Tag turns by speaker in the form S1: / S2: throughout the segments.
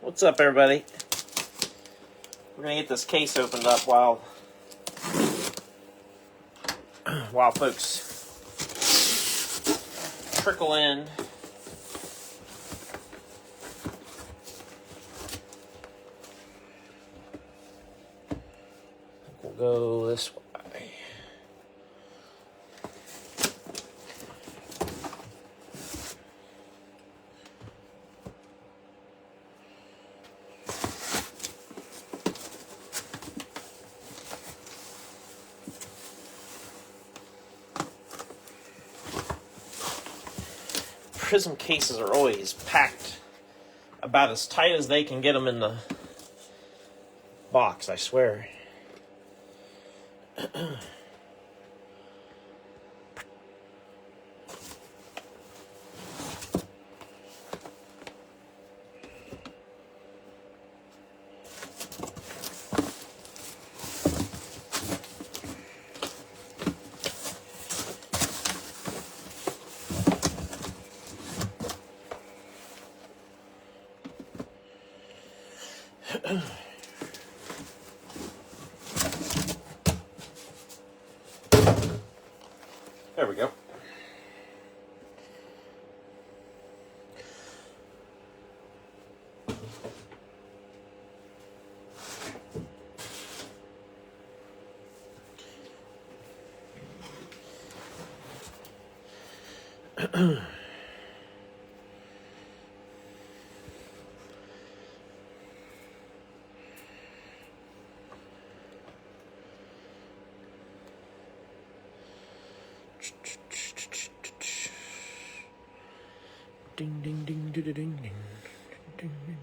S1: What's up, everybody? We're gonna get this case opened up while folks trickle in. We'll go this way. Prizm cases are always packed about as tight as they can get them in the box, I swear. There we go. Ding ding ding ding ding ding ding ding.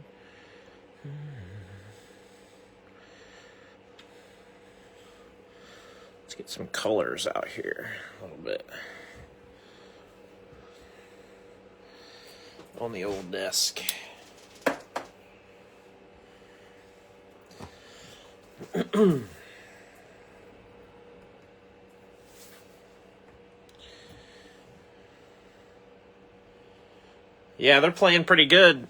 S1: Let's get some colors out here a little bit on the old desk. Yeah, they're playing pretty good.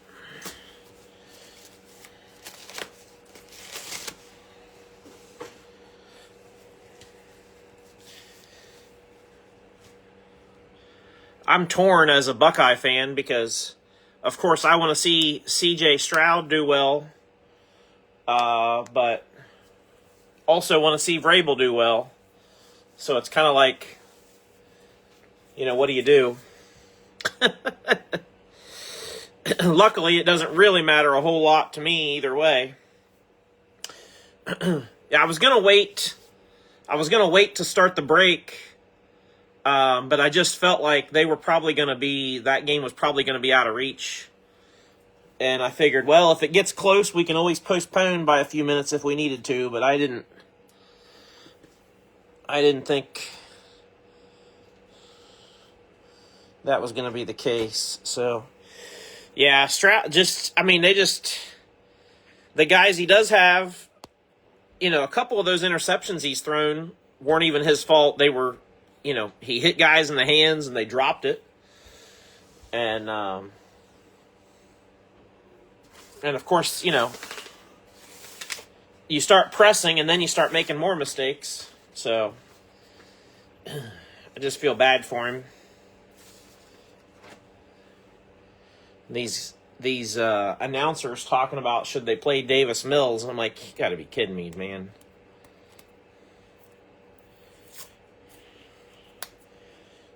S1: I'm torn as a Buckeye fan because, of course, I want to see C.J. Stroud do well, but also want to see Vrabel do well. So it's kind of like, what do you do? Luckily, it doesn't really matter a whole lot to me either way. Yeah, I was gonna wait to start the break, but I just felt like that game was probably gonna be out of reach. And I figured, well, if it gets close, we can always postpone by a few minutes if we needed to, but I didn't think that was gonna be the case, so... Yeah, Stroud the guys he does have, a couple of those interceptions he's thrown weren't even his fault. They were, he hit guys in the hands and they dropped it. And of course, you start pressing and then you start making more mistakes. So I just feel bad for him. These announcers talking about should they play Davis Mills, and I'm like, you got to be kidding me, man.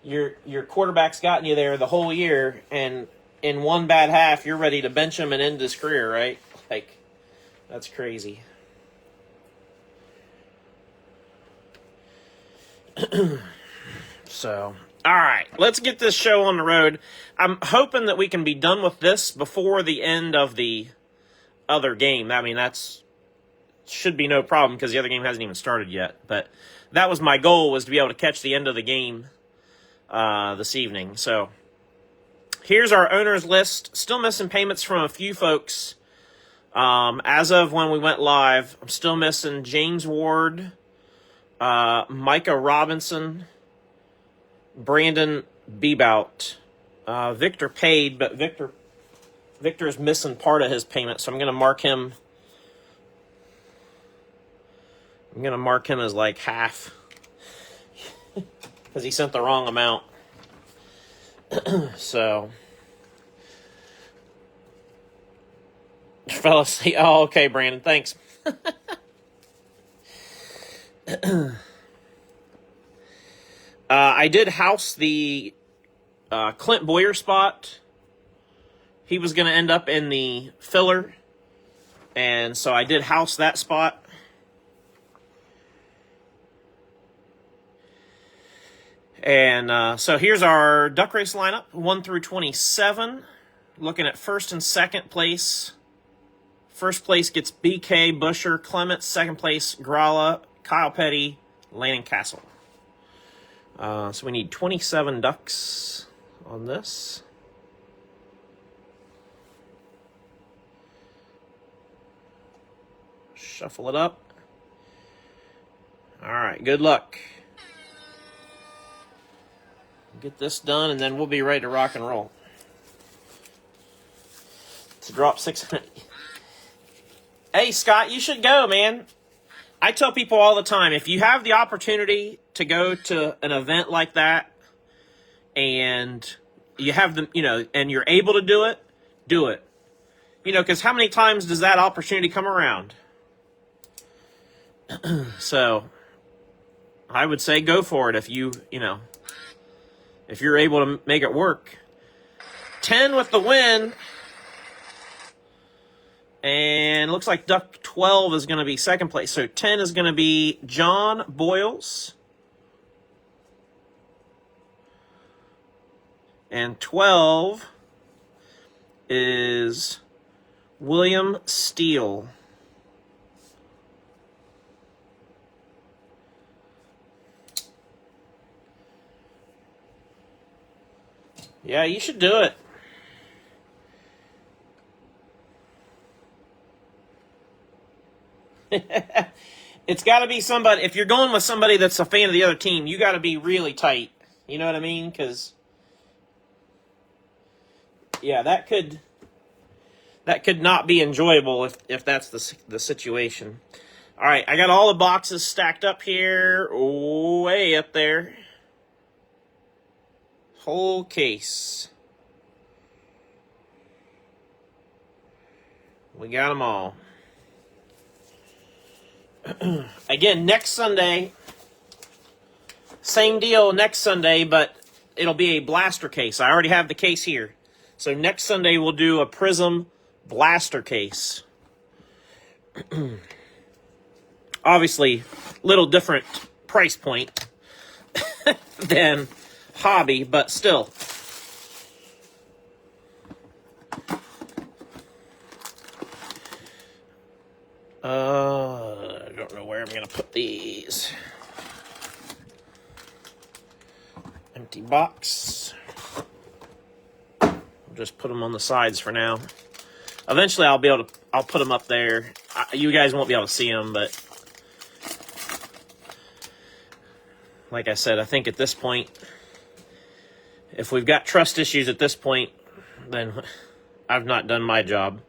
S1: Your quarterback's gotten you there the whole year, and in one bad half, you're ready to bench him and end his career, right? Like, that's crazy. So... All right, let's get this show on the road. I'm hoping that we can be done with this before the end of the other game. I mean, should be no problem because the other game hasn't even started yet. But that was my goal, was to be able to catch the end of the game this evening. So here's our owner's list. Still missing payments from a few folks. As of when we went live, I'm still missing James Ward, Micah Robinson, Brandon Bebout. Victor paid, but Victor is missing part of his payment, so I'm going to mark him. I'm going to mark him as like half because he sent the wrong amount. So, fell asleep. Oh, okay, Brandon. Thanks. I did house the Clint Boyer spot. He was going to end up in the filler, and so I did house that spot. And so here's our duck race lineup, 1 through 27. Looking at first and second place. First place gets BK, Busher, Clements. Second place, Gralla, Kyle Petty, Landon Castle. So we need 27 ducks on this. Shuffle it up. All right, good luck. Get this done, and then we'll be ready to rock and roll. To drop 600. Hey, Scott, you should go, man. I tell people all the time, if you have the opportunity to go to an event like that, and you have them, and you're able to do it, do it. Because how many times does that opportunity come around? So, I would say go for it if if you're able to make it work. 10 with the win. And looks like duck 12 is going to be second place. So 10 is going to be John Boyles. And 12 is William Steele. Yeah, you should do it. It's got to be somebody. If you're going with somebody that's a fan of the other team, you got to be really tight. You know what I mean? Because, yeah, that could not be enjoyable if that's the situation. All right, I got all the boxes stacked up here, way up there. Whole case. We got them all. Again, next Sunday, same deal next Sunday, but it'll be a blaster case. I already have the case here. So next Sunday we'll do a Prizm blaster case. Obviously, little different price point than hobby, but still. I don't know where I'm going to put these. Empty box. I'll just put them on the sides for now. Eventually I'll put them up there. You guys won't be able to see them, but like I said, I think at this point, if we've got trust issues at this point, then I've not done my job.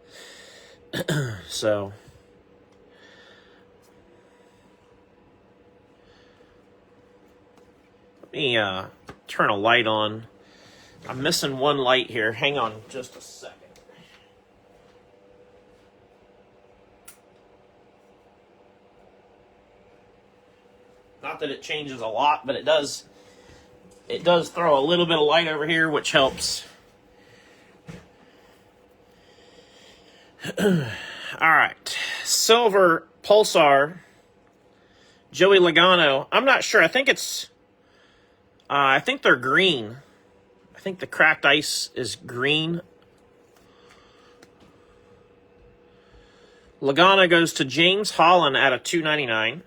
S1: So, let me turn a light on. I'm missing one light here. Hang on just a second. Not that it changes a lot, but it does throw a little bit of light over here, which helps. All right. Silver Pulsar. Joey Logano. I'm not sure. I think they're green. I think the cracked ice is green. Logano goes to James Holland at a $2.99.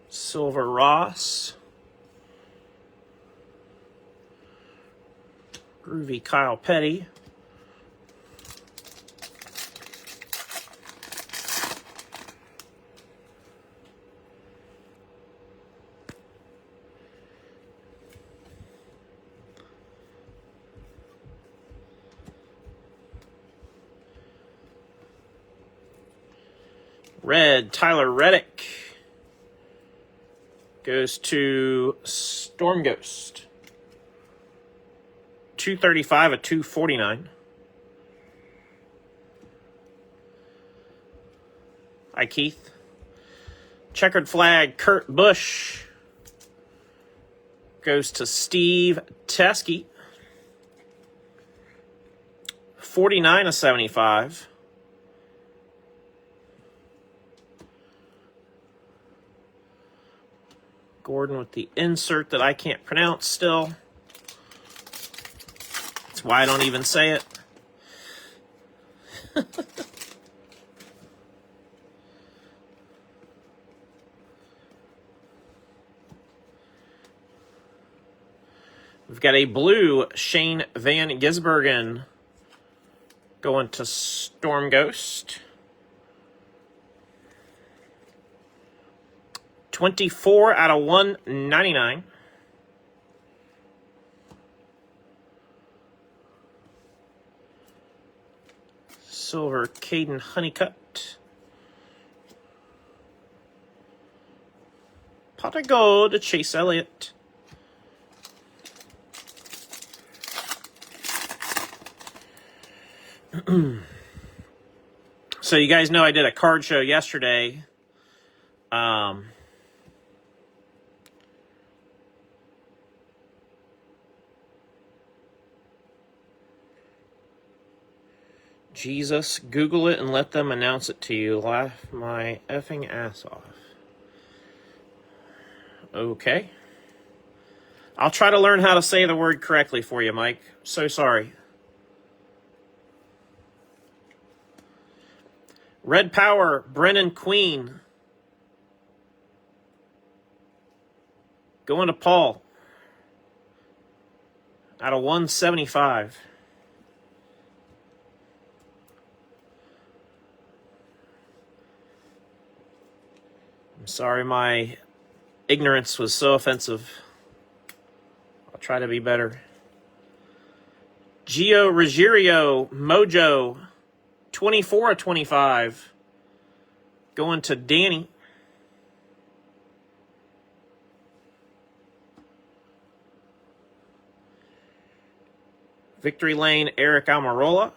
S1: Silver Ross. Groovy Kyle Petty. Red, Tyler Reddick. Goes to Storm Ghost. 235 of 249. Hi, Keith. Checkered flag, Kurt Busch. Goes to Steve Teskey. 49 of 75. Gordon with the insert that I can't pronounce still. That's why I don't even say it. We've got a blue Shane Van Gisbergen going to Storm Ghost. 24 out of 199. Silver Caden Honeycutt. Pot of gold to Chase Elliott. So you guys know I did a card show yesterday. Jesus, Google it and let them announce it to you. Laugh my effing ass off. Okay. I'll try to learn how to say the word correctly for you, Mike. So sorry. Red Power, Brennan Queen. Going to Paul. Out of 175. I'm sorry my ignorance was so offensive. I'll try to be better. Gio Ruggiero, Mojo. 24 of 25. Going to Danny. Victory Lane, Eric Almirola.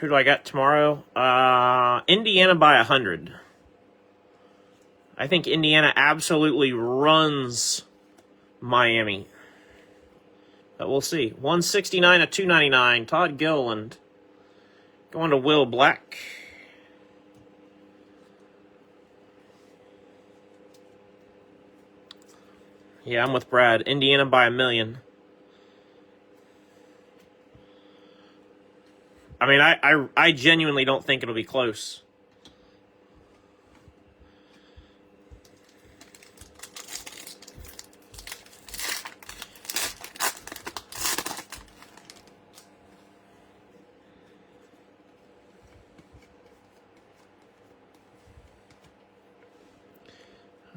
S1: Who do I got tomorrow? Indiana by 100. I think Indiana absolutely runs Miami. But we'll see. 169 of 299. Todd Gilliland. Going to Will Black. Yeah, I'm with Brad. Indiana by 1,000,000. I mean, I genuinely don't think it'll be close.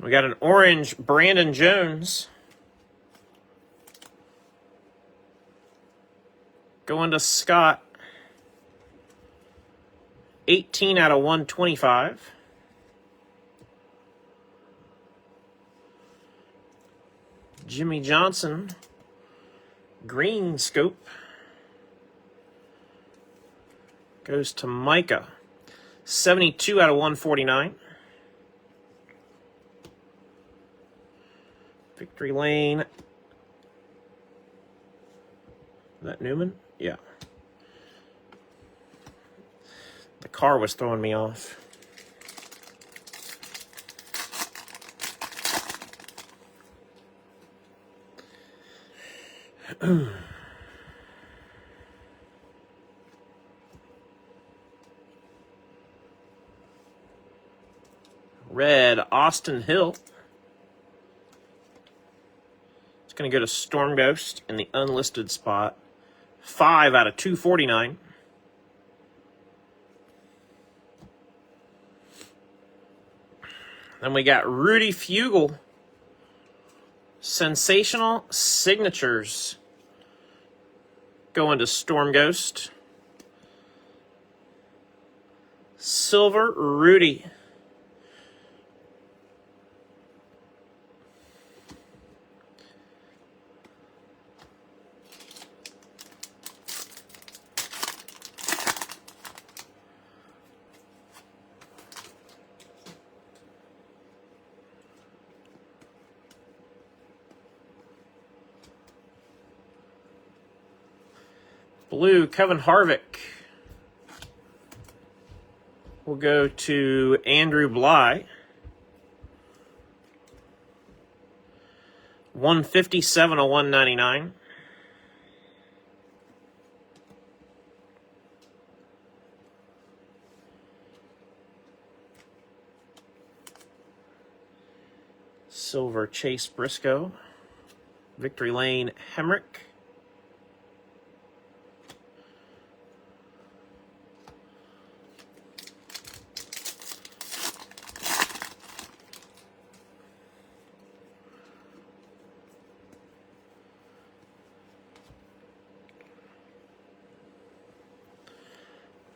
S1: We got an orange Brandon Jones. Going to Scott. 18 out of 125. Jimmy Johnson. Green scope. Goes to Micah. 72 out of 149. Victory Lane. Is that Newman? Yeah. The car was throwing me off. Red Austin Hill. Going to go to Storm Ghost in the unlisted spot. 5 out of 249. Then we got Rudy Fugle. Sensational Signatures. Going to Storm Ghost. Silver Rudy. Blue, Kevin Harvick. We'll go to Andrew Bly. 157 of 199. Silver, Chase Briscoe. Victory Lane, Hemrick.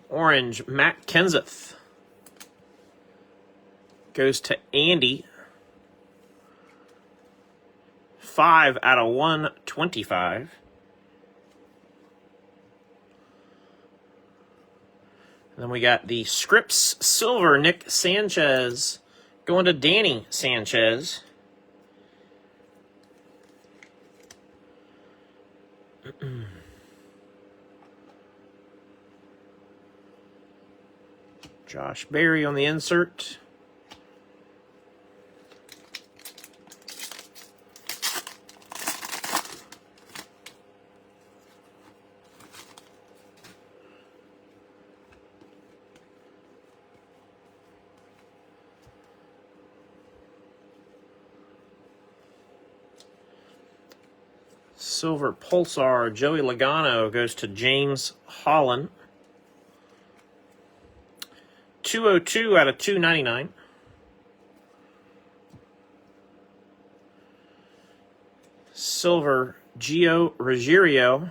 S1: Orange, Matt Kenseth. Goes to Andy. 5 out of 125. And then we got the Scripps Silver, Nick Sanchez. Going to Danny Sanchez. Josh Berry on the insert. Silver Pulsar, Joey Logano goes to James Holland. 202 out of 299. Silver, Gio Ruggiero.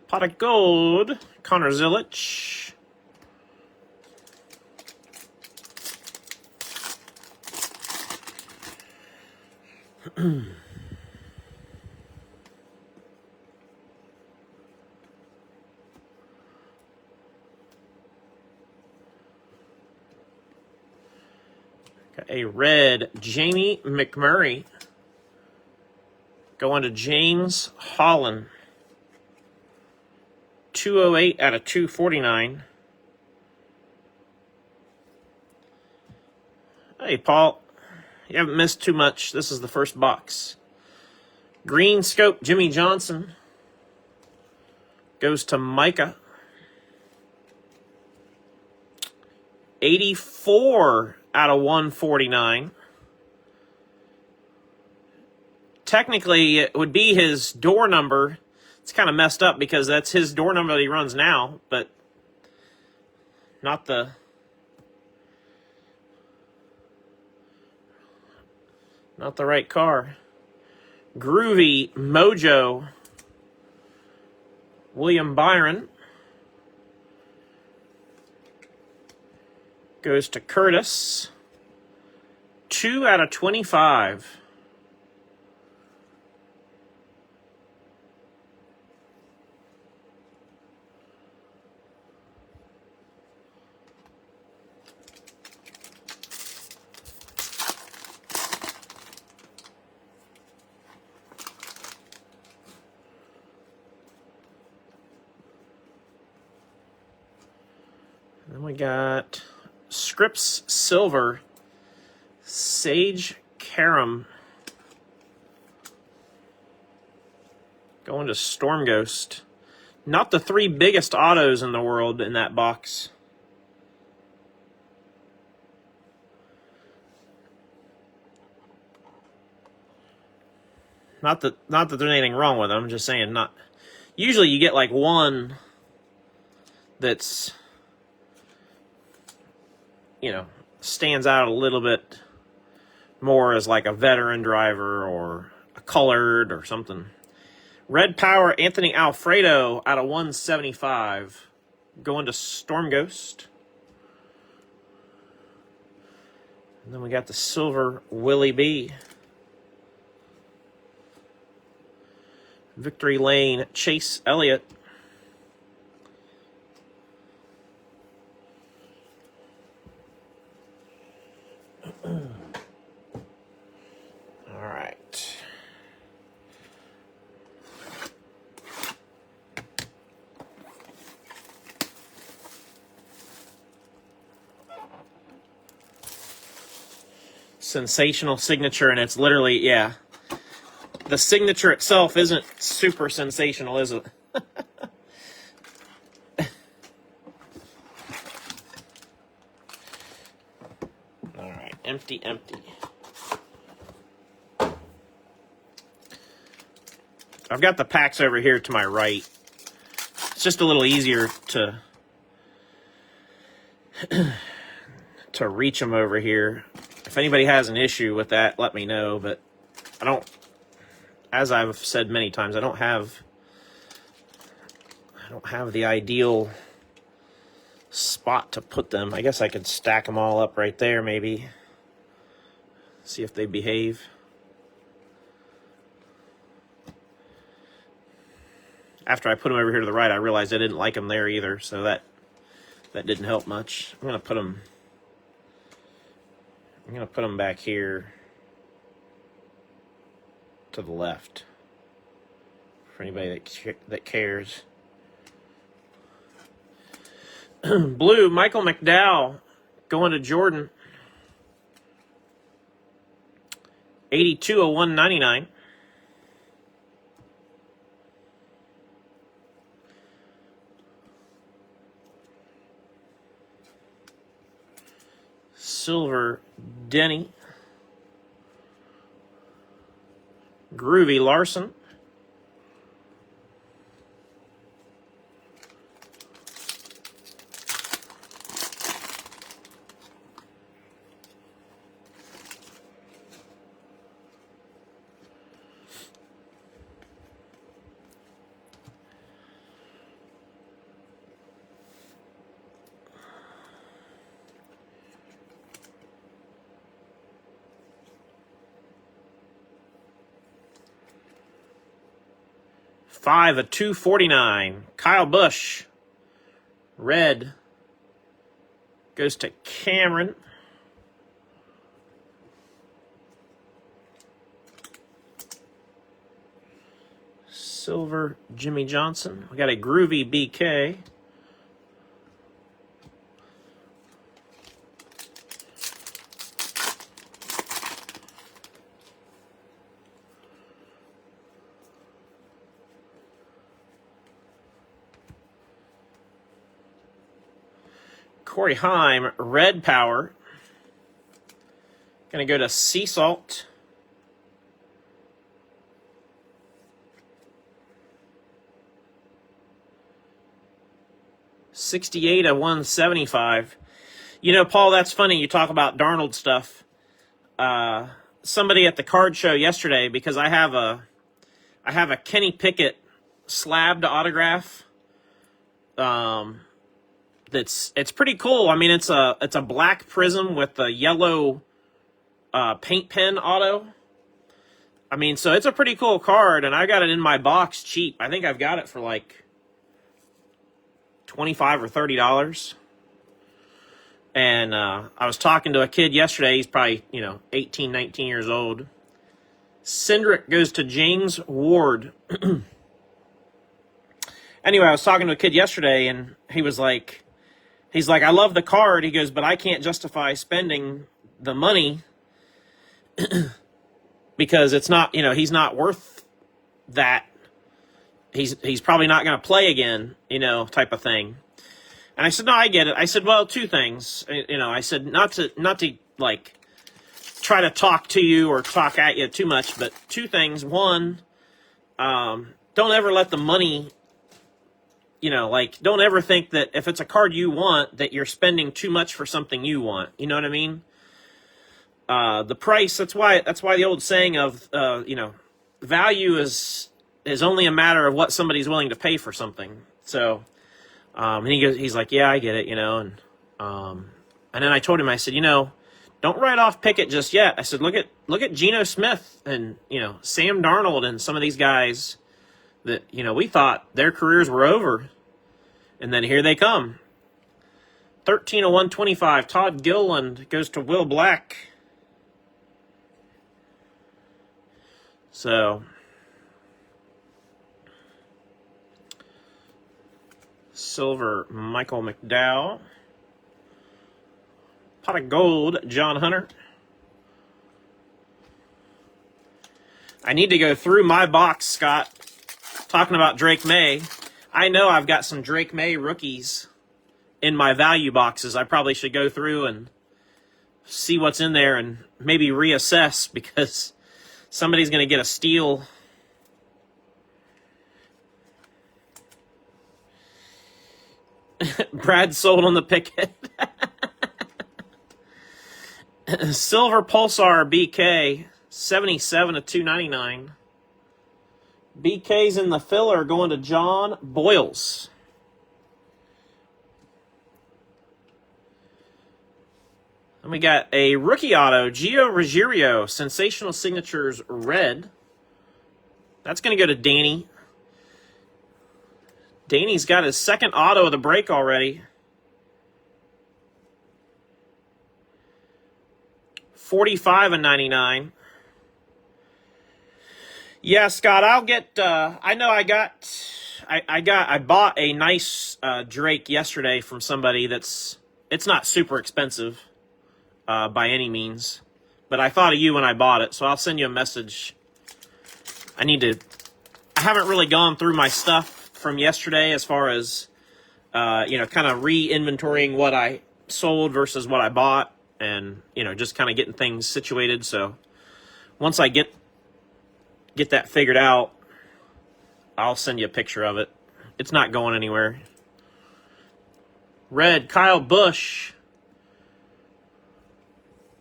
S1: Pot of gold, Connor Zilic. Got a red Jamie McMurray going to James Holland. 208 out of 249. Hey, Paul. You haven't missed too much. This is the first box. Green Scope, Jimmy Johnson. Goes to Micah. 84 out of 149. Technically, it would be his door number. It's kind of messed up because that's his door number that he runs now, but not the right car. Groovy Mojo, William Byron. Goes to Curtis. 2 out of 25. Then we got Scripps Silver, Sage Karam. Going to Storm Ghost. Not the 3 biggest autos in the world in that box. Not that there's anything wrong with them. I'm just saying not. Usually you get like one that's, you know, stands out a little bit more as like a veteran driver or a colored or something. Red Power Anthony Alfredo out of 175. Going to Storm Ghost. And then we got the silver Willie B. Victory Lane Chase Elliott. All right. Sensational signature, and it's literally, yeah. The signature itself isn't super sensational, is it? All right, empty. I've got the packs over here to my right. It's just a little easier to reach them over here. If anybody has an issue with that, let me know. But I don't, as I've said many times, I don't have the ideal spot to put them. I guess I could stack them all up right there, maybe. See if they behave. After I put them over here to the right, I realized I didn't like them there either, so that didn't help much. I'm gonna put them back here to the left for anybody that cares. Blue, Michael McDowell going to Jordan. 82 of 199. Silver Denny. Groovy Larson. Five of 249. Kyle Busch. Red. Goes to Cameron. Silver Jimmy Johnson. We got a Groovy BK. Corey Heim, Red Power. Going to go to Sea Salt. $68 of 175. You know, Paul, that's funny. You talk about Darnold stuff. Somebody at the card show yesterday, because I have a Kenny Pickett slab to autograph. It's pretty cool. I mean, it's a black Prizm with a yellow paint pen auto. I mean, so it's a pretty cool card, and I got it in my box cheap. I think I've got it for like $25 or $30. And I was talking to a kid yesterday. He's probably, 18, 19 years old. Cindric goes to James Ward. Anyway, I was talking to a kid yesterday, and he's like, I love the card. He goes, but I can't justify spending the money because it's not, he's not worth that. He's probably not going to play again, type of thing. And I said, no, I get it. I said, well, two things. I said, not to like try to talk to you or talk at you too much, but two things. One, don't ever let the money, don't ever think that if it's a card you want, that you're spending too much for something you want. You know what I mean? The price, that's why the old saying of, value is only a matter of what somebody's willing to pay for something. So, and he's like, yeah, I get it, and then I told him, I said, don't write off Pickett just yet. I said, look at Geno Smith and, Sam Darnold and some of these guys that, we thought their careers were over. And then here they come. 13 of 125. Todd Gilliland goes to Will Black. So, silver, Michael McDowell. Pot of gold, John Hunter. I need to go through my box, Scott. Talking about Drake May. I know I've got some Drake May rookies in my value boxes. I probably should go through and see what's in there and maybe reassess because somebody's going to get a steal. Brad sold on the Pickett. Silver Pulsar BK, 77 of 299. BK's in the filler going to John Boyles. And we got a rookie auto, Gio Ruggiero, Sensational Signatures Red. That's going to go to Danny. Danny's got his second auto of the break already. 45 of 99. Yeah, Scott, I'll get, I know I bought a nice Drake yesterday from somebody it's not super expensive by any means, but I thought of you when I bought it, so I'll send you a message. I haven't really gone through my stuff from yesterday as far as, kind of re-inventorying what I sold versus what I bought. And, just kind of getting things situated. So once I get that figured out, I'll send you a picture of it. It's not going anywhere. Red, Kyle Busch.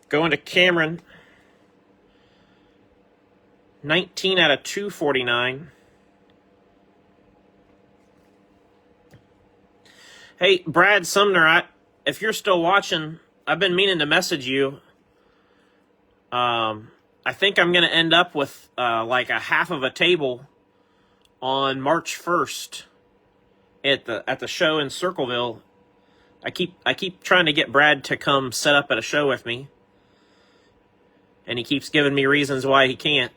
S1: Going to Cameron. 19 out of 249. Hey, Brad Sumner, if you're still watching, I've been meaning to message you. I think I'm going to end up with like a half of a table on March 1st at the show in Circleville. I keep trying to get Brad to come set up at a show with me, and he keeps giving me reasons why he can't.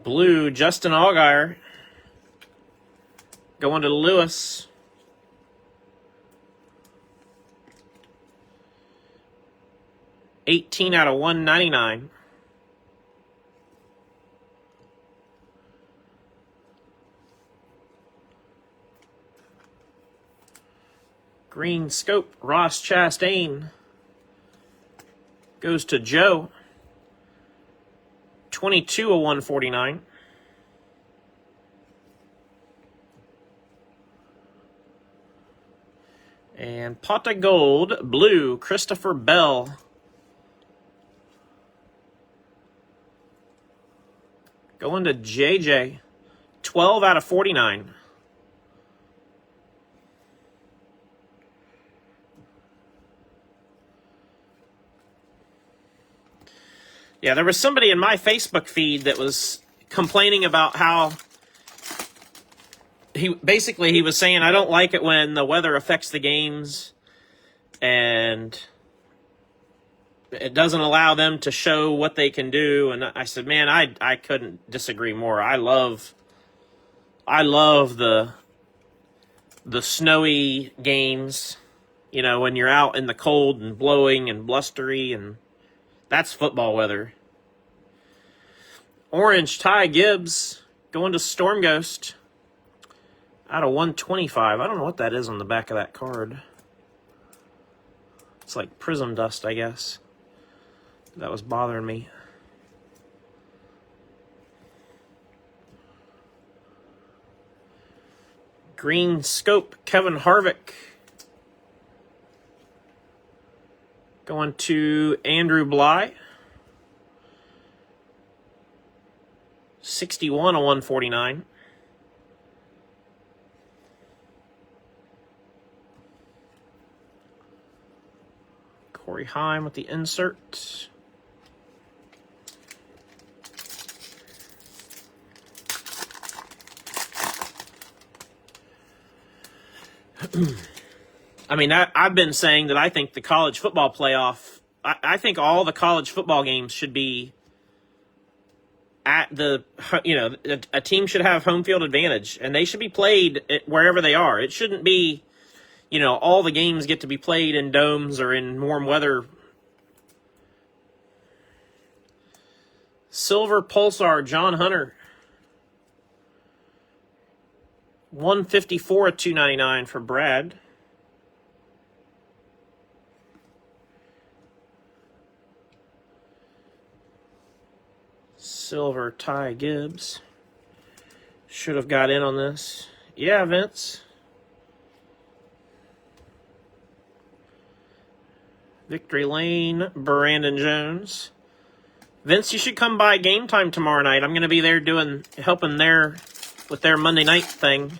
S1: Blue, Justin Allgaier. Going to Lewis. $18 out of $199. Green Scope, Ross Chastain. Goes to Joe. 22 of 149. And pot of gold, blue, Christopher Bell. Going to JJ. 12 out of 49. Yeah, there was somebody in my Facebook feed that was complaining about how he was saying, I don't like it when the weather affects the games and it doesn't allow them to show what they can do. And I said, man, I couldn't disagree more. I love the snowy games. You know, when you're out in the cold and blowing and blustery, and that's football weather. Orange, Ty Gibbs going to Storm Ghost out of 125. I don't know what that is on the back of that card. It's like Prizm dust, I guess. That was bothering me. Green Scope, Kevin Harvick. Going to Andrew Bly. 61 of 149. Corey Heim with the insert. I mean, I've been saying that I think the college football playoff, I think all the college football games should be at the, you know, a team should have home field advantage, and they should be played wherever they are. It shouldn't be, you know, all the games get to be played in domes or in warm weather. Silver Pulsar, John Hunter. 154 of 299 for Brad. Silver Ty Gibbs. Should have got in on this. Yeah, Vince. Victory Lane, Brandon Jones. Vince, you should come by Game Time tomorrow night. I'm going to be there helping with their Monday night thing.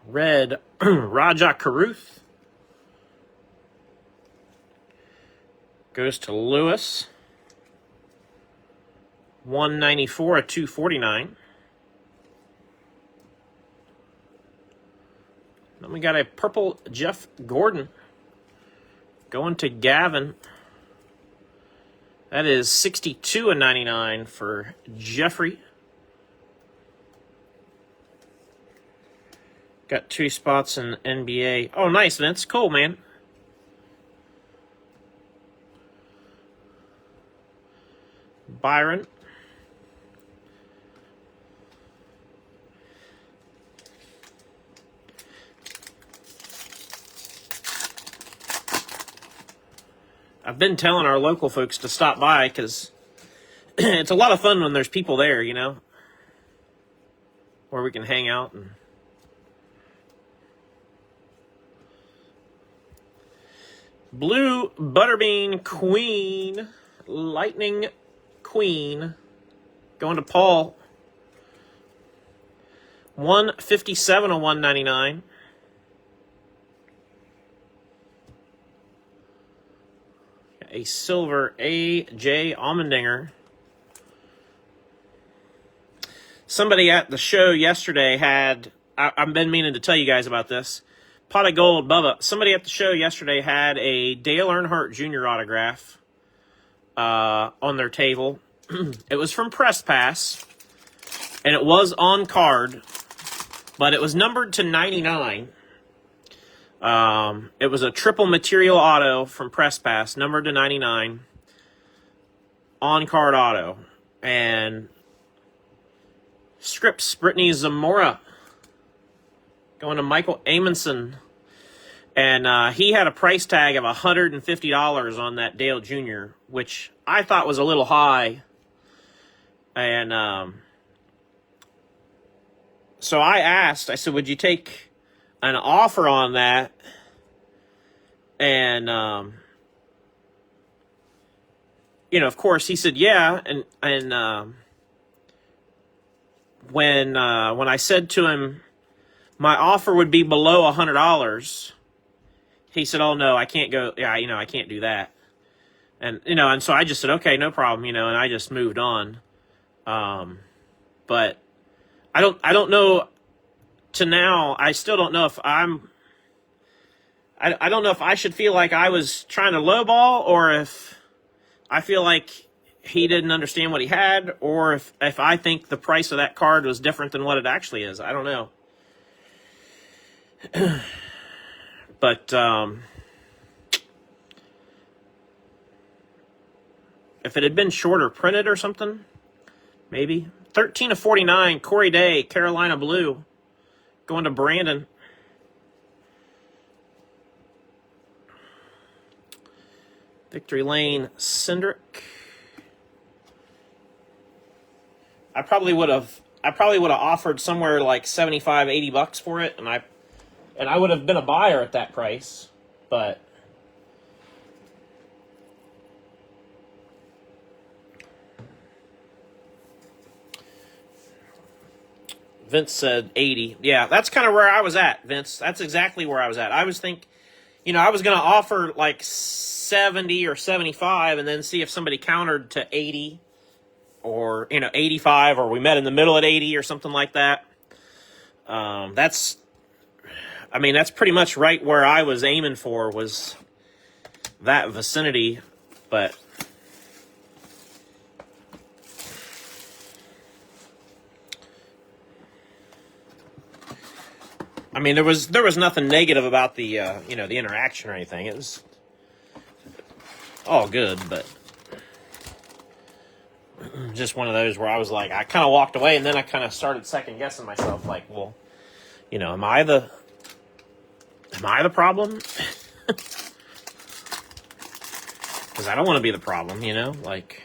S1: Red, Raja Caruth. Goes to Lewis. 194 of 249. Then we got a purple Jeff Gordon. Going to Gavin. That is 62 of 99 for Jeffrey. Got 2 spots in NBA. Oh, nice, Vince. Cool, man. Byron. I've been telling our local folks to stop by because it's a lot of fun when there's people there, you know, where we can hang out. And Blue Butterbean Queen, Lightning Queen, going to Paul. 157 of 199. A silver A.J. Allmendinger. Somebody at the show yesterday had, I've been meaning to tell you guys about this. Pot of Gold, Bubba. Somebody at the show yesterday had a Dale Earnhardt Jr. autograph on their table. It was from Press Pass, and it was on card, but it was numbered to 99. It was a triple material auto from Press Pass, numbered to 99, on card auto, and scripts Brittany Zamora going to Michael Amundsen, and he had a price tag of $150 on that Dale Jr., which I thought was a little high, and so I asked, I said, would you take an offer on that? And you know, of course, he said yeah. And when I said to him my offer would be below $100, he said, "Oh no, I can't go. Yeah, you know, I can't do that." And you know, and so I just said, "Okay, no problem." You know, and I just moved on. But I don't know. to now, I still don't know if I don't know if I should feel like I was trying to lowball, or if I feel like he didn't understand what he had, or if I think the price of that card was different than what it actually is. I don't know. But if it had been shorter printed or something, maybe. 13 of 49, Corey Day, Carolina Blue, going to Brandon. Victory Lane, Cindric. I probably would have offered somewhere like 75, 80 bucks for it, and I would have been a buyer at that price, but Vince said 80. Yeah, that's kind of where I was at, Vince. That's exactly where I was at. I was I was going to offer like 70 or 75 and then see if somebody countered to 80 or, 85, or we met in the middle at 80 or something like that. That's pretty much right where I was aiming for, was that vicinity, but there was nothing negative about the the interaction or anything. It was all good, but just one of those where I was like, I kind of walked away, and then I kind of started second guessing myself, like, well, am I the problem? Because I don't want to be the problem, like.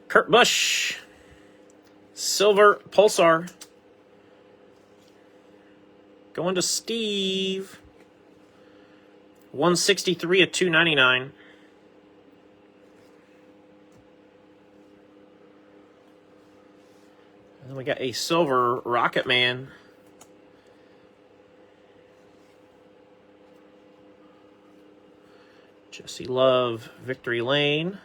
S1: Kurt Busch, Silver Pulsar, going to Steve. 163 of 299. And then we got a silver Rocket Man. Jesse Love, Victory Lane.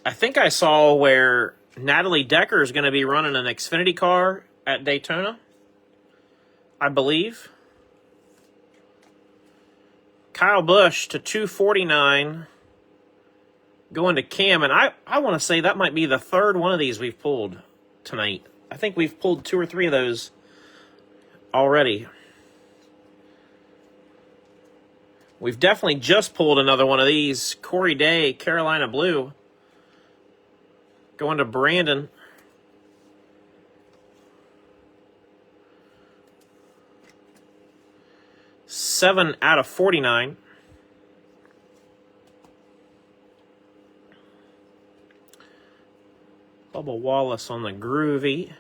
S1: I think I saw where Natalie Decker is going to be running an Xfinity car at Daytona, I believe. Kyle Busch to 249, going to Cam, and I want to say that might be the third one of these we've pulled tonight. I think we've pulled 2 or 3 of those already. We've definitely just pulled another one of these. Corey Day, Carolina Blue, going to Brandon. Seven out of 49. Bubba Wallace on the groovy.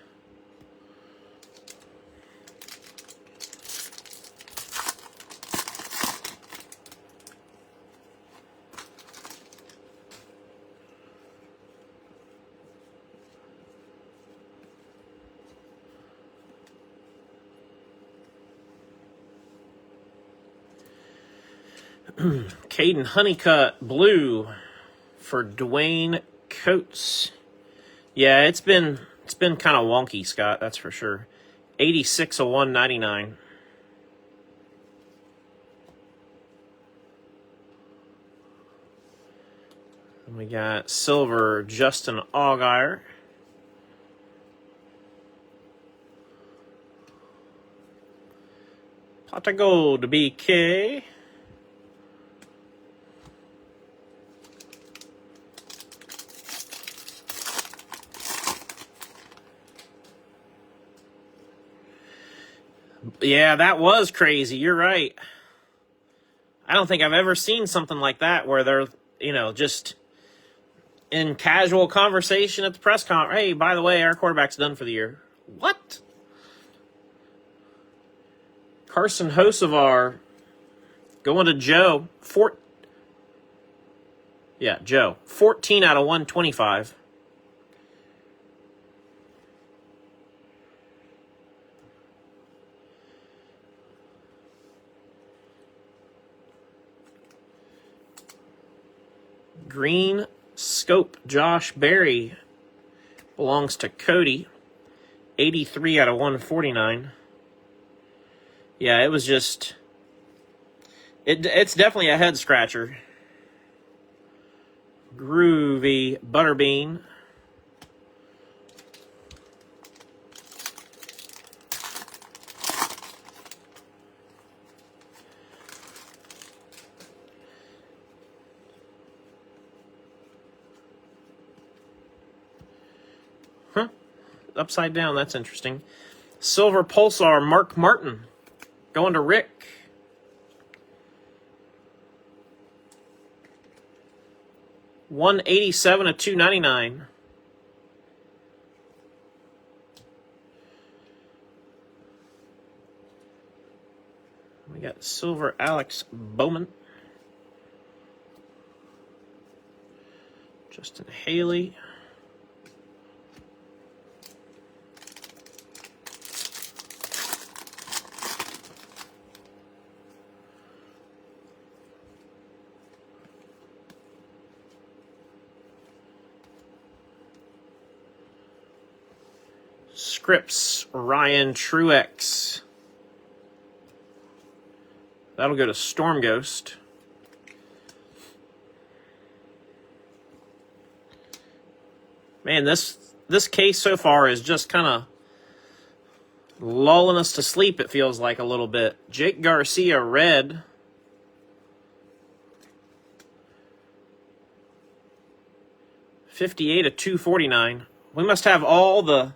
S1: Caden Honeycutt blue for Dwayne Coates. Yeah, it's been kind of wonky, Scott, that's for sure. 86 of 199. And we got silver Justin Allgaier. Pot of gold to BK. Yeah, that was crazy. You're right. I don't think I've ever seen something like that where they're, just in casual conversation at the press conference. Hey, by the way, our quarterback's done for the year. What? Carson Hocevar going to Joe. Joe. 14 out of 125. Green Scope Josh Berry belongs to Cody. 83 out of 149. Yeah, it was just... It's definitely a head scratcher. Groovy Butterbean. Huh. Upside down, that's interesting. Silver Pulsar Mark Martin. Going to Rick. $187 of $299. We got Silver Alex Bowman. Justin Haley. Scripps, Ryan Truex. That'll go to Storm Ghost. Man, this case so far is just kind of lulling us to sleep, it feels like a little bit. Jake Garcia, red. $58 of $249. We must have all the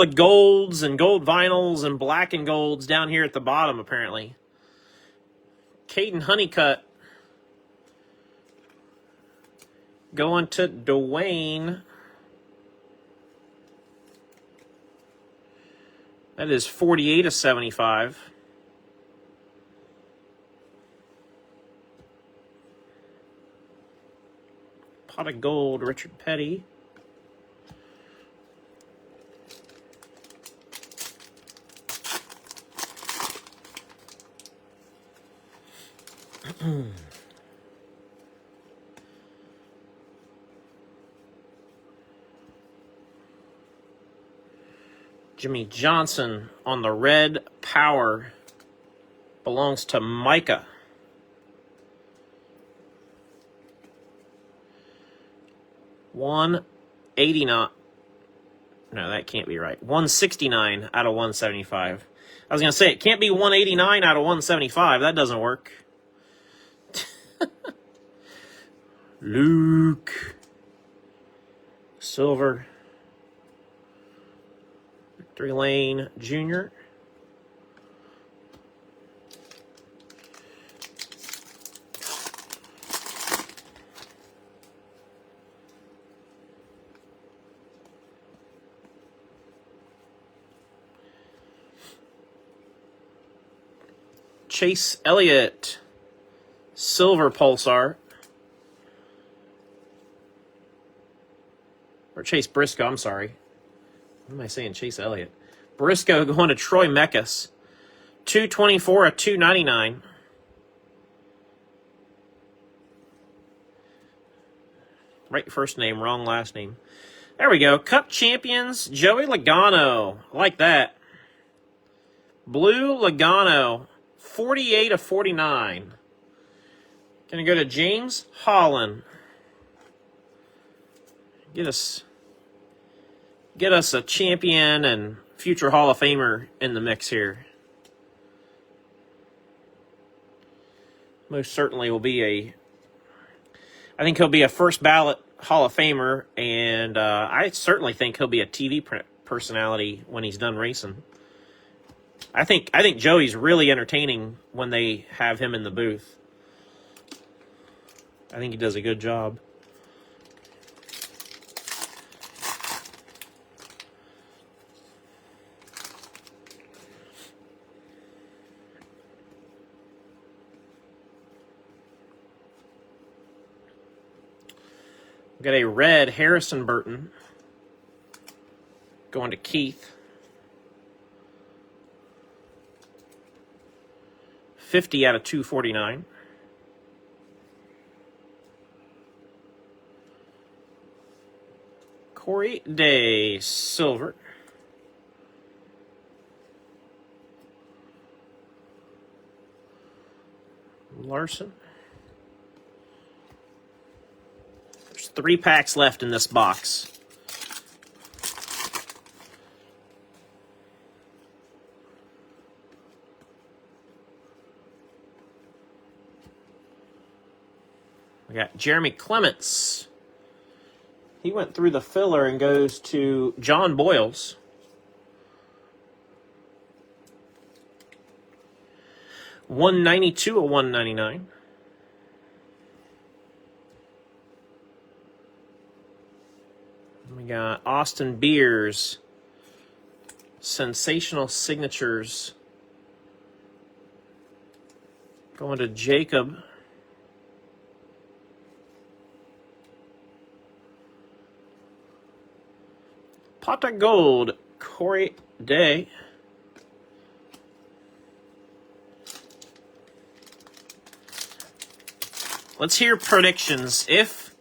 S1: golds and gold vinyls and black and golds down here at the bottom, apparently. Caden Honeycutt going to Dwayne. That is 48 of 75. Pot of gold, Richard Petty. Jimmy Johnson on the red power belongs to Micah. $189. No, that can't be right. 169 out of 175. I was going to say, it can't be 189 out of 175. That doesn't work. Luke. Silver. Victory Lane Jr. Chase Elliott. Silver Pulsar. Or Chase Briscoe, I'm sorry. What am I saying? Chase Elliott. Briscoe going to Troy Mekis. $224 of $299. Right first name, wrong last name. There we go. Cup champions, Joey Logano. I like that. Blue Logano. 48 of 49. Gonna go to James Holland. Get us a champion and future Hall of Famer in the mix here. Most certainly will be I think he'll be a first ballot Hall of Famer, and I certainly think he'll be a TV personality when he's done racing. I think Joey's really entertaining when they have him in the booth. I think he does a good job. We got a red Harrison Burton going to Keith. 50 out of 249. Corey Day, silver. Larson. There's 3 packs left in this box. We got Jeremy Clements. He went through the filler and goes to John Boyles. $192 of $199. We got Austin Beers. Sensational signatures. Going to Jacob. Pot of Gold, Corey Day. Let's hear predictions. If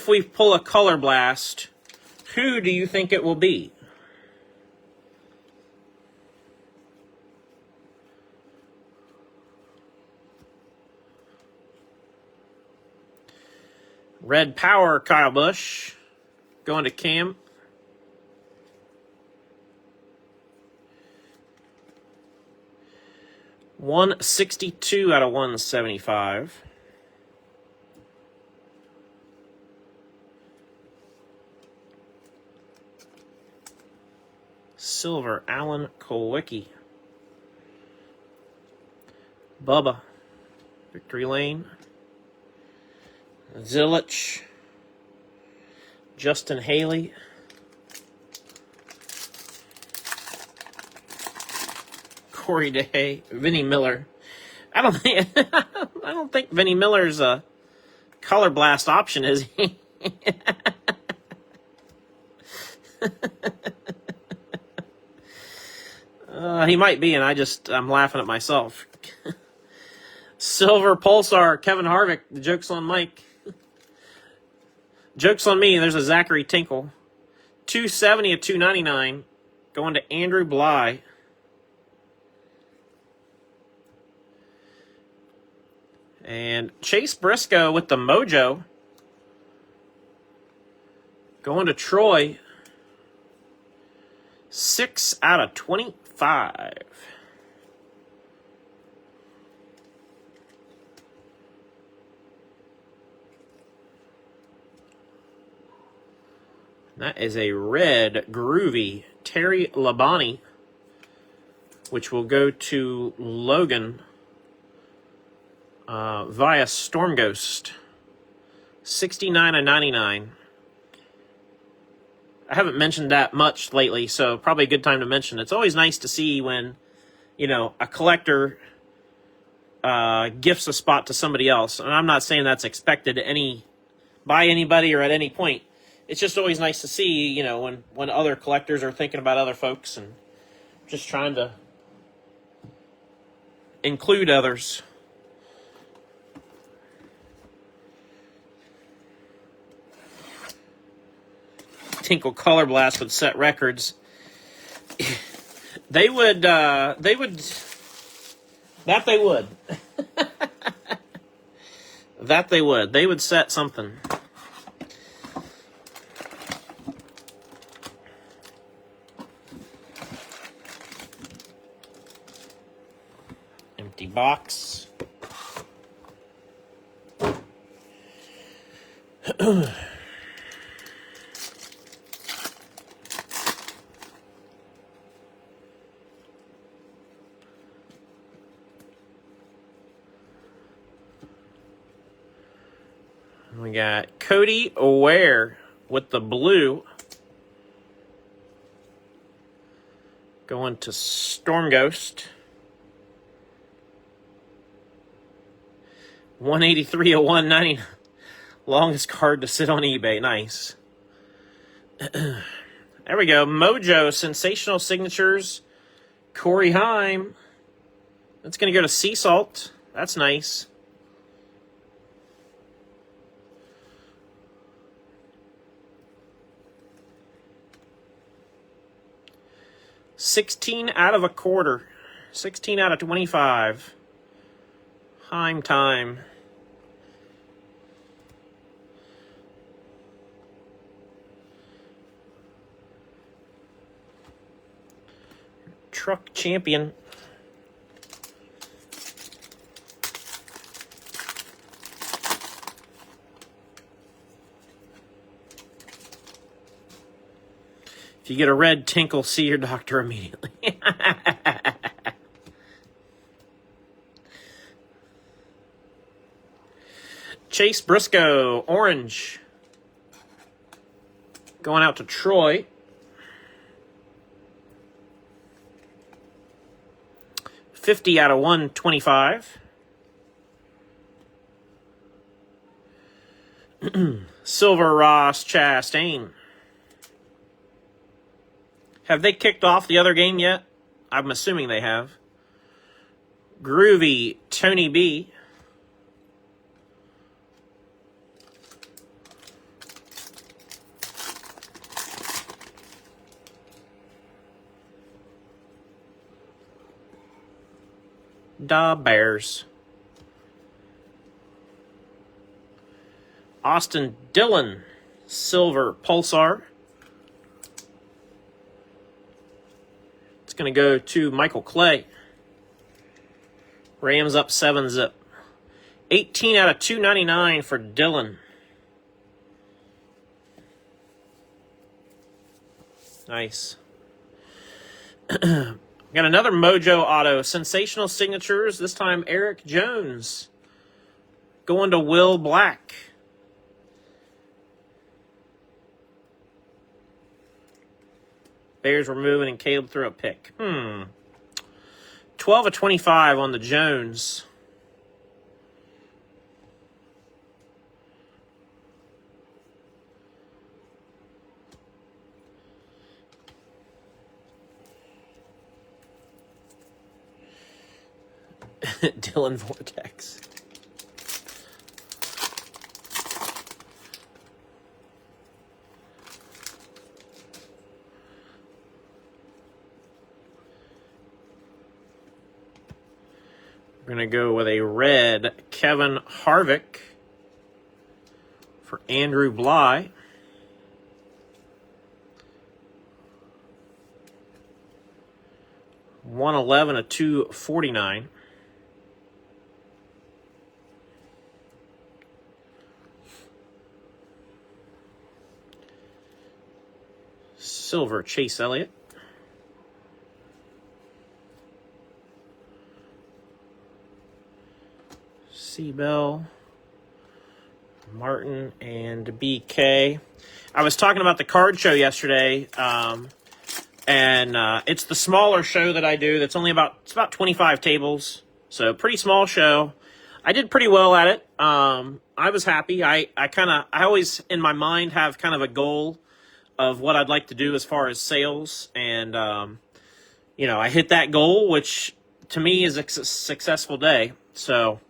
S1: we pull a color blast, who do you think it will be? Red Power, Kyle Busch. Going to Cam. $162 out of $175. Silver, Alan Kulwicki. Bubba, Victory Lane. Zilich, Justin Haley. Corey Day, Vinnie Miller. I don't think Vinnie Miller's a color blast option, is he? He might be, and I'm laughing at myself. Silver Pulsar, Kevin Harvick. The joke's on Mike. Joke's on me. There's a Zachary Tinkle. 270 of 299. Going to Andrew Bly. And Chase Briscoe with the Mojo. Going to Troy. 6 out of 25. That is a red groovy Terry Labonte, which will go to Logan via Storm Ghost. 69 of 99. I haven't mentioned that much lately, so probably a good time to mention. It's always nice to see when, a collector gifts a spot to somebody else. And I'm not saying that's expected by anybody or at any point. It's just always nice to see, when other collectors are thinking about other folks and just trying to include others. Tinkle Color Blast would set records. They would. That they would. That they would. They would set something. Empty box. We got Cody Ware with the blue. Going to Storm Ghost. 183 of 190. Longest card to sit on eBay. Nice. There we go. Mojo, Sensational Signatures. Corey Heim. That's going to go to Sea Salt. That's nice. $16 out of a quarter. 16 out of 25. Heim time. Truck champion. If you get a red tinkle, see your doctor immediately. Chase Briscoe, orange. Going out to Troy. $50 out of 125. Silver Ross Chastain. Have they kicked off the other game yet? I'm assuming they have. Groovy Tony B. Da Bears. Austin Dillon, Silver Pulsar. It's going to go to Michael Clay. Rams up 7-zip. 18 out of 299 for Dillon. Nice. Got another Mojo auto. Sensational Signatures. This time Eric Jones. Going to Will Black. Bears were moving and Caleb threw a pick. 12 of 25 on the Jones. Dylan Vortex. We're going to go with a red Kevin Harvick for Andrew Bly. $111 of $249. Silver Chase Elliott. Seabell. Martin and BK. I was talking about the card show yesterday, and it's the smaller show that I do. That's only about 25 tables, so pretty small show. I did pretty well at it. I was happy. I always in my mind have kind of a goal of what I'd like to do as far as sales, and I hit that goal, which to me is a successful day. So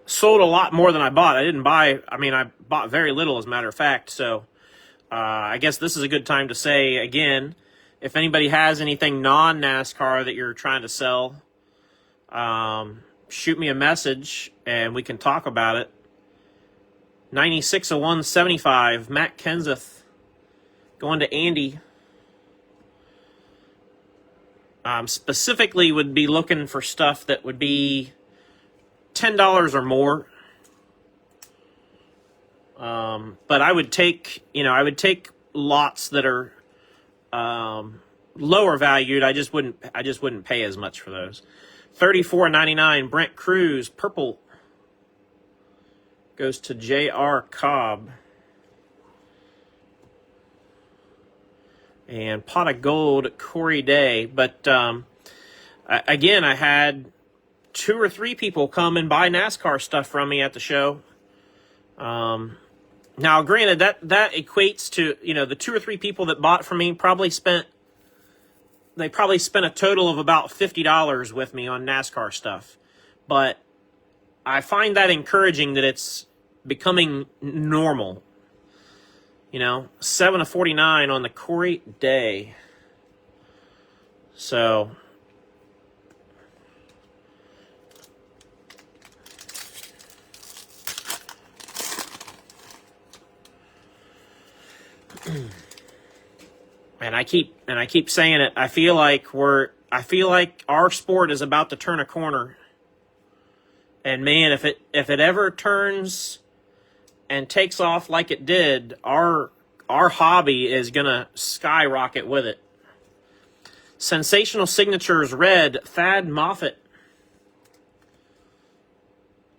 S1: sold a lot more than I bought. I bought very little, as a matter of fact. So I guess this is a good time to say again, if anybody has anything non-NASCAR that you're trying to sell, shoot me a message and we can talk about it. 96 of 175, Matt Kenseth going to Andy. Specifically would be looking for stuff that would be $10 or more. But I would take lots that are lower valued. I just wouldn't pay as much for those. $34.99, Brent Cruz, purple. Goes to J.R. Cobb. And pot of gold, Corey Day. But again, I had 2 or 3 people come and buy NASCAR stuff from me at the show. Now, granted, that equates to, the 2 or 3 people that bought from me probably spent a total of about $50 with me on NASCAR stuff. But I find that encouraging that it's becoming normal. 7 of 49 on the Corey Day. So, and I keep saying it. I feel like our sport is about to turn a corner. And man, if it ever turns and takes off like it did, our hobby is gonna skyrocket with it. Sensational Signatures red, Thad Moffitt.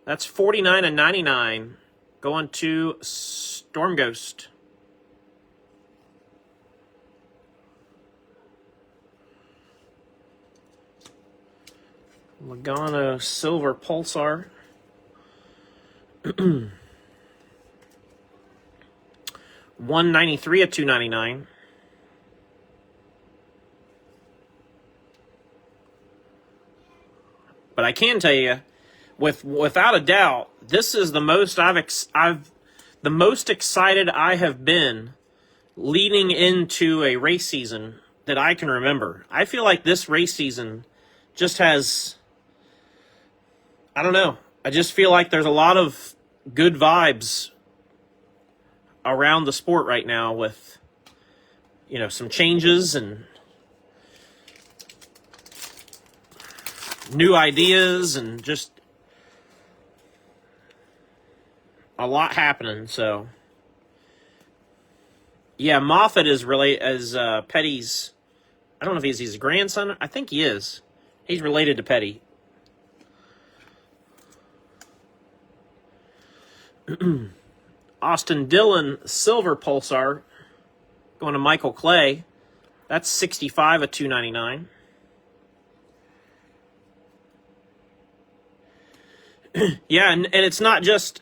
S1: That's 49 and 99 going to Storm Ghost. Logano Silver Pulsar. 193 of 299. But I can tell you, without a doubt, this is the most the most excited I have been leading into a race season that I can remember. I feel like this race season just has, I don't know, I just feel like there's a lot of good vibes around the sport right now with, some changes and new ideas and just a lot happening. So, yeah, Moffitt is related as Petty's. I don't know if he's his grandson. I think he is. He's related to Petty. Austin Dillon Silver Pulsar going to Michael Clay. That's 65 of 299. Yeah, and it's not just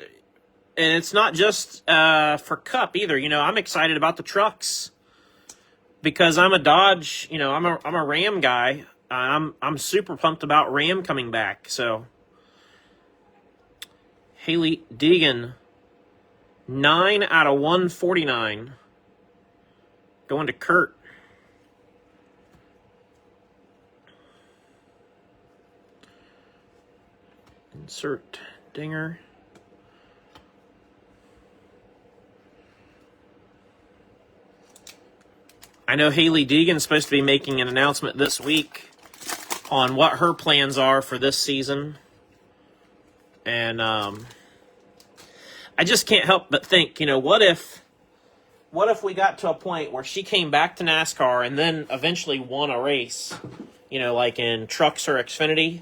S1: for Cup either. I'm excited about the trucks because I'm a Dodge. I'm a Ram guy. I'm super pumped about Ram coming back. So Haley Deegan, 9 out of 149, going to Kurt. Insert dinger. I know Haley Deegan's supposed to be making an announcement this week on what her plans are for this season. And I just can't help but think, what if we got to a point where she came back to NASCAR and then eventually won a race, like in trucks or Xfinity?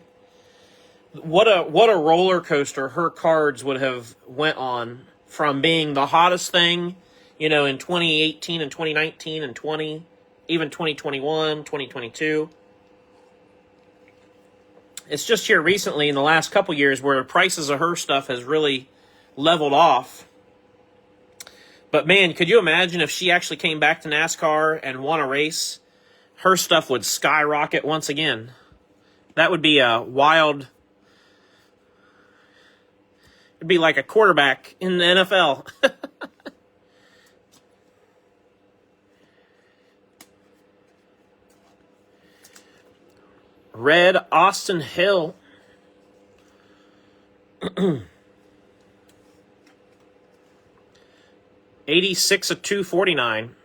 S1: What a roller coaster her cards would have went on from being the hottest thing, in 2018 and 2019 and 20, even 2021, 2022. It's just here recently in the last couple years where the prices of her stuff has really leveled off. But man, could you imagine if she actually came back to NASCAR and won a race? Her stuff would skyrocket once again. That would be a wild... It'd be like a quarterback in the NFL. Red Austin Hill. 86 of 249.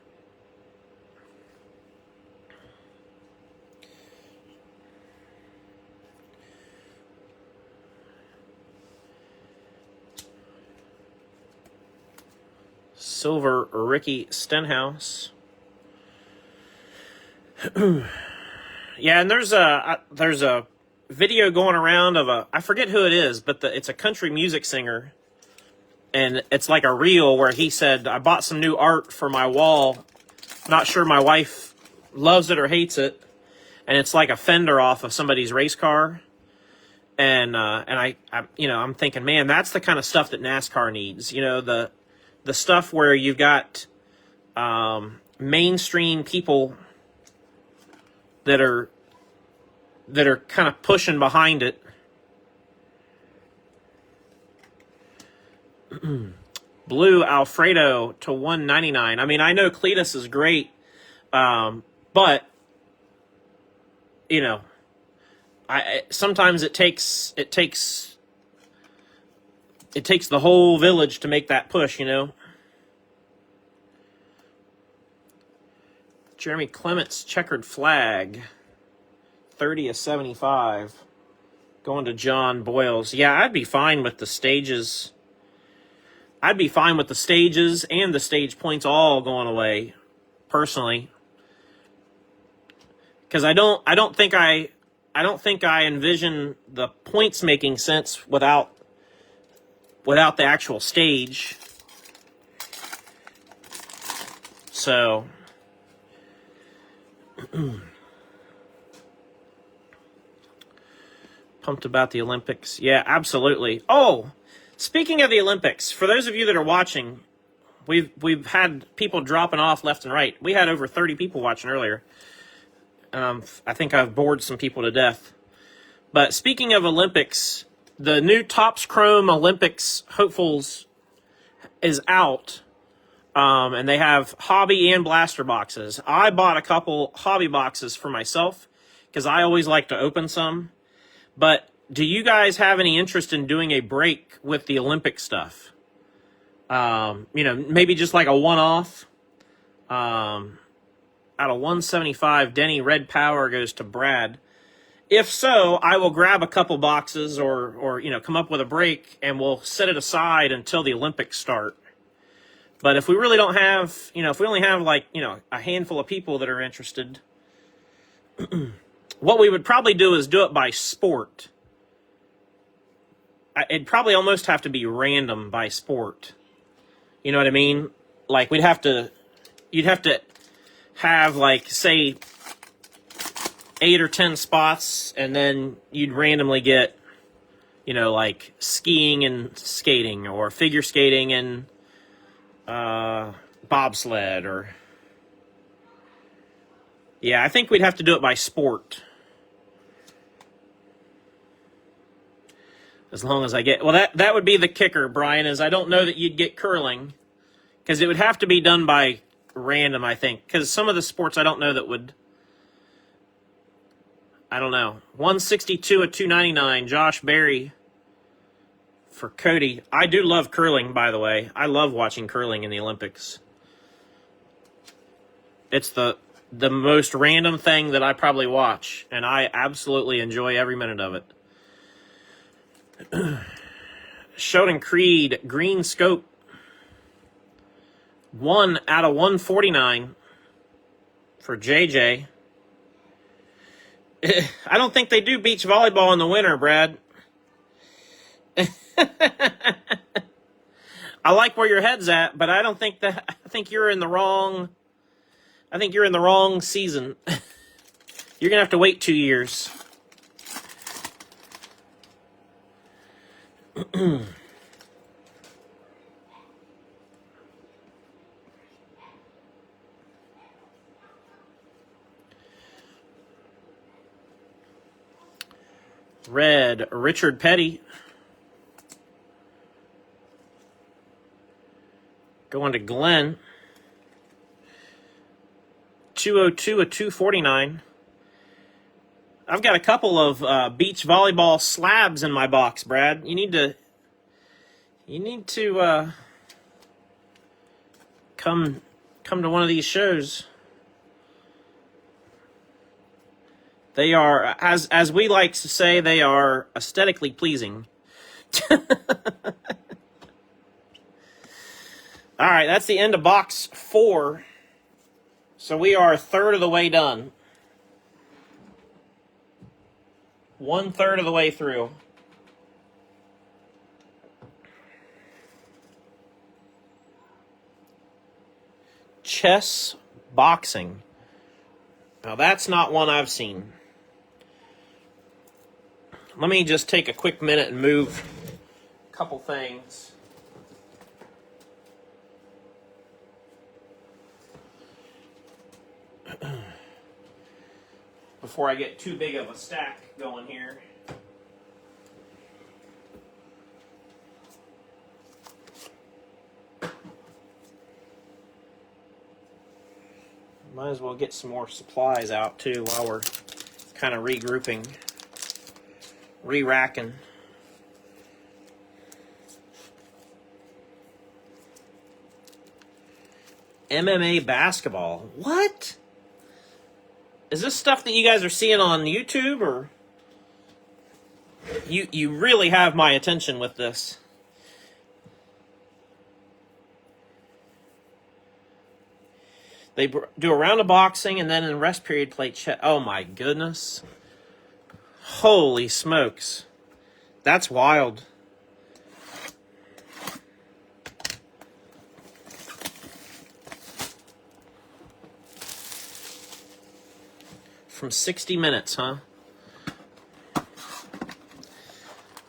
S1: Silver Ricky Stenhouse. Yeah, and there's a video going around of I forget who it is, but it's a country music singer, and it's like a reel where he said, "I bought some new art for my wall. Not sure my wife loves it or hates it," and it's like a fender off of somebody's race car, I'm thinking, man, that's the kind of stuff that NASCAR needs. The stuff where you've got mainstream people that are kind of pushing behind it. Blue Alfredo to 199. I mean, I know Cletus is great, but sometimes it takes the whole village to make that push. Jeremy Clements checkered flag, 30/75, going to John Boyles. Yeah, I'd be fine with the stages. I'd be fine with the stages and the stage points all going away, personally, because I don't think I envision the points making sense without the actual stage. So, pumped about the Olympics. Yeah, absolutely. Oh, speaking of the Olympics, for those of you that are watching, we've had people dropping off left and right. We had over 30 people watching earlier. I think I've bored some people to death. But speaking of Olympics, the new Topps Chrome Olympics hopefuls is out. And they have hobby and blaster boxes. I bought a couple hobby boxes for myself because I always like to open some. But do you guys have any interest in doing a break with the Olympic stuff? Maybe just like a one-off. Out of 175, Denny Red Power goes to Brad. If so, I will grab a couple boxes or come up with a break, and we'll set it aside until the Olympics start. But if we really don't have, if we only have a handful of people that are interested, what we would probably do is do it by sport. It'd probably almost have to be random by sport. You know what I mean? Like you'd have to have say 8 or 10 spots, and then you'd randomly get, skiing and skating, or figure skating and bobsled, or yeah, I think we'd have to do it by sport. As long as I get, that would be the kicker, Brian, is I don't know that you'd get curling, because it would have to be done by random, I think, because some of the sports I don't know that would. I don't know. 162/299, Josh Berry for Cody. I do love curling, by the way. I love watching curling in the Olympics. It's the most random thing that I probably watch, and I absolutely enjoy every minute of it. Sheldon Creed, green scope. 1/149 for JJ. I don't think they do beach volleyball in the winter, Brad. I like where your head's at, but I don't think that. I think you're in the wrong. I think you're in the wrong season. You're gonna have to wait 2 years. Red, Richard Petty. Going to Glenn. 202/249. I've got a couple of beach volleyball slabs in my box, Brad. You need to come to one of these shows. They are, as we like to say, they are aesthetically pleasing. All right, that's the end of box 4. So we are a third of the way done. 1/3 of the way through. Chess boxing. Now that's not one I've seen. let me just take a quick minute and move a couple things. Before I get too big of a stack going here. Might as well get some more supplies out too while we're kind of regrouping, re-racking. MMA basketball. What? Is this stuff that you guys are seeing on YouTube, or you really have my attention with this? They do a round of boxing and then in the rest period play chess. Oh my goodness. Holy smokes. That's wild. From 60 Minutes, huh?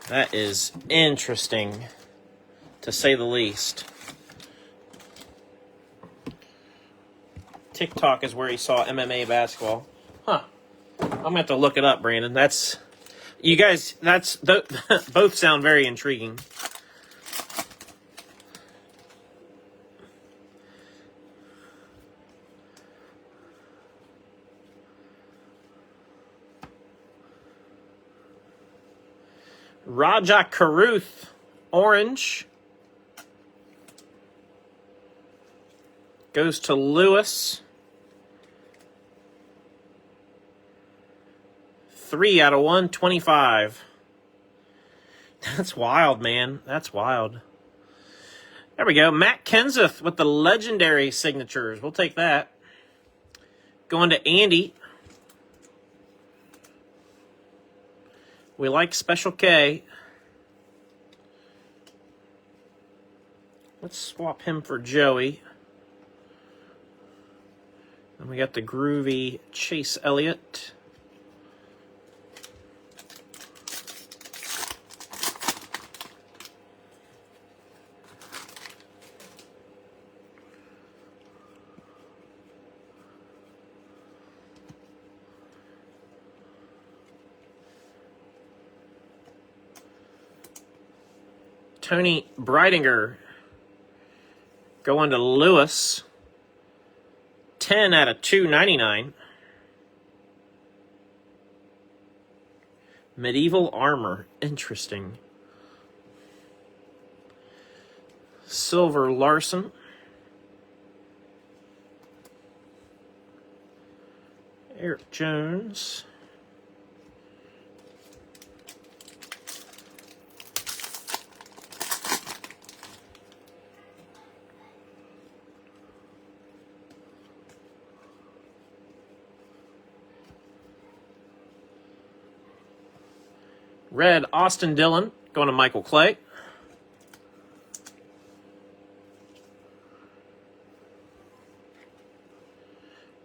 S1: That is interesting, to say the least. TikTok is where he saw MMA basketball. Huh. I'm going to have to look it up, Brandon. You guys, both sound very intriguing. Raja Karuth, orange. Goes to Lewis. 3 out of 125. That's wild, man. That's wild. There we go. Matt Kenseth with the legendary signatures. We'll take that. Going to Andy. We like Special K. Let's swap him for Joey. And we got the groovy Chase Elliott. Tony Breidinger going to Lewis. 10 out of 299. Medieval Armor. Interesting. Silver Larson. Eric Jones. Red Austin Dillon going to Michael Clay.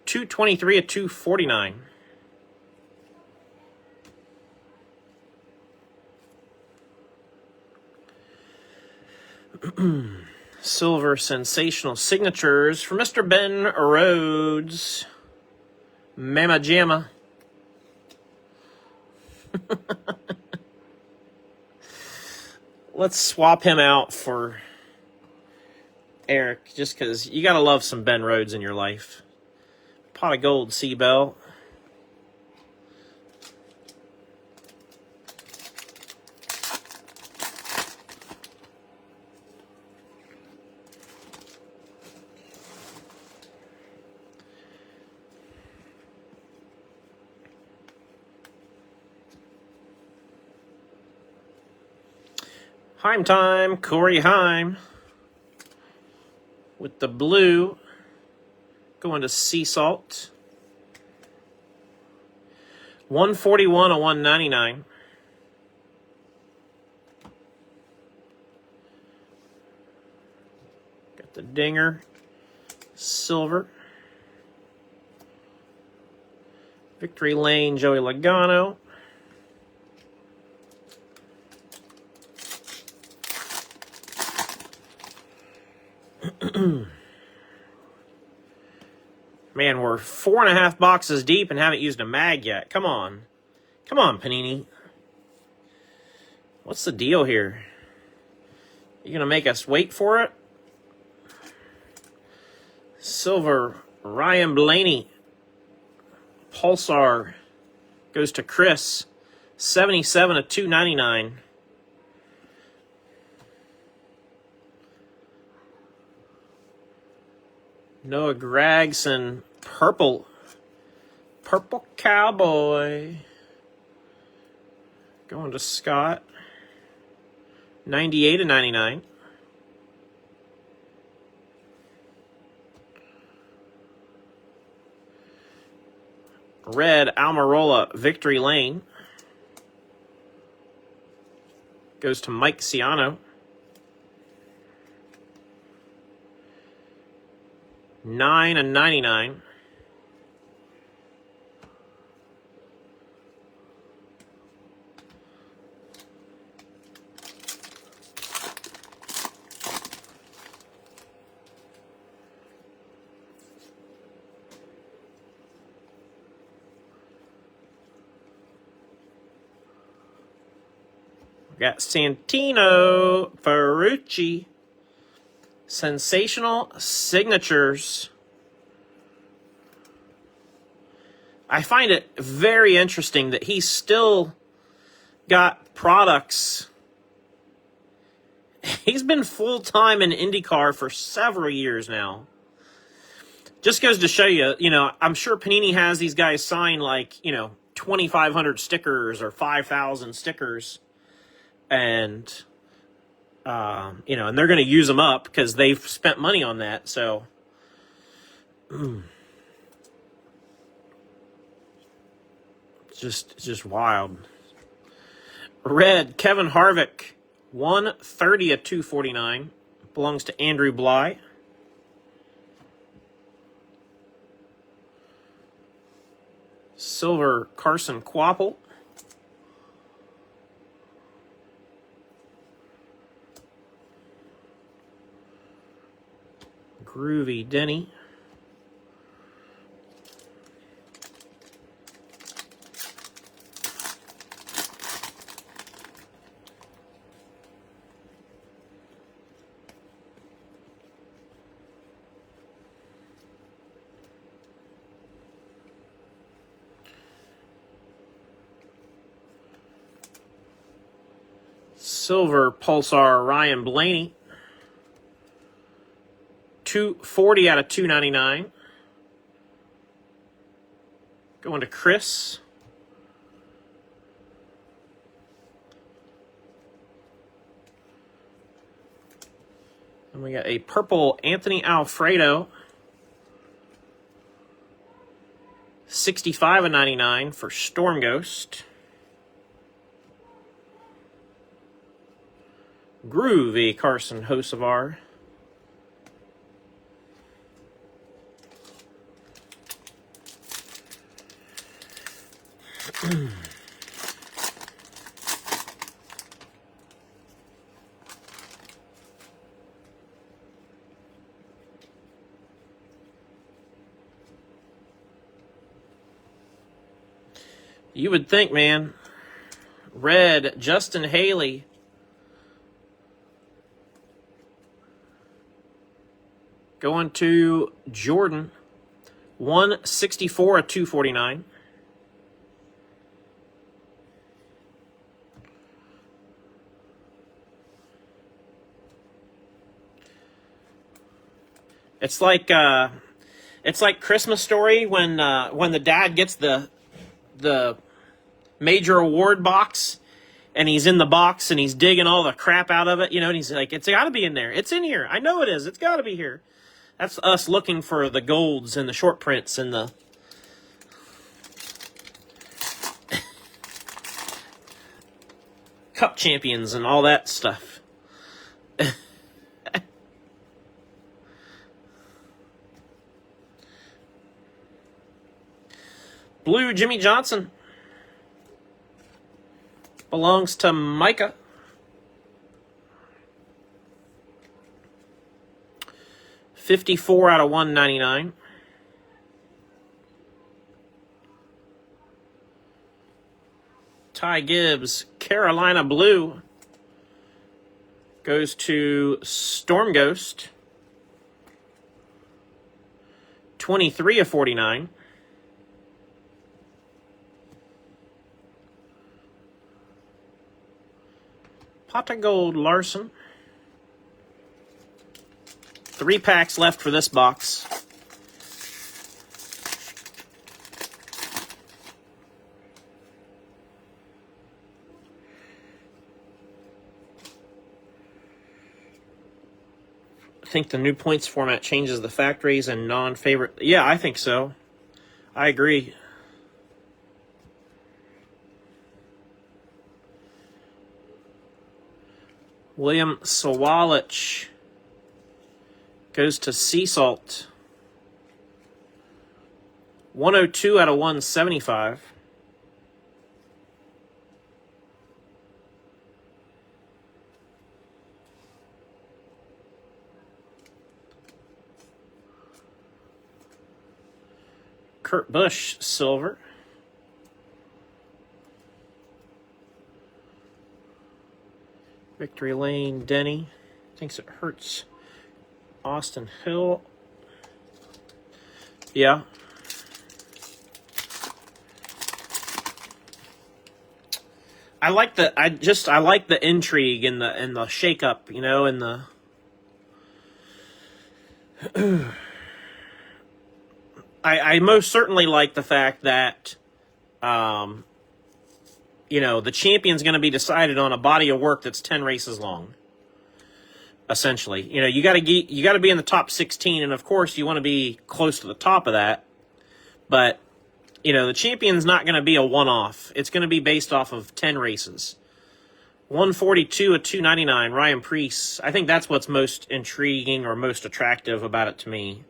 S1: $223 at $249. Silver sensational signatures for Mr. Ben Rhodes. Mama Jamma. Let's swap him out for Eric, just because you got to love some Ben Rhodes in your life. Pot of gold, Seabell. Heim time, Corey Heim. With the blue, going to Sea Salt. 141 of 199. Got the Dinger, silver. Victory Lane, Joey Logano. Man, we're 4.5 boxes deep and haven't used a mag yet. Come on. Come on, Panini. What's the deal here? You gonna make us wait for it? Silver, Ryan Blaney. Pulsar goes to Chris. 77 of 299. Noah Gregson, purple. Purple Cowboy. Going to Scott. 98 of 99. Red Almirola, Victory Lane. Goes to Mike Ciano. 9 of 99. We got Santino Ferrucci. Sensational Signatures. I find it very interesting that he's still got products. He's been full-time in IndyCar for several years now. Just goes to show you, I'm sure Panini has these guys sign 2,500 stickers or 5,000 stickers. And and they're going to use them up because they've spent money on that. So, just wild. Red, Kevin Harvick, 130 of 249, belongs to Andrew Bly. Silver, Carson Quapple. Groovy Denny. Silver Pulsar Ryan Blaney. 240 out of 299. Going to Chris. And we got a purple Anthony Alfredo. 65 of 99 for Storm Ghost. Groovy Carson Hocevar. You would think, man. Red, Justin Haley. Going to Jordan. 164 of 249. It's like Christmas Story when the dad gets the major award box and he's in the box and he's digging all the crap out of it, and he's like, it's got to be in there. It's in here. I know it is. It's got to be here. That's us looking for the golds and the short prints and the cup champions and all that stuff. Blue Jimmy Johnson. Belongs to Micah. 54 out of 199. Ty Gibbs, Carolina Blue. Goes to Storm Ghost. 23 of 49. Pata Gold Larson. 3 packs left for this box. I think the new points format changes the factories and non-favorite. Yeah, I think so. I agree. William Sawalich goes to Sea Salt. 102 out of 175. Kurt Busch, silver. Victory Lane, Denny. Thinks it hurts. Austin Hill. Yeah. I like the intrigue and the shake up, you know, and the I most certainly like the fact that you know, the champion's going to be decided on a body of work that's 10 races long. Essentially, you know, you got to be in the top 16, and of course you want to be close to the top of that. But you know, the champion's not going to be a one-off. It's going to be based off of 10 races. 142 of 299, Ryan Preece. I think that's what's most intriguing or most attractive about it to me.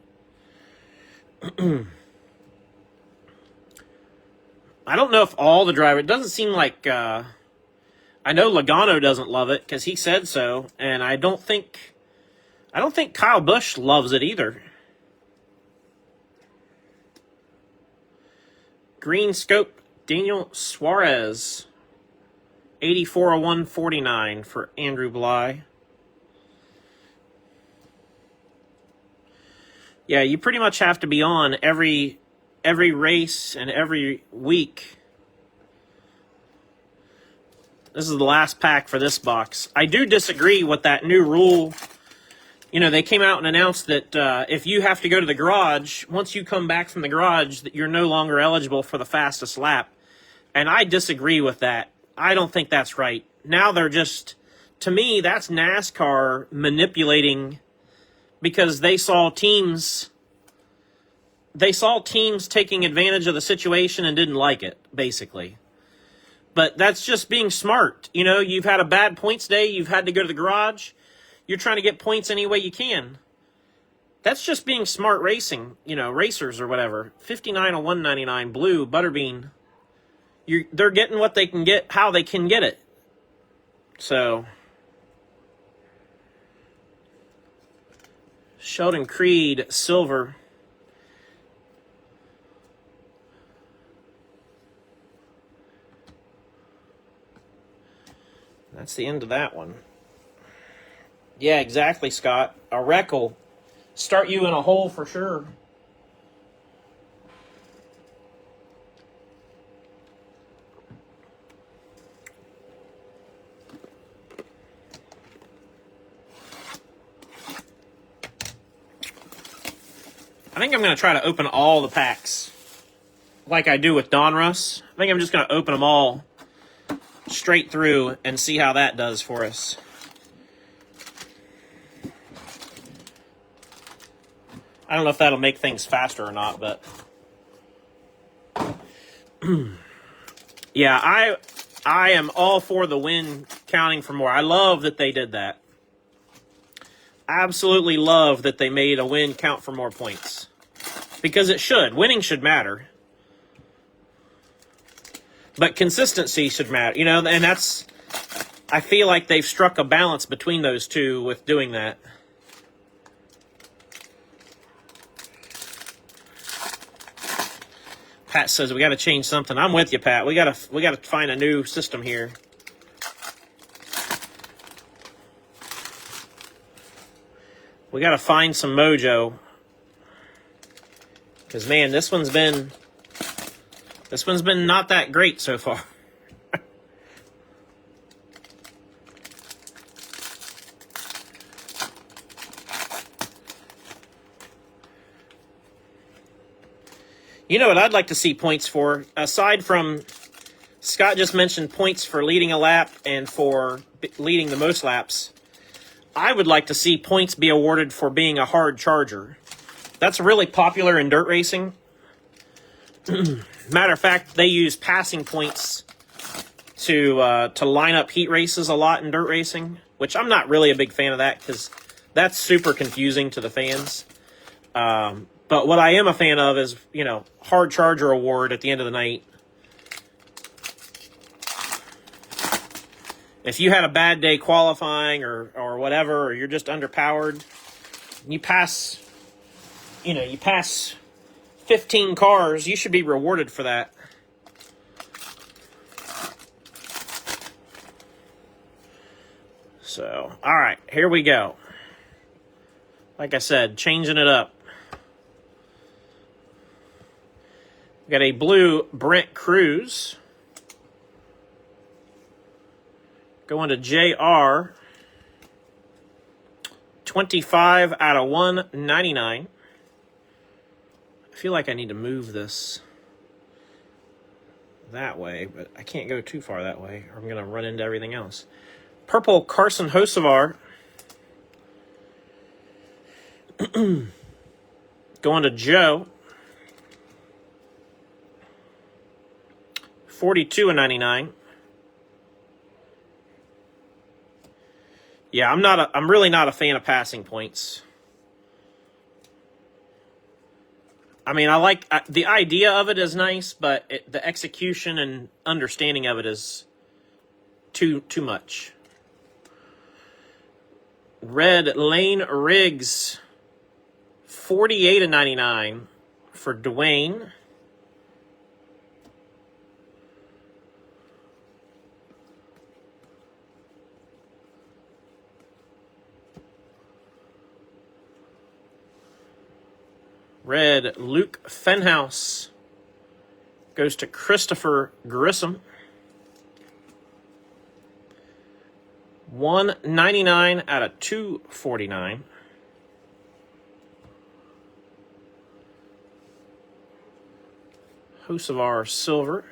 S1: I don't know if all the drivers. It doesn't seem like. I know Logano doesn't love it because he said so, and I don't think Kyle Busch loves it either. Green Scope, Daniel Suarez, 84 of 149 for Andrew Bly. Yeah, you pretty much have to be on every race and every week. This is the last pack for this box. I do disagree with that new rule. You know, they came out and announced that if you have to go to the garage, once you come back from the garage, that you're no longer eligible for the fastest lap. And I disagree with that. I don't think that's right. Now they're just, to me, that's NASCAR manipulating because they saw teams taking advantage of the situation and didn't like it, basically. But that's just being smart. You know, you've had a bad points day, you've had to go to the garage, you're trying to get points any way you can. That's just being smart racing, you know, racers or whatever. 59 of 199, blue, Butterbean. They're getting what they can get, how they can get it. So, Sheldon Creed, silver. That's the end of that one. Yeah, exactly, Scott. A wreck will start you in a hole for sure. I think I'm going to try to open all the packs like I do with Donruss. I think I'm just going to open them all straight through and see how that does for us. I don't know if that'll make things faster or not, but yeah, I am all for the win counting for more. I love that they did that. Absolutely love that they made a win count for more points. Because it should. Winning should matter. But consistency should matter. You know, and that's, I feel like they've struck a balance between those two with doing that. Pat says we got to change something. I'm with you, Pat. We got to find a new system here. We got to find some mojo. Because, man, this one's been not that great so far. You know what I'd like to see points for? Aside from, Scott just mentioned points for leading a lap and for leading the most laps, I would like to see points be awarded for being a hard charger. That's really popular in dirt racing. Matter of fact, they use passing points to line up heat races a lot in dirt racing, which I'm not really a big fan of that because that's super confusing to the fans. But what I am a fan of is, you know, hard charger award at the end of the night. If you had a bad day qualifying or whatever, or you're just underpowered, you pass 15 cars, you should be rewarded for that. So, all right, here we go. Like I said, changing it up. We got a blue Brent Cruz. Going to JR. 25 out of 199. I feel like I need to move this that way, but I can't go too far that way, or I'm going to run into everything else. Purple Carson Hocevar. Going to Joe. 42 and 99. Yeah, I'm really not a fan of passing points. I mean, I like the idea of it is nice, but the execution and understanding of it is too much. Red Lane Riggs, 48 and 99 for Dwayne. Red Luke Fenhouse goes to Christopher Grissom. 199 out of 249. Hocevar Silver.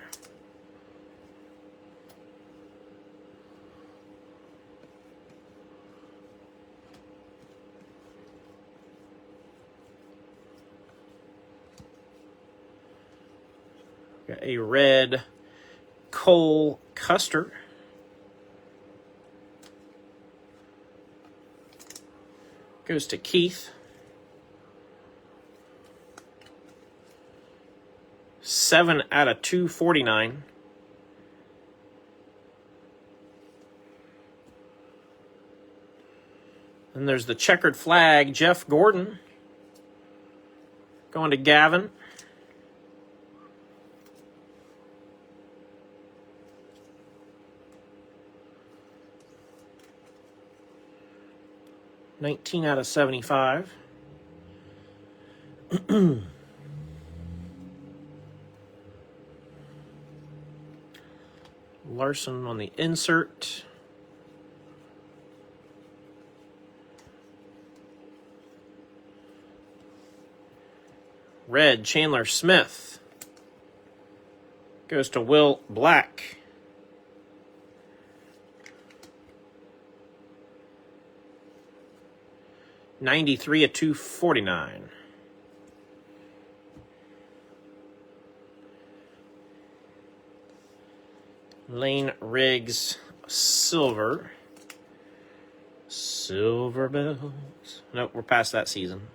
S1: Got a red Cole Custer. Goes to Keith. 7 out of 249. And there's the checkered flag, Jeff Gordon. Going to Gavin. $19 out of 75. Larson on the insert. Red Chandler Smith goes to Will Black. $93 of 249. Lane Riggs Silver. Silver bells. Nope, we're past that season.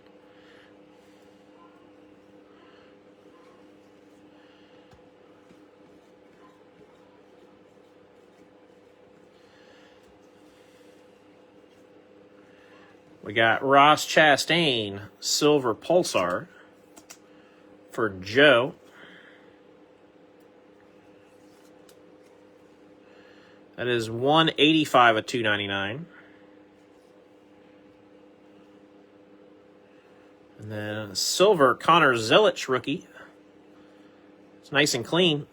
S1: We got Ross Chastain, Silver Pulsar for Joe. That is 185 of 299. And then a silver Connor Zelich rookie. It's nice and clean.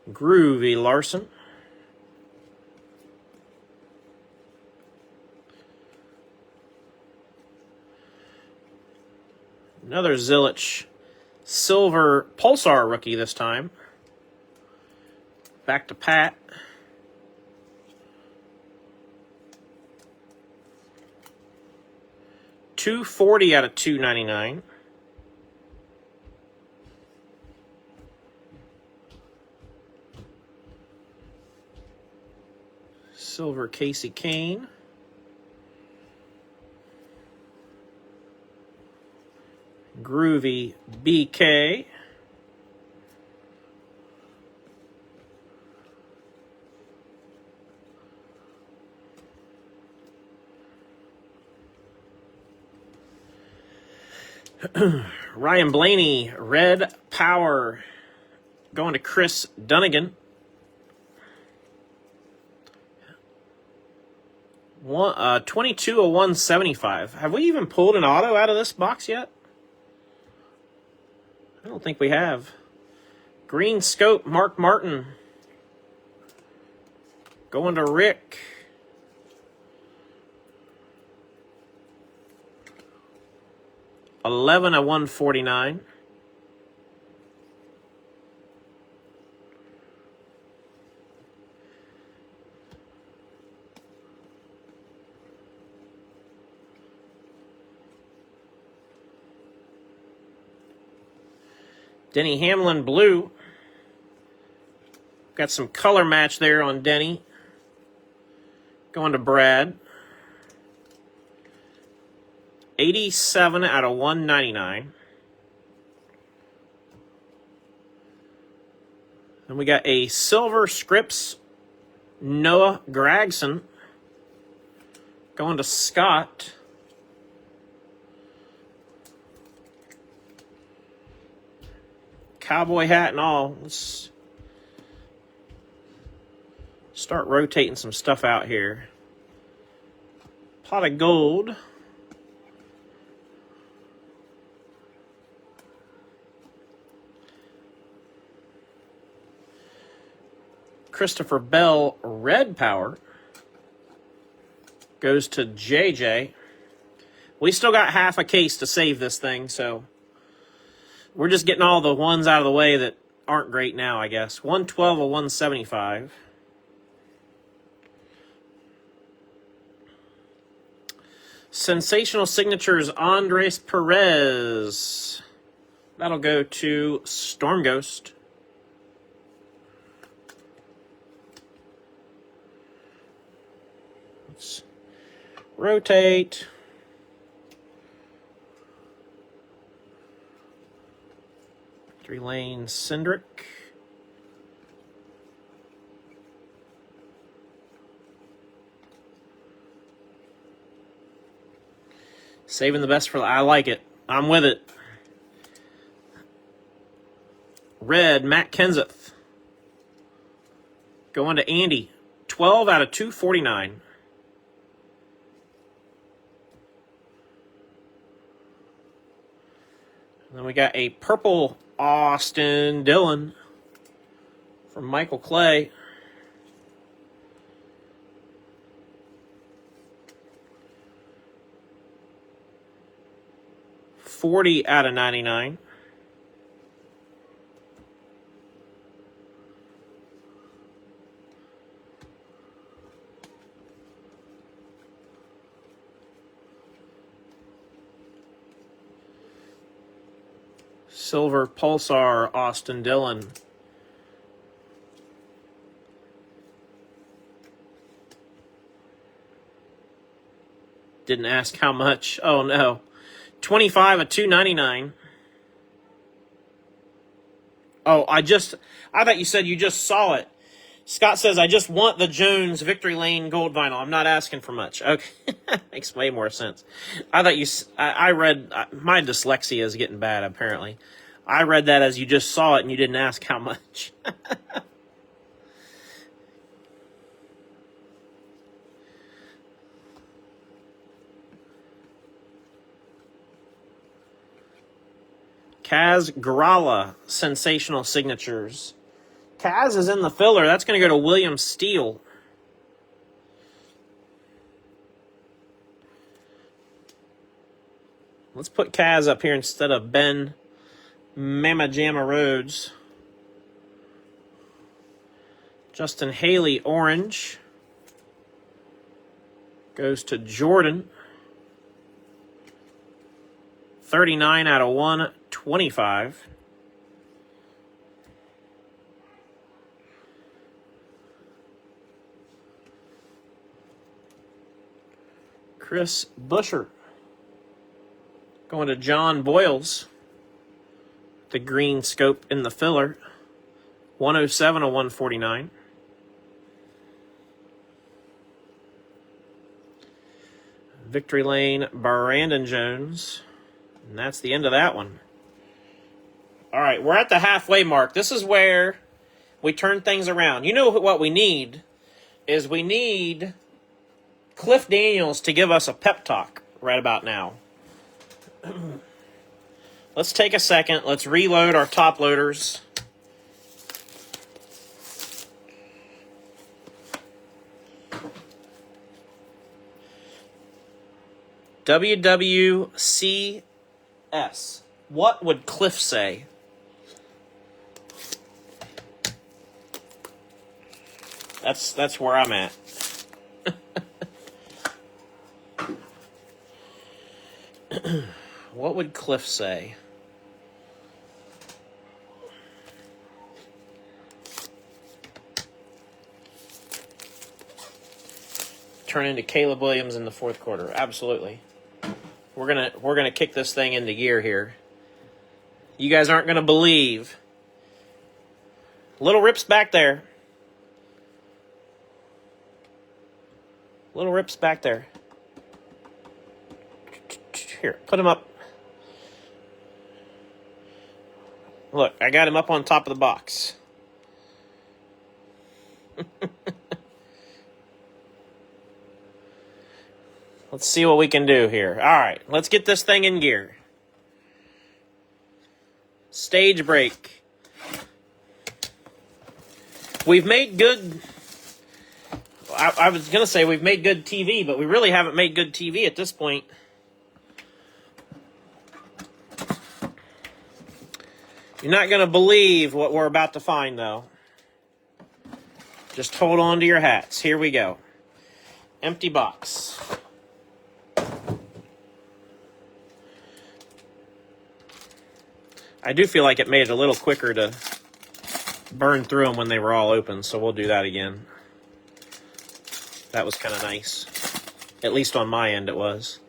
S1: Groovy Larson. Another Zelich silver Pulsar rookie this time. Back to Pat. $240 out of $299. Silver Casey Kane. Groovy BK. Ryan Blaney, Red Power. Going to Chris Dunnigan. 22 of 175. Have we even pulled an auto out of this box yet? I don't think we have. Green Scope, Mark Martin. Going to Rick. $11 of 149. Denny Hamlin blue. Got some color match there on Denny. Going to Brad. 87 out of 199. Then we got a silver Scripps Noah Gragson. Going to Scott. Cowboy hat and all. Let's start rotating some stuff out here. Pot of gold. Christopher Bell, Red Power. Goes to JJ. We still got half a case to save this thing, so we're just getting all the ones out of the way that aren't great now, I guess. 112 of 175. Sensational Signatures, Andres Perez. That'll go to Storm Ghost. Let's rotate. Three-lane Cindric. Saving the best for... I like it. I'm with it. Red, Matt Kenseth. Going to Andy. 12 out of 249. And then we got a purple Austin Dillon from Michael Clay. $40 out of 99. Silver Pulsar Austin Dillon. Didn't ask how much. Oh no. 25 of 299. Oh, I thought you said you just saw it. Scott says, I just want the Jones Victory Lane gold vinyl. I'm not asking for much. Okay. Makes way more sense. I thought I read, my dyslexia is getting bad, apparently. I read that as you just saw it and you didn't ask how much. Kaz Grala, sensational signatures. Kaz is in the filler. That's going to go to William Steele. Let's put Kaz up here instead of Ben Mama Jamma Rhodes. Justin Haley, orange. Goes to Jordan. 39 out of 125. Chris Busher. Going to John Boyles. The green scope in the filler. 107 of 149. Victory Lane, Brandon Jones. And that's the end of that one. All right, we're at the halfway mark. This is where we turn things around. You know what we need is we need Cliff Daniels to give us a pep talk right about now. Let's take a second. Let's reload our top loaders. WWCS. What would Cliff say? That's where I'm at. What would Cliff say? Turn into Caleb Williams in the fourth quarter. Absolutely. We're gonna kick this thing into gear here. You guys aren't gonna believe. Little rips back there. Little rips back there. Here, put him up. Look, I got him up on top of the box. Let's see what we can do here. All right, let's get this thing in gear. Stage break. We've made good... I was going to say we've made good TV, but we really haven't made good TV at this point. You're not going to believe what we're about to find, though. Just hold on to your hats. Here we go. Empty box. I do feel like it made it a little quicker to burn through them when they were all open, so we'll do that again. That was kind of nice. At least on my end it was.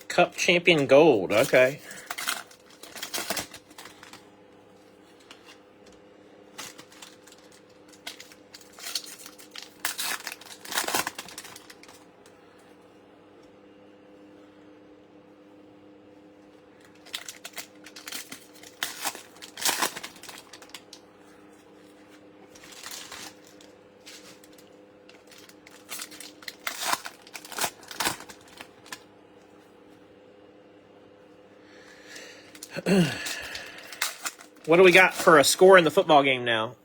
S1: Cup Champion Gold, okay. What do we got for a score in the football game now?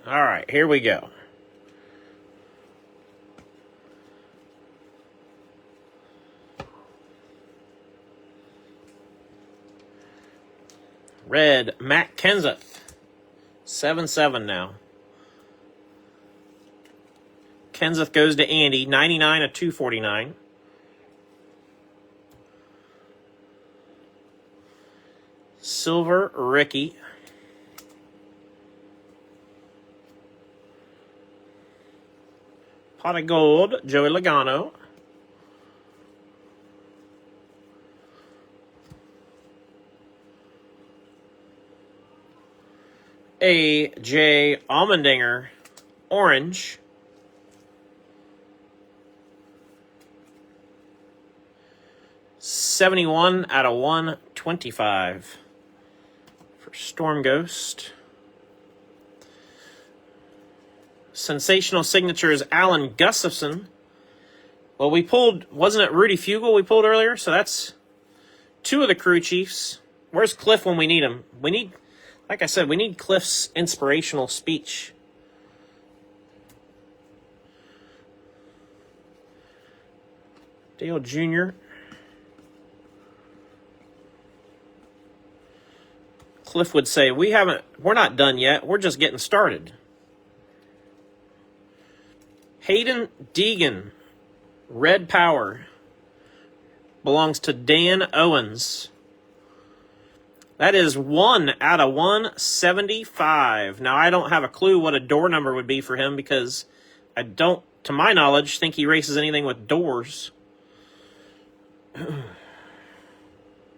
S1: All right, here we go. Red, Matt Kenseth. 7-7 now. Kenseth goes to Andy. 99 of 249. Silver, Ricky. Pot of gold, Joey Logano. A.J. Allmendinger, orange. $71 out of 125 for Storm Ghost. Sensational signatures, Alan Gustafson. Well, we pulled, wasn't it Rudy Fugle we pulled earlier? So that's 2 of the crew chiefs. Where's Cliff when we need him? We need, like I said, we need Cliff's inspirational speech. Dale Jr. Cliff would say, we're not done yet. We're just getting started. Hayden Deegan, Red Power, belongs to Dan Owens. That is 1 out of 175. Now, I don't have a clue what a door number would be for him because I don't, to my knowledge, think he races anything with doors.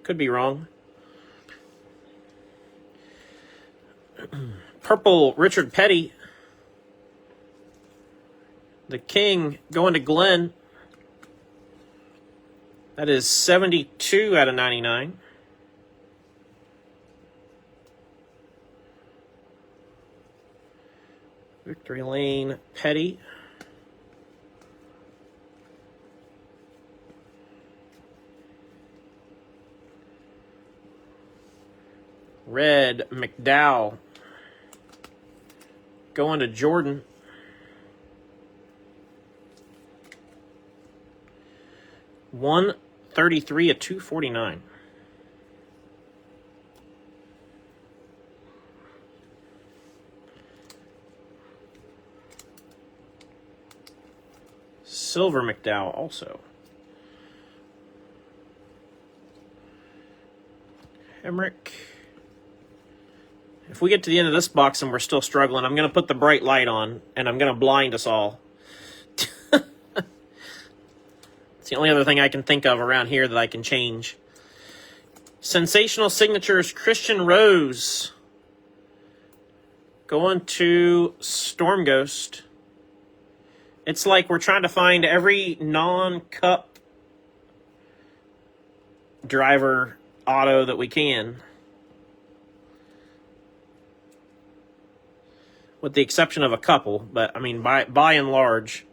S1: Could be wrong. Purple, Richard Petty. The King going to Glenn. That is 72 out of 99. Victory Lane, Petty. Red, McDowell. Going to Jordan. $133 of 249. Silver McDowell also. Hemrick. If we get to the end of this box and we're still struggling, I'm going to put the bright light on, and I'm going to blind us all. It's the only other thing I can think of around here that I can change. Sensational signatures, Christian Rose. Going to Storm Ghost. It's like we're trying to find every non-cup driver auto that we can. With the exception of a couple, but I mean, by and large.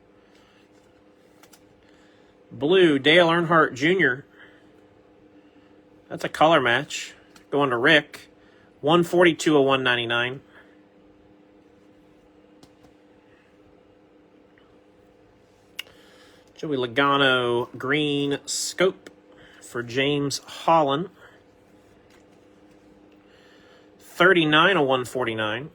S1: Blue, Dale Earnhardt Jr. That's a color match. Going to Rick. 142 of 199. Joey Logano, green scope for James Holland. 39 of 149.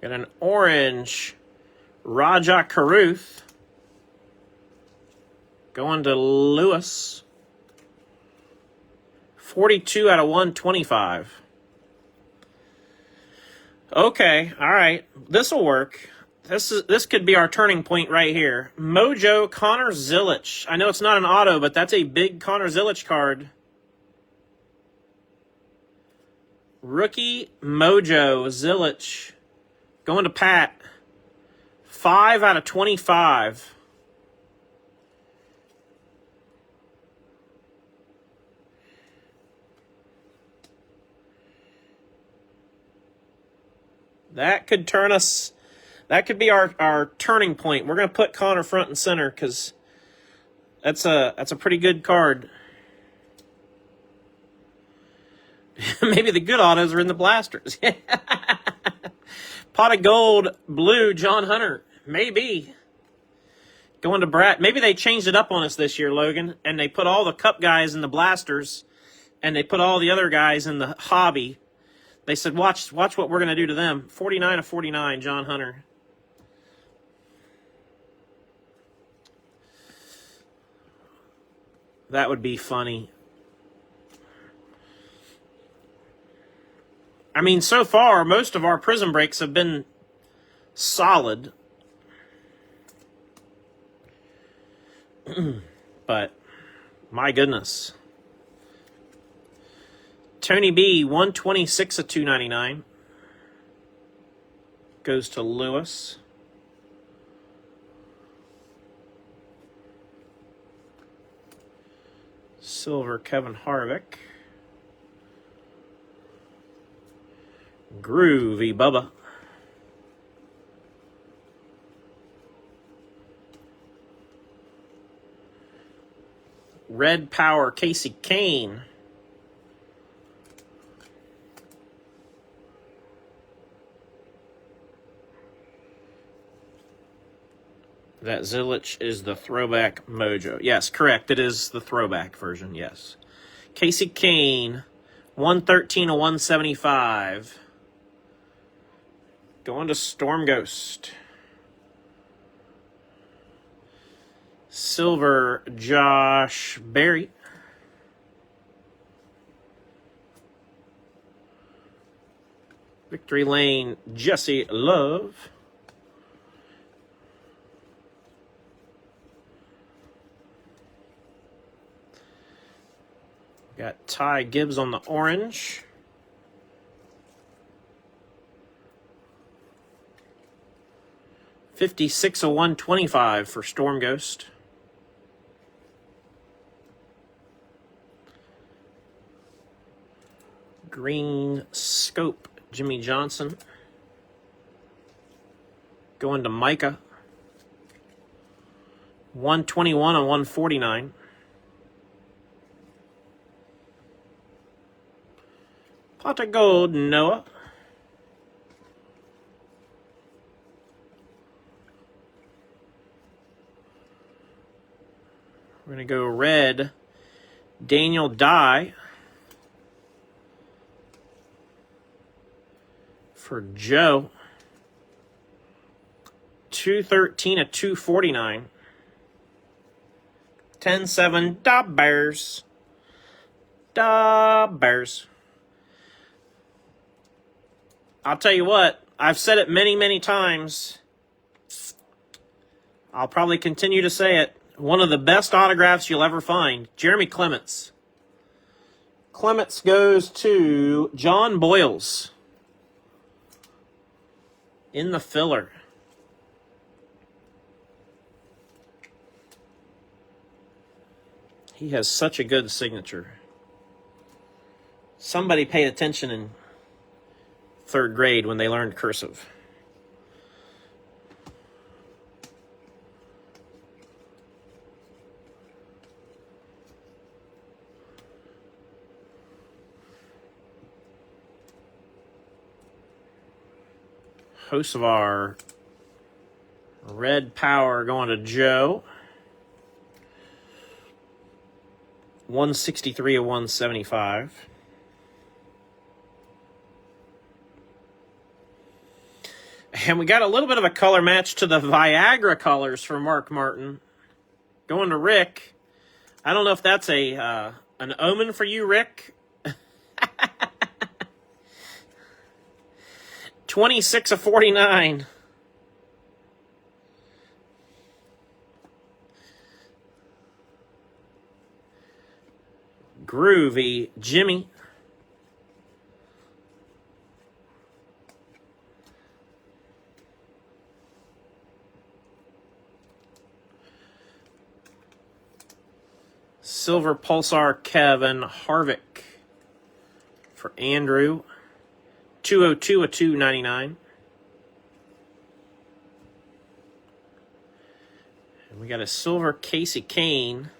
S1: Got an orange Raja Caruth. Going to Lewis. 42 out of 125. Okay, all right. This will work. This could be our turning point right here. Mojo Connor Zilic. I know it's not an auto, but that's a big Connor Zilic card. Rookie Mojo Zilic. Going to Pat. 5 out of 25. That could turn us. That could be our turning point. We're going to put Connor front and center because that's a pretty good card. Maybe the good autos are in the blasters. Pot of gold, blue, John Hunter. Maybe. Going to Brad. Maybe they changed it up on us this year, Logan, and they put all the cup guys in the blasters, and they put all the other guys in the hobby. They said, watch what we're going to do to them. 49 of 49, John Hunter. That would be funny. I mean, so far, most of our Prizm breaks have been solid. But, my goodness. Tony B, 126 of 299. Goes to Lewis. Silver, Kevin Harvick. Groovy Bubba. Red Power, Casey Kane. That Zilich is the throwback mojo. Yes, correct. It is the throwback version, yes. Casey Kane, 113 of 175. Going to Storm Ghost. Silver, Josh Berry. Victory Lane, Jesse Love. Got Ty Gibbs on the orange. $56 of 125 for Storm Ghost. Green Scope, Jimmy Johnson. Going to Micah. 121 and 149. Pot of gold, Noah. We're going to go red. Daniel Dye. For Joe. 213 of 249. 10-7, Da Bears. Da Bears. I'll tell you what, I've said it many, many times. I'll probably continue to say it. One of the best autographs you'll ever find. Jeremy Clements. Clements goes to John Boyles. In the filler. He has such a good signature. Somebody paid attention in third grade when they learned cursive. Hocevar. Red Power going to Joe. 163 of 175. And we got a little bit of a color match to the Viagra colors for Mark Martin. Going to Rick. I don't know if that's an omen for you, Rick. 26 of 49. Groovy Jimmy. Silver Pulsar Kevin Harvick for Andrew. 202 of 299. And we got a silver Casey Kane.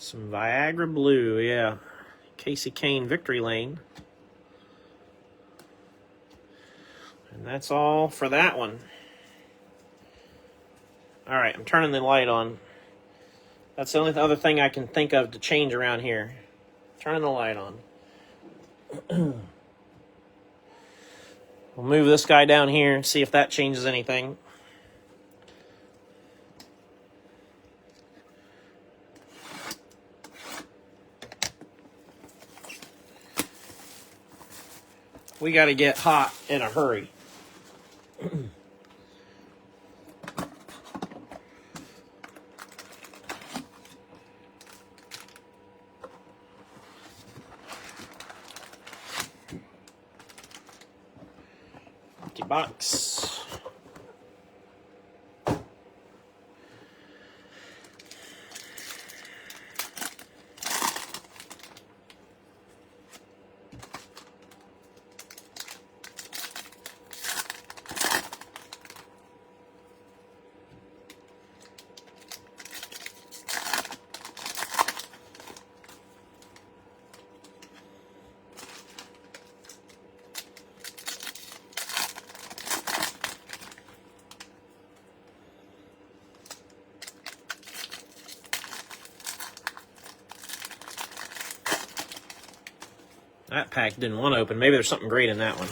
S1: Some Viagra Blue, yeah. Casey Kane Victory Lane. And that's all for that one. All right, I'm turning the light on. That's the only other thing I can think of to change around here. Turning the light on. We'll move this guy down here and see if that changes anything. We got to get hot in a hurry. Empty box. That pack didn't want to open. Maybe there's something great in that one.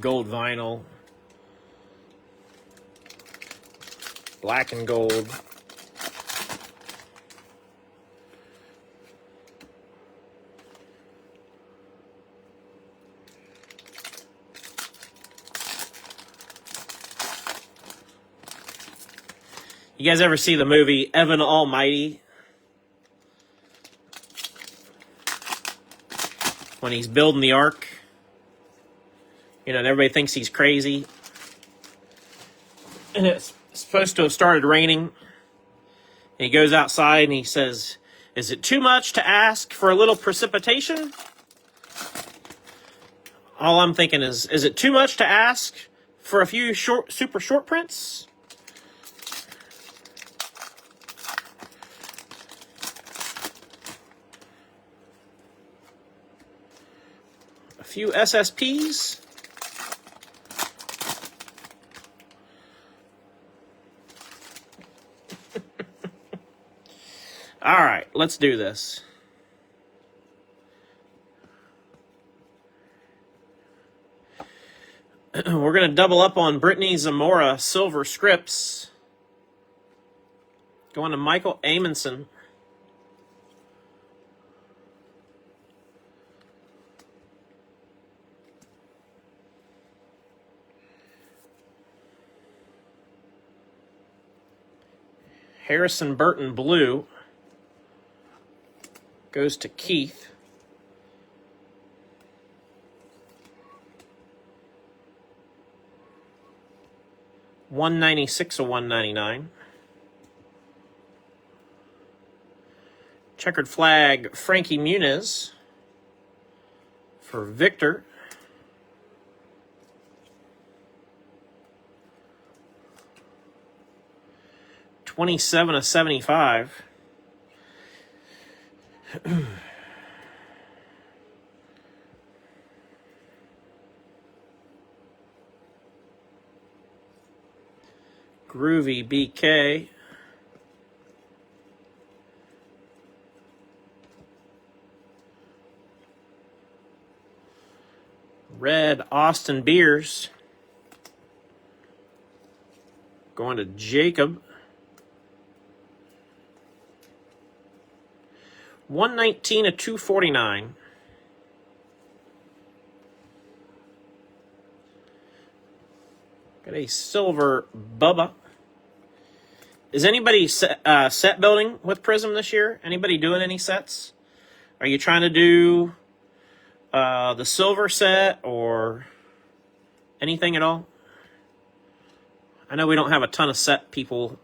S1: Gold vinyl. Black and gold. You guys ever see the movie Evan Almighty? When he's building the ark. You know, and everybody thinks he's crazy. And it's supposed to have started raining. And he goes outside and he says, "Is it too much to ask for a little precipitation?" All I'm thinking is it too much to ask for a few super short prints? A few SSPs? All right, let's do this. We're going to double up on Brittany Zamora Silver Scripts. Going to Michael Amundsen. Harrison Burton Blue goes to Keith. $196 of $199. Checkered flag Frankie Muniz for Victor. $27 of $75. Groovy BK. Red Austin Beers. Going to Jacob. 119 of 249. Got a silver Bubba. Is anybody set building with Prizm this year? Anybody doing any sets? Are you trying to do the silver set or anything at all? I know we don't have a ton of set people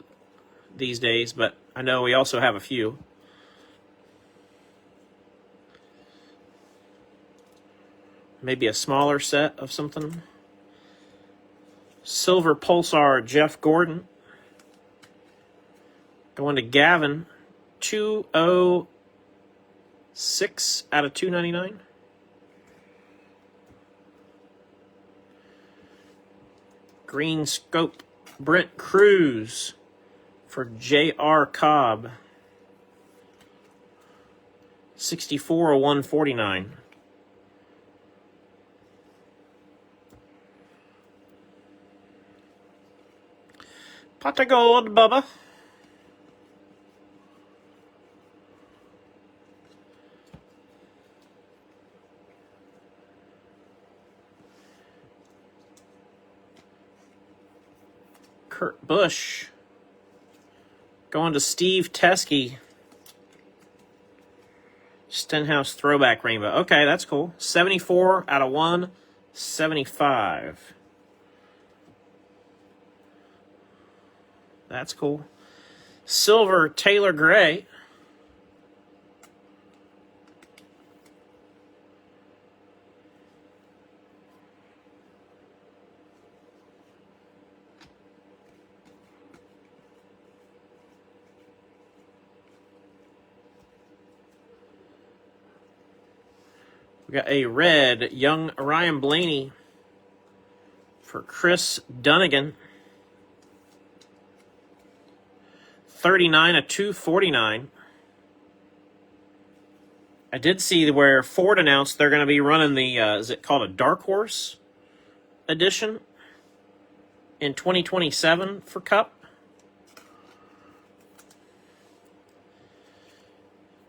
S1: these days, but I know we also have a few. Maybe a smaller set of something. Silver Pulsar, Jeff Gordon. Going to Gavin, 206 out of 299. Green Scope, Brent Cruz for J.R. Cobb. 64 of 149. Pot of gold, Bubba. Kurt Busch. Going to Steve Teskey. Stenhouse Throwback Rainbow. Okay, that's cool. 74 out of 175. That's cool. Silver Taylor Gray. We got a red young Ryan Blaney for Chris Dunnigan. 39 of 249. I did see where Ford announced they're going to be running the, is it called a Dark Horse edition in 2027 for Cup.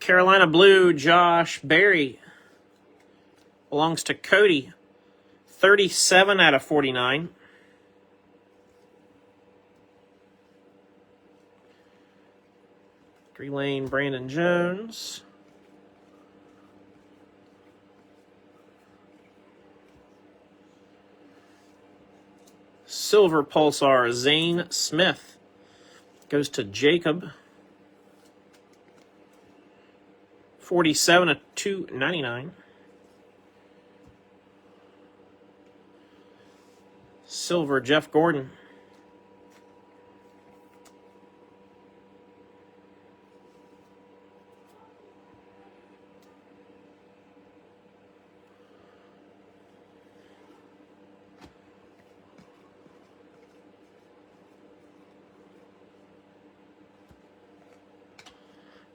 S1: Carolina Blue, Josh Berry. Belongs to Cody. 37 out of 49. Three Lane, Brandon Jones. Silver Pulsar, Zane Smith. Goes to Jacob. 47 of 299. Silver Jeff Gordon.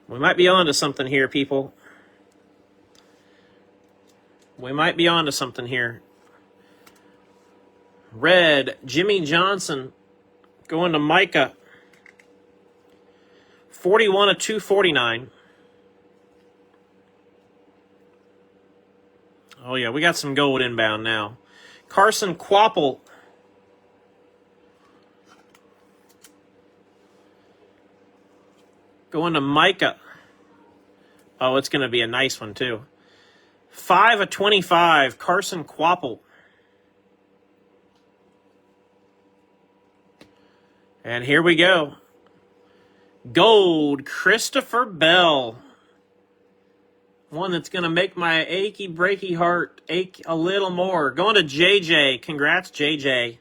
S1: We might be on to something here, people. We might be on to something here. Red, Jimmy Johnson, going to Micah. 41 of 249. Oh, yeah, we got some gold inbound now. Carson Quapple. Going to Micah. Oh, it's going to be a nice one, too. 5 of 25, Carson Quapple. And here we go. Gold, Christopher Bell. One that's going to make my achy, breaky heart ache a little more. Going to JJ. Congrats, JJ.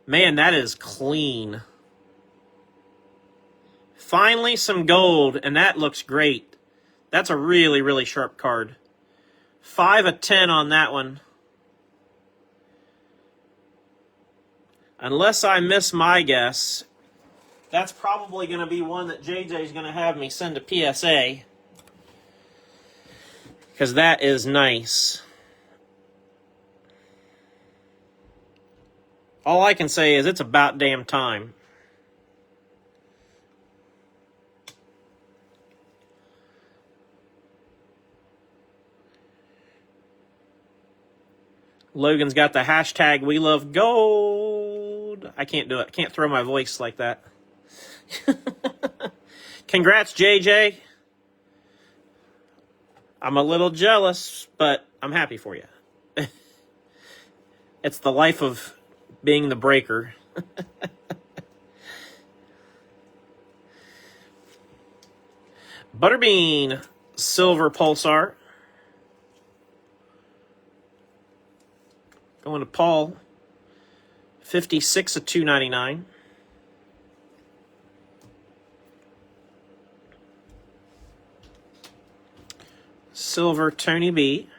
S1: Man, that is clean. Finally, some gold, and that looks great. That's a really, really sharp card. 5 of 10 on that one. Unless I miss my guess, that's probably going to be one that JJ is going to have me send a PSA. Because that is nice. All I can say is it's about damn time. Logan's got the hashtag We Love Gold. I can't do it. I can't throw my voice like that. Congrats, JJ. I'm a little jealous, but I'm happy for you. It's the life of being the breaker. Butterbean, Silver Pulsar. Going to Paul. 56 of 299. Silver Tony B.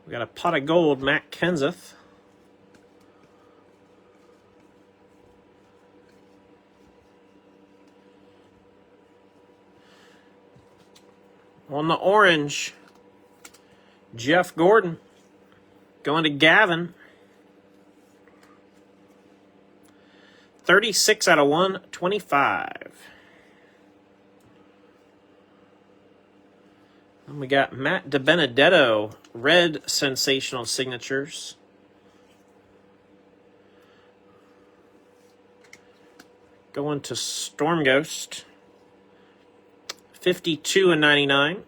S1: We got a pot of gold, Matt Kenseth. On the orange, Jeff Gordon. Going to Gavin. 36 out of 125. And we got Matt DiBenedetto, red sensational signatures. Going to Storm Ghost. 52 and 99.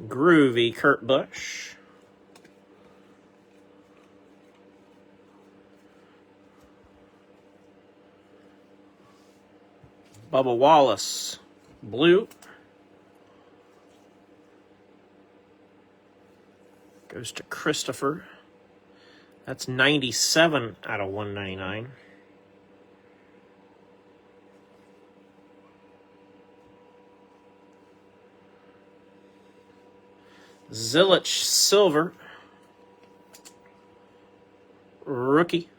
S1: Groovy Kurt Busch. Bubba Wallace, blue. Goes to Christopher. That's 97 out of 199. Zilich silver. Rookie.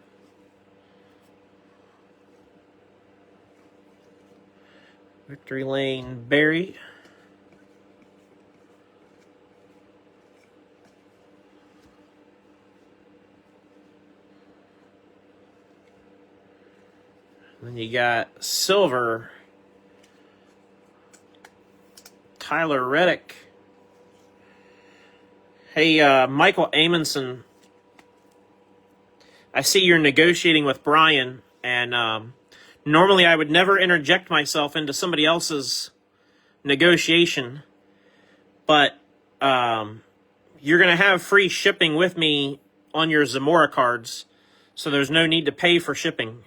S1: Victory Lane Barry. Then you got silver. Tyler Reddick. Hey, Michael Amundsen. I see you're negotiating with Brian, and normally I would never interject myself into somebody else's negotiation, but you're going to have free shipping with me on your Zamora cards, so there's no need to pay for shipping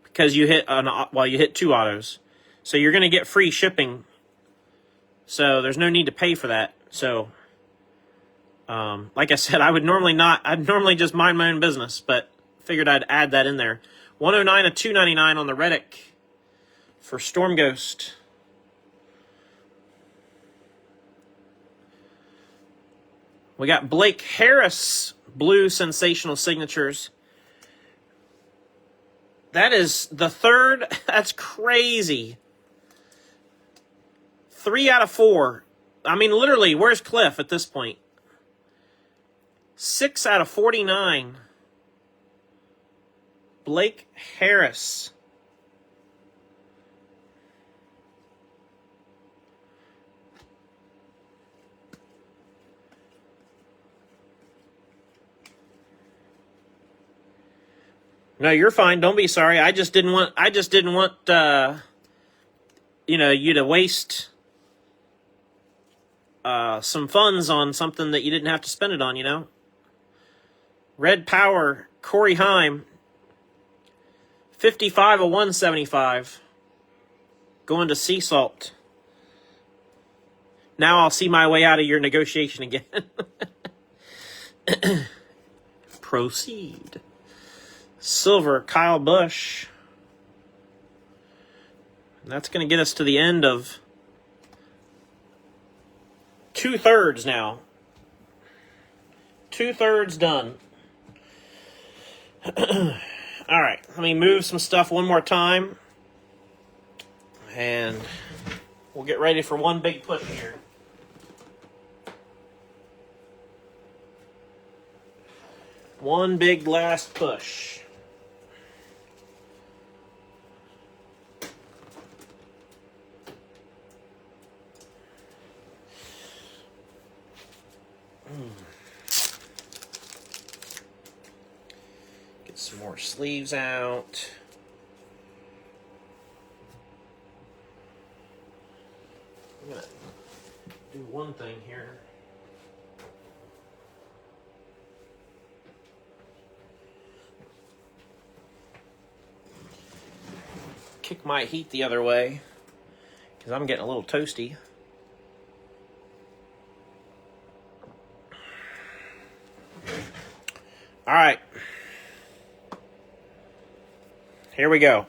S1: because you hit you hit 2 autos. So you're going to get free shipping, so there's no need to pay for that. So like I said, I'd normally just mind my own business, but figured I'd add that in there. 109 of 299 on the Reddick for Storm Ghost. We got Blake Harris, blue sensational signatures. That is the third. That's crazy. 3 out of 4. I mean, literally, where's Cliff at this point? 6 out of 49. Blake Harris. No, you're fine. Don't be sorry. I just didn't want you to waste some funds on something that you didn't have to spend it on, Red Power, Corey Heim, 55 of 175. Going to Sea Salt. Now I'll see my way out of your negotiation again. Proceed. Silver, Kyle Busch. And that's going to get us to the end of 2/3 now. 2/3 done. All right, let me move some stuff one more time. And we'll get ready for one big push here. One big last push. Get some more sleeves out. I'm going to do one thing here. Kick my heat the other way. because I'm getting a little toasty. All right. Here we go.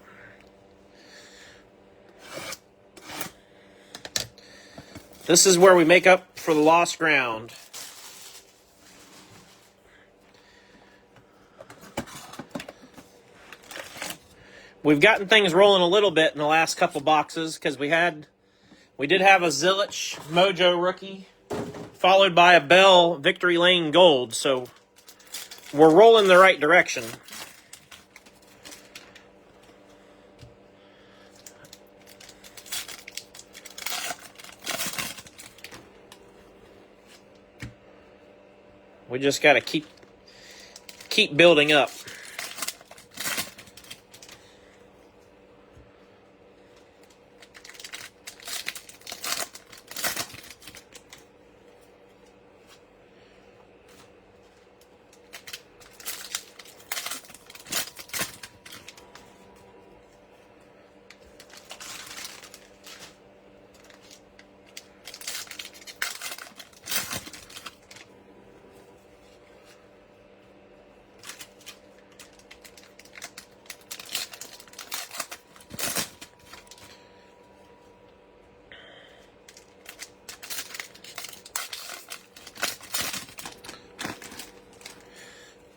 S1: This is where we make up for the lost ground. We've gotten things rolling a little bit in the last couple boxes because we did have a Zilich Mojo rookie followed by a Bell Victory Lane Gold, so we're rolling the right direction. We just got to keep building up.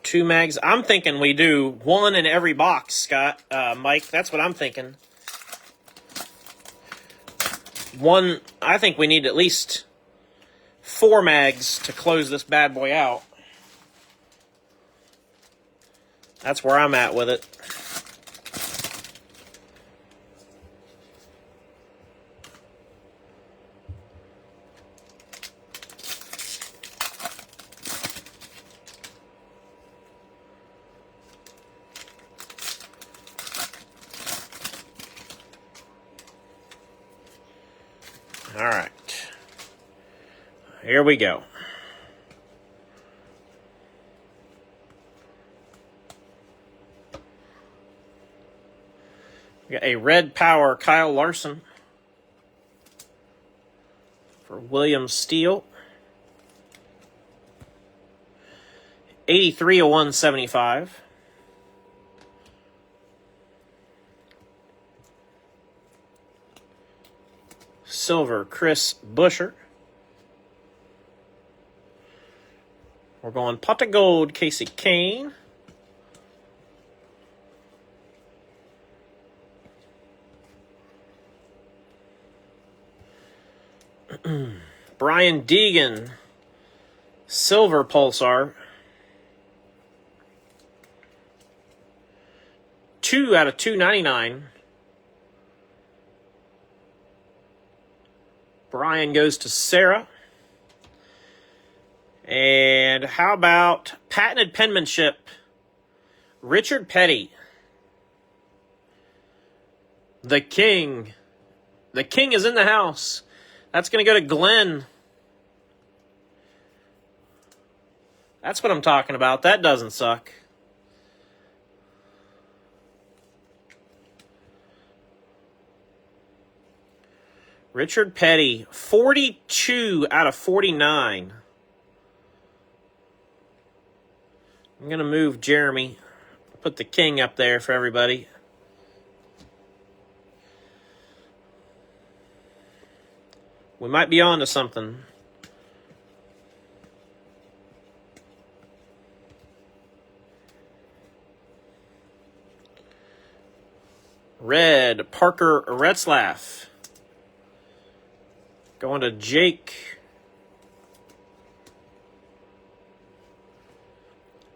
S1: Two mags. I'm thinking we do one in every box, Scott. Mike, that's what I'm thinking. One, I think we need at least 4 mags to close this bad boy out. That's where I'm at with it. All right. Here we go. We got a Red Power Kyle Larson for William Steele. 83 of 175. Silver, Chris Buescher. We're going pot of gold, Casey Kane. Brian Deegan, silver Pulsar. 2 out of 299. Brian goes to Sarah. And how about patented penmanship? Richard Petty. The King. The King is in the house. That's going to go to Glenn. That's what I'm talking about. That doesn't suck. Richard Petty, 42 out of 49. I'm going to move Jeremy. Put the King up there for everybody. We might be on to something. Red, Parker Retzlaff. Going to Jake.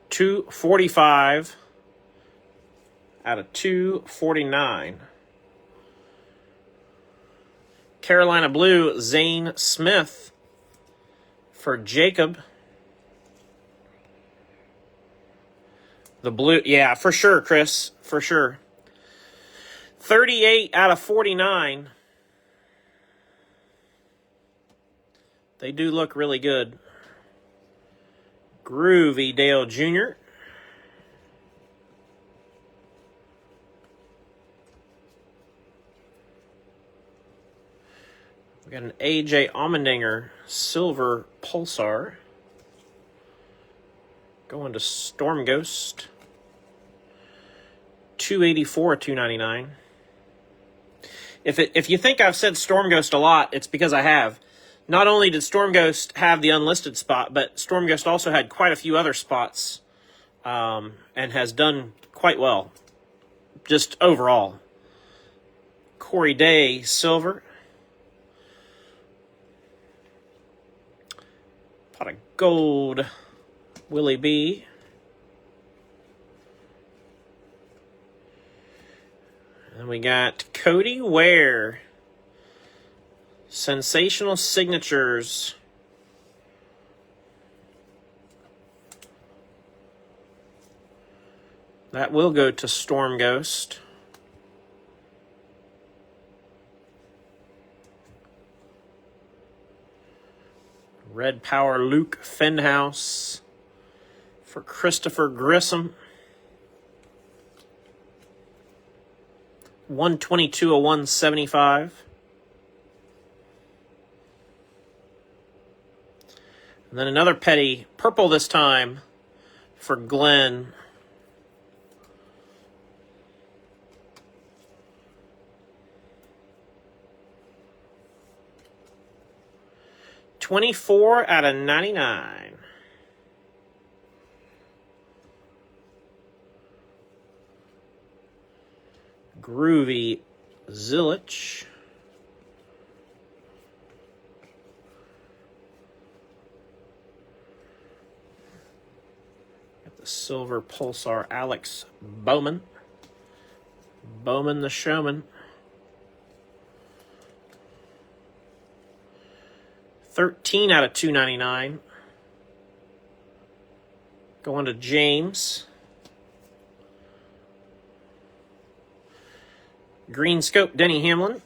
S1: 245 out of 249. Carolina Blue, Zane Smith for Jacob. The blue, yeah, for sure, Chris, for sure. 38 out of 49. They do look really good. Groovy Dale Jr. We got an AJ Allmendinger Silver Pulsar. Going to Storm Ghost. 284/299. If you think I've said Storm Ghost a lot, it's because I have. Not only did Storm Ghost have the unlisted spot, but Storm Ghost also had quite a few other spots, and has done quite well, just overall. Corey Day Silver. Pot of gold. Willie B. And we got Cody Ware. Sensational Signatures. That will go to Storm Ghost. Red Power Luke Fenhouse for Christopher Grissom. 122/175. And then another petty, purple this time, for Glenn. $24/99. Groovy Zilich. Got the Silver Pulsar Alex Bowman. Bowman the Showman. 13/299. Going to James. Green Scope Denny Hamlin.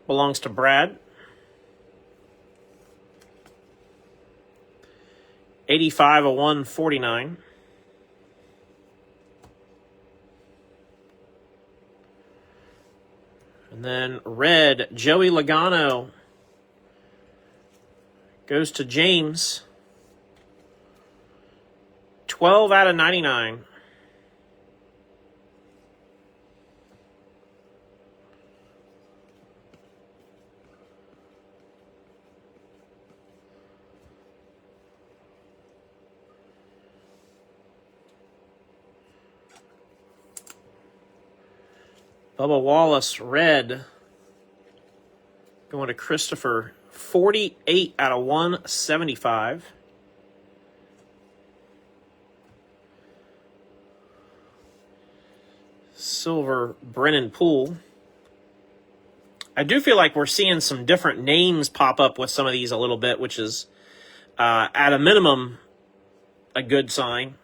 S1: Belongs to Brad. 85/149. And then red, Joey Logano goes to James. 12/99. Bubba Wallace, red. Going to Christopher. 48/175. Silver, Brennan Poole. I do feel like we're seeing some different names pop up with some of these a little bit, which is, at a minimum, a good sign.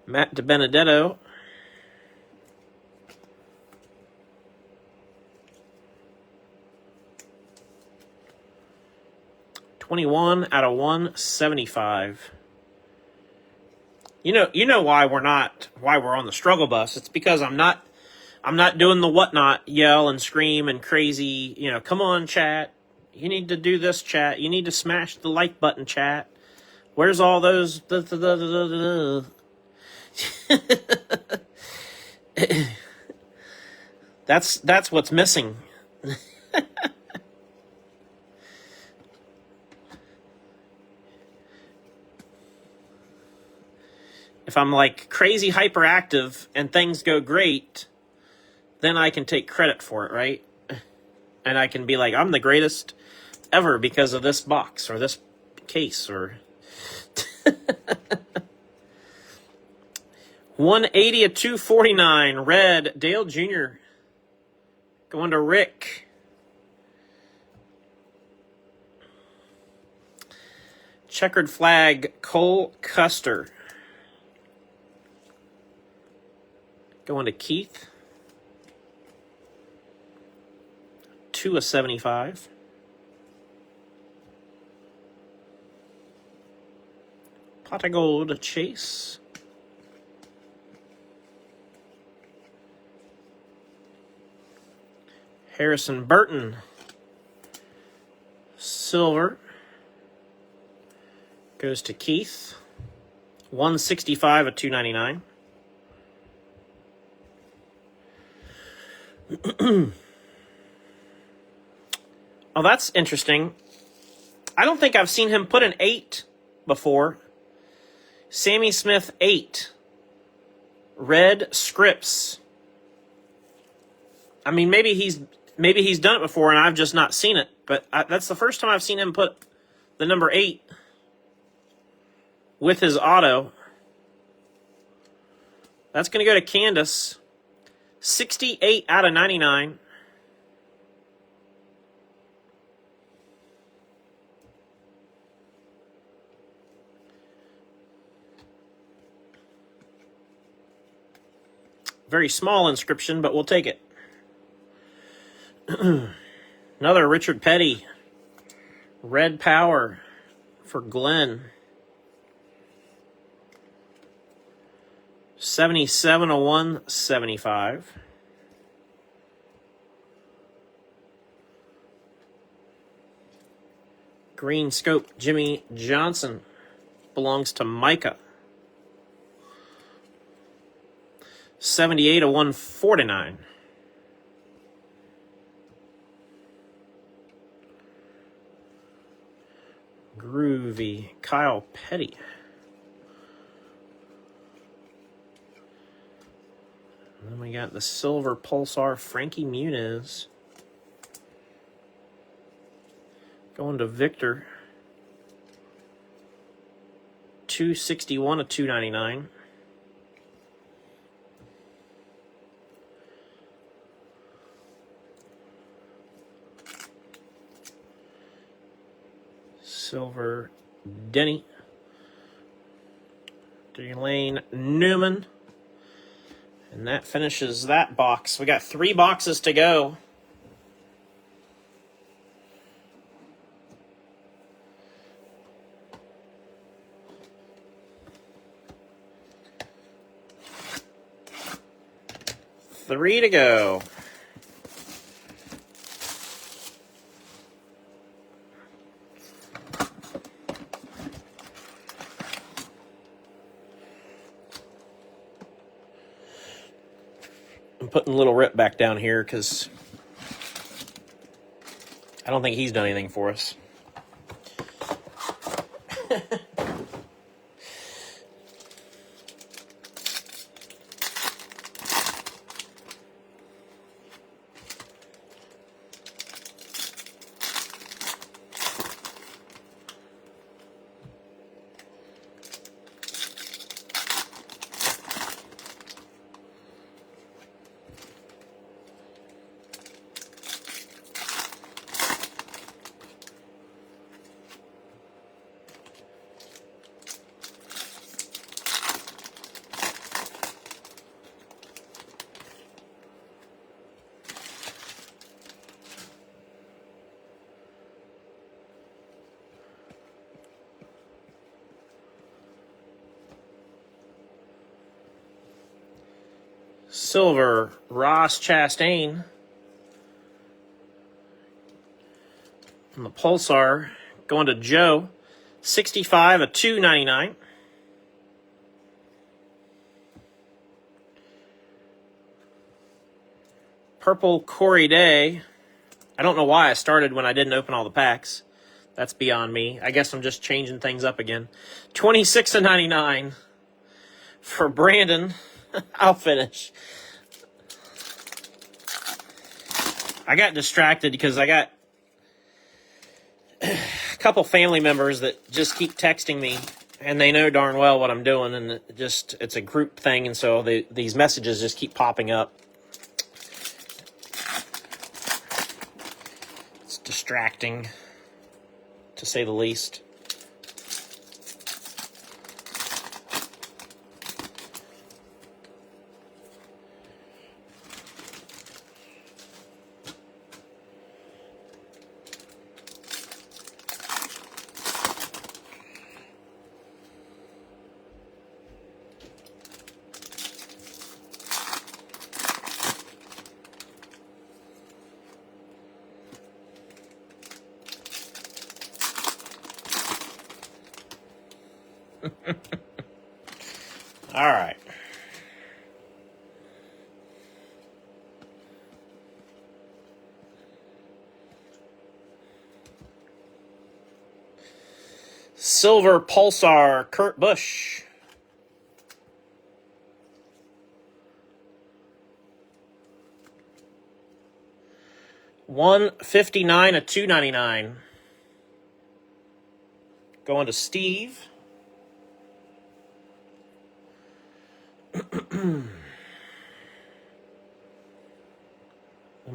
S1: Matt DiBenedetto. $21/175. You know why we're on the struggle bus. It's because I'm not doing the whatnot yell and scream and crazy, come on chat. You need to do this, chat. You need to smash the like button, chat. Where's all those That's what's missing. If I'm like crazy hyperactive and things go great, then I can take credit for it, right? And I can be like, I'm the greatest ever because of this box or this case or 180/249, red, Dale Jr. Going to Rick. Checkered flag, Cole Custer. Going to Keith. 2/75. Pot of gold, Chase. Harrison Burton. Silver. Goes to Keith. 165 of 299. Oh, that's interesting. I don't think I've seen him put an 8 before. Sammy Smith 8. Red Scripts. I mean, maybe he's done it before and I've just not seen it. But that's the first time I've seen him put the number 8 with his auto. That's going to go to Candace. 68 out of 99. Very small inscription, but we'll take it. Another Richard Petty. Red Power for Glenn. 77 of 175. Green Scope Jimmy Johnson belongs to Micah. 78 of 149. Groovy Kyle Petty. And then we got the silver Pulsar Frankie Muniz. Going to Victor. 261 of 299. Silver Denny. Delane Newman. And that finishes that box. We got 3 boxes to go. Three to go. I'm putting Little Rip back down here because I don't think he's done anything for us. Silver Ross Chastain. And the Pulsar going to Joe. 65 of 299. Purple Corey Day. I don't know why I started when I didn't open all the packs. That's beyond me. I guess I'm just changing things up again. 26 of 99 for Brandon. I'll finish. I got distracted because I got a couple family members that just keep texting me, and they know darn well what I'm doing, and it's a group thing, and so these messages just keep popping up. It's distracting, to say the least. All right. Silver Pulsar, Kurt Busch. $159 of $299. Going to Steve. And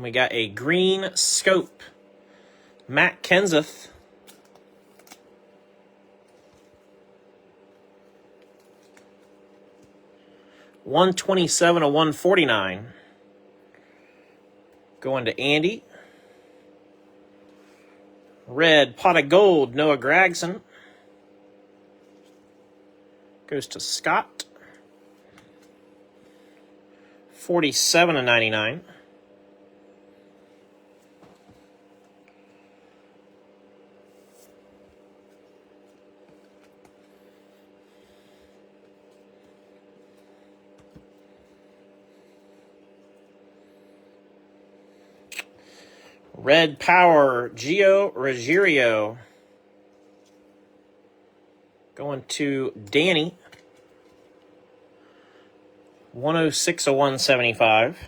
S1: we got a green scope. Matt Kenseth. $127 of $149. Going to Andy. Red pot of gold, Noah Gragson. Goes to Scott. $47 of $99. Red Power, Gio Ruggiero. Going to Danny. 106 of 175.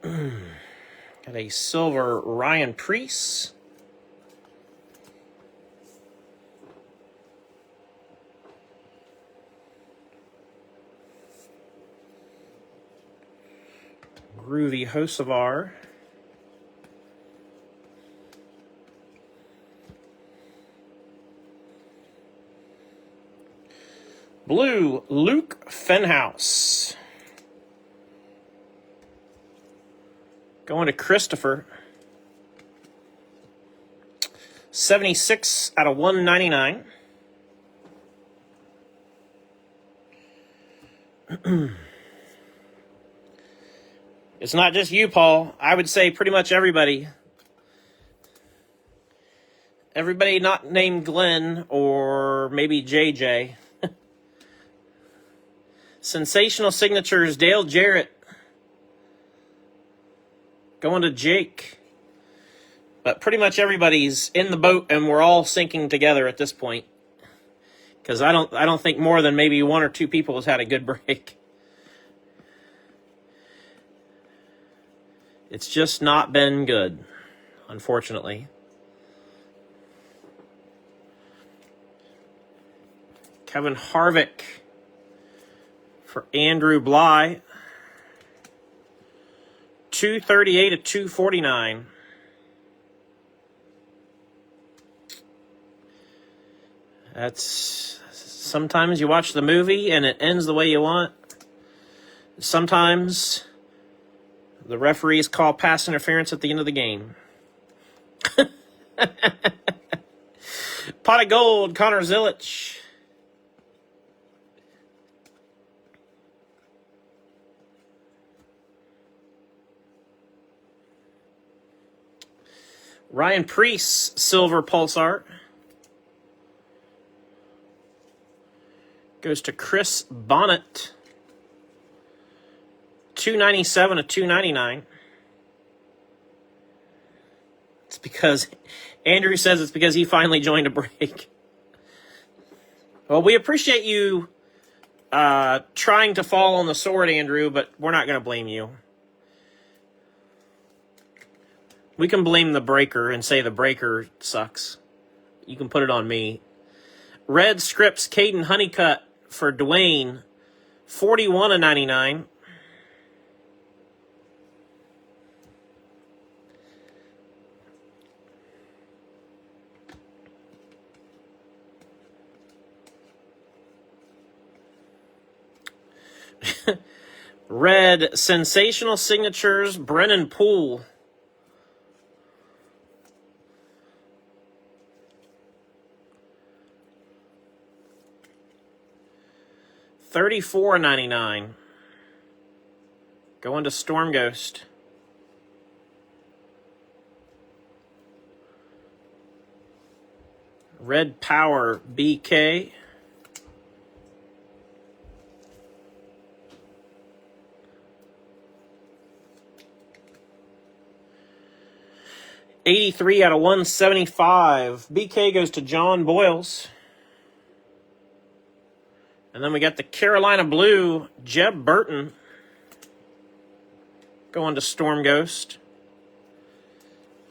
S1: Got a silver Ryan Preece. Groovy Hocevar. Blue, Luke Fenhouse. Going to Christopher. 76 out of 199. It's not just you, Paul. I would say pretty much everybody. Everybody not named Glenn or maybe JJ. Sensational signatures, Dale Jarrett. Going to Jake. But pretty much everybody's in the boat and we're all sinking together at this point. Because I don't think more than maybe one or two people has had a good break. It's just not been good, unfortunately. Kevin Harvick for Andrew Bly. 238 of 249. That's sometimes you watch the movie and it ends the way you want. Sometimes the referees call pass interference at the end of the game. Pot of gold, Connor Zilic. Ryan Preece, silver Pulsar. Goes to Chris Bonnet. 297 of 299. It's because Andrew says it's because he finally joined a break. Well, we appreciate you trying to fall on the sword, Andrew, but we're not going to blame you. We can blame the breaker and say the breaker sucks. You can put it on me. Red Scripts, Caden Honeycutt for Dwayne. 41 of 99. Red Sensational Signatures, Brennan Poole. $34.99. Going to Storm Ghost. Red Power BK. '83 out of 175. BK goes to John Boyles. And then we got the Carolina Blue, Jeb Burton, going to Storm Ghost.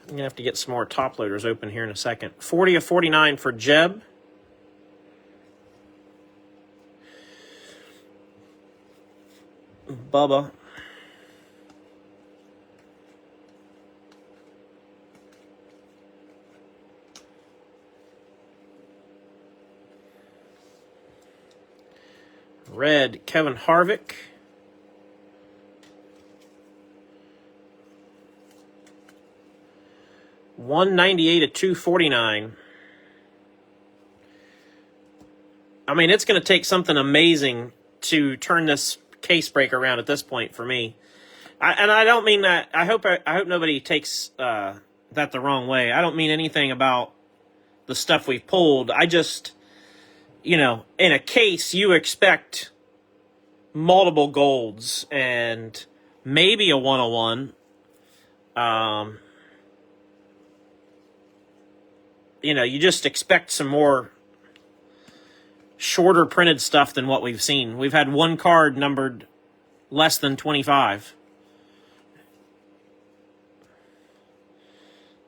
S1: I'm going to have to get some more top loaders open here in a second. 40 of 49 for Jeb. Bubba. Red, Kevin Harvick. $198 of 249. I mean, it's going to take something amazing to turn this case break around at this point for me. And I don't mean that. I hope nobody takes that the wrong way. I don't mean anything about the stuff we've pulled. I just, in a case, you expect multiple golds and maybe a 101. You just expect some more shorter printed stuff than what we've seen. We've had one card numbered less than 25.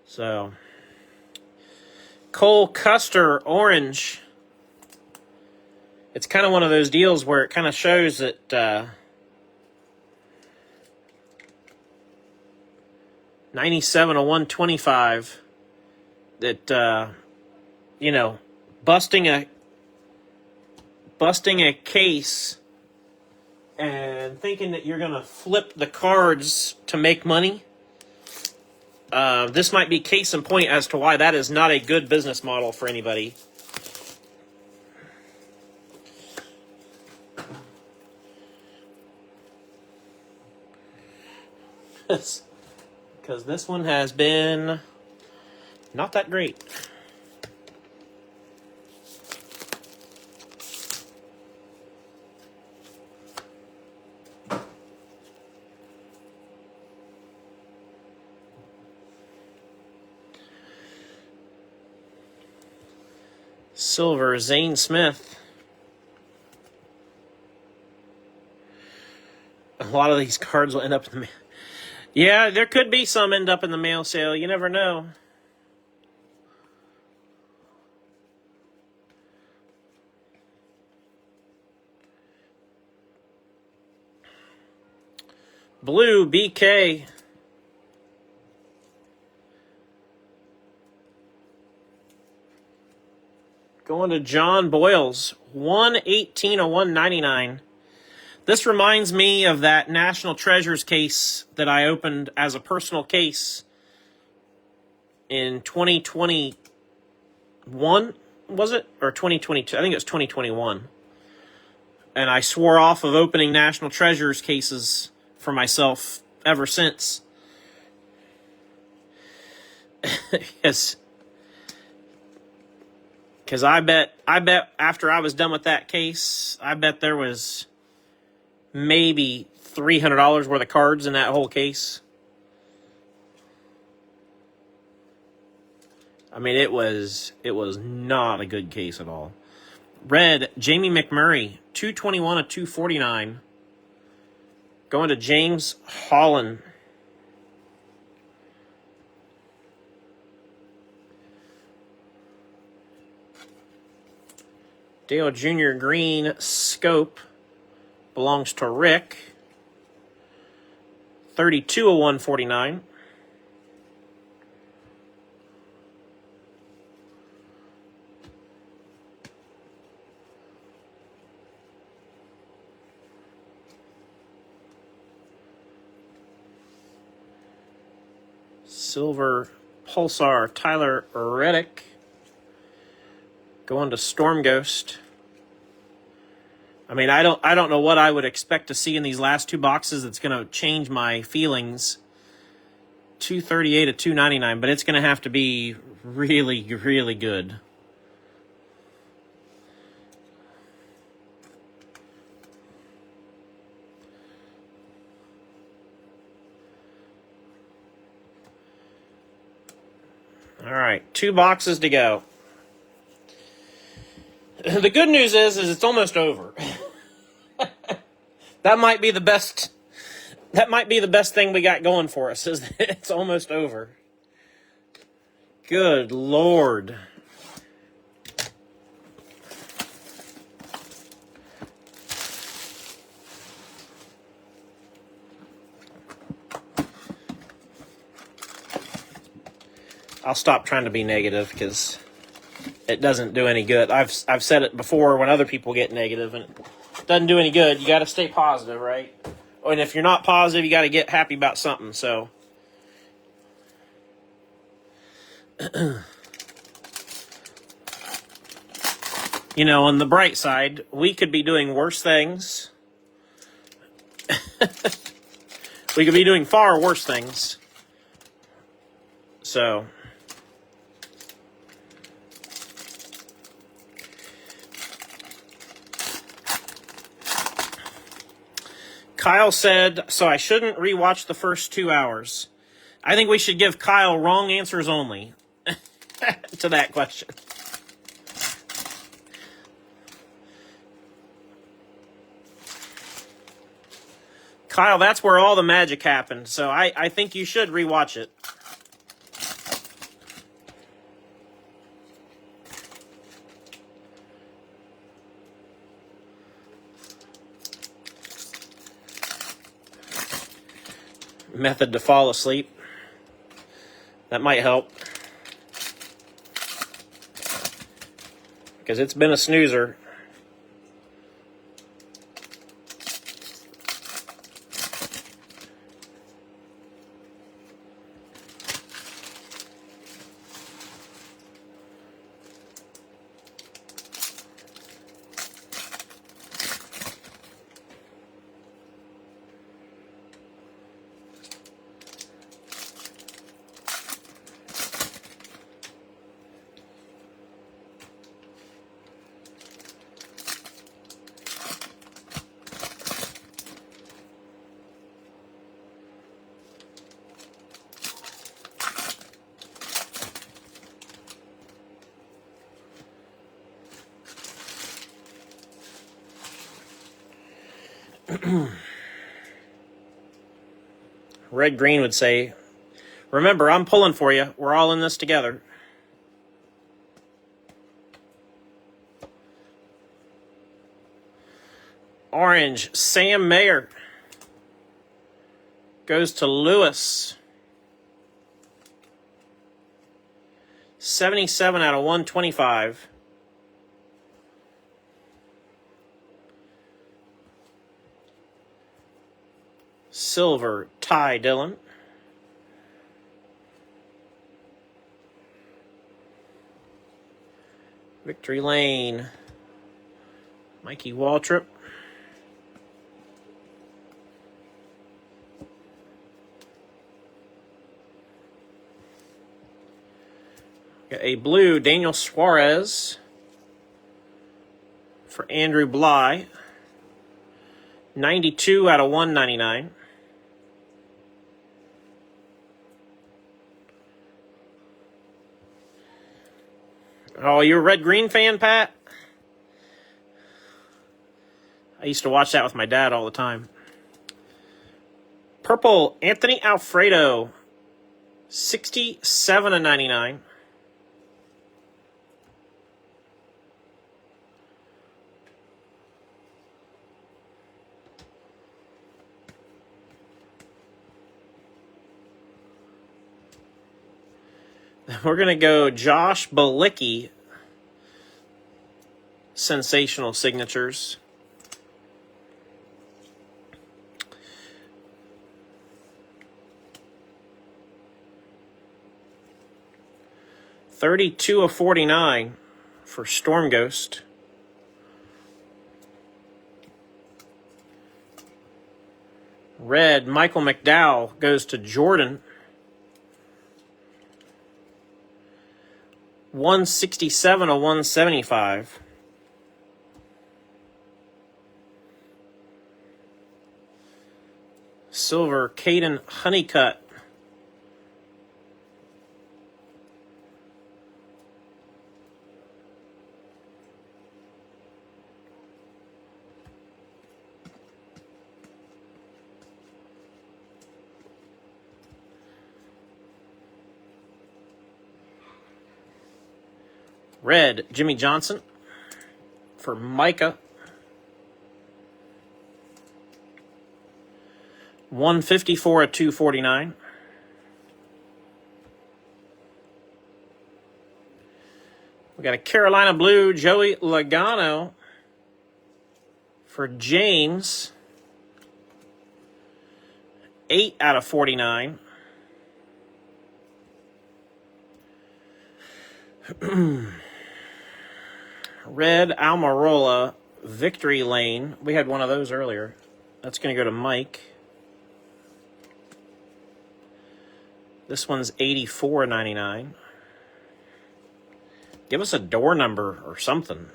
S1: So, Cole Custer, orange. It's kind of one of those deals where it kind of shows that 97 of 125. That busting a case and thinking that you're gonna flip the cards to make money. This might be case in point as to why that is not a good business model for anybody. Because this one has been not that great. Silver, Zane Smith. A lot of these cards will end up in the mail. Yeah, there could be some end up in the mail sale. You never know. Blue, BK. Going to John Boyles. 118 of 199. This reminds me of that National Treasures case that I opened as a personal case in 2021, was it? Or 2022? I think it was 2021. And I swore off of opening National Treasures cases for myself ever since. Yes. Because I bet after I was done with that case, I bet there was maybe $300 worth of cards in that whole case. I mean, it was not a good case at all. Red, Jamie McMurray, 221 of 249. Going to James Holland. Dale Jr. Green Scope belongs to Rick. 32 of 149. Silver Pulsar Tyler Reddick. Going to Storm Ghost. I mean, I don't know what I would expect to see in these last two boxes that's going to change my feelings. 238 of 299, but it's going to have to be really, really good. right, 2 boxes to go. The good news is it's almost over. That might be the best. That might be the best thing we got going for us, is that it's almost over. Good Lord. I'll stop trying to be negative because it doesn't do any good. I've said it before when other people get negative, and it doesn't do any good. You got to stay positive, right? And if you're not positive, you got to get happy about something. So, you know, on the bright side, we could be doing worse things. We could be doing far worse things. So, Kyle said, so I shouldn't rewatch the first 2 hours. I think we should give Kyle wrong answers only to that question. Kyle, that's where all the magic happened, so I think you should rewatch it. Method to fall asleep. That might help. Because it's been a snoozer. Red Green would say, remember, I'm pulling for you. We're all in this together. Orange, Sam Mayer. Goes to Lewis. 77 out of 125. Silver, Ty Dillon. Victory Lane, Mikey Waltrip. Got a blue, Daniel Suarez for Andrew Bly. 92 out of 199. Oh, you're a Red-Green fan, Pat? I used to watch that with my dad all the time. Purple, Anthony Alfredo. 67 of 99. We're going to go Josh Balicki. Sensational signatures. $32 of 49 for Storm Ghost. Red, Michael McDowell goes to Jordan. 167 of 175. Silver, Caden Honeycutt. Red, Jimmy Johnson for Micah. 154 at 249. We got a Carolina Blue, Joey Logano for James. 8 out of 49. Red Almirola, Victory Lane. We had one of those earlier. That's going to go to Mike. This one's 84.99. Give us a door number or something.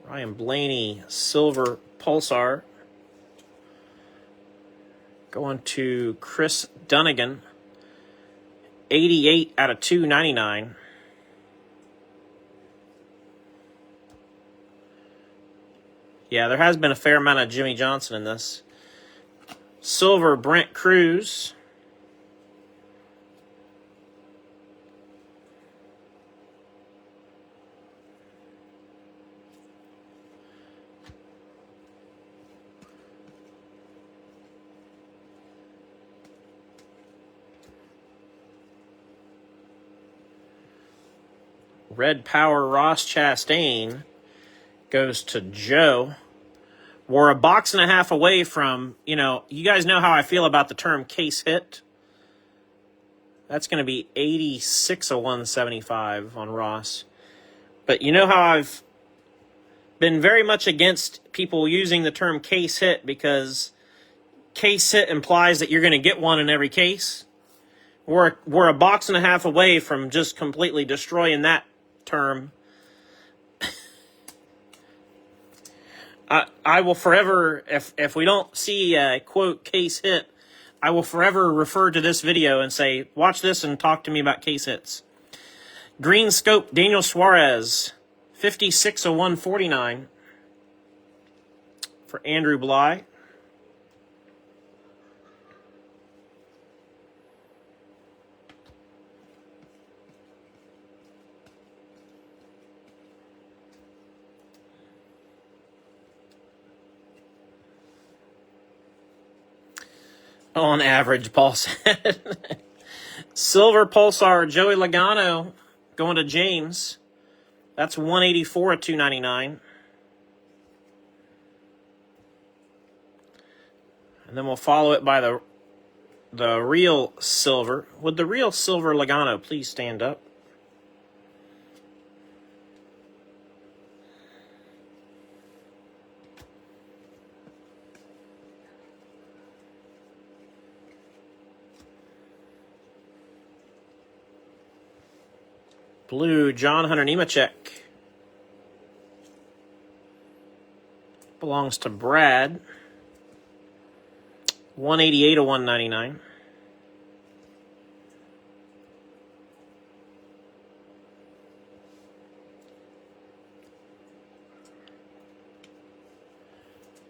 S1: Ryan Blaney, Silver Pulsar. Going to Chris Dunnigan. 88 out of 299. Yeah, there has been a fair amount of Jimmy Johnson in this. Silver Brent Cruz. Red Power Ross Chastain goes to Joe. We're a box and a half away from, you guys know how I feel about the term case hit. That's going to be 86 of 175 on Ross. But you know how I've been very much against people using the term case hit because case hit implies that you're going to get one in every case. We're a box and a half away from just completely destroying that term. I will forever, if we don't see a quote case hit, I will forever refer to this video and say, watch this and talk to me about case hits. Green Scope, Daniel Suarez, 56 of 149 for Andrew Bly. On average, Paul said. Silver Pulsar, Joey Logano going to James. That's 184 at 299. And then we'll follow it by the real silver. Would the real silver Logano please stand up? Blue, John Hunter Nemechek. Belongs to Brad. 188 of 199.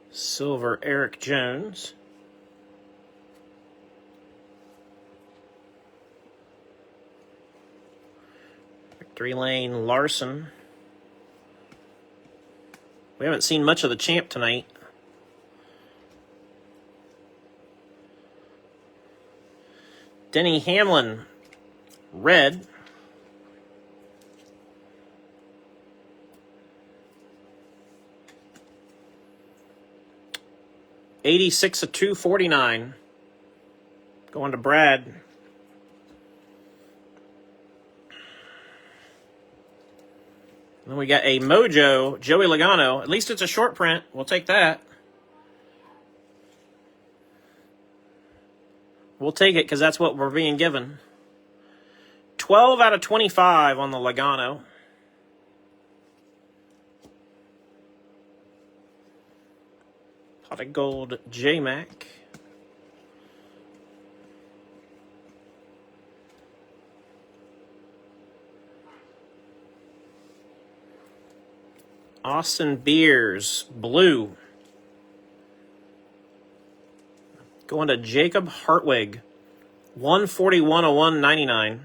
S1: Silver, Eric Jones. Victory Lane, Larson. We haven't seen much of the champ tonight. Denny Hamlin, red. $86 of $249. Going to Brad. Then we got a Mojo, Joey Logano. At least it's a short print. We'll take that. We'll take it because that's what we're being given. 12 out of 25 on the Logano. Pot of gold, J-Mac. Austin Beers, blue. Going to Jacob Hartwig. 141/199.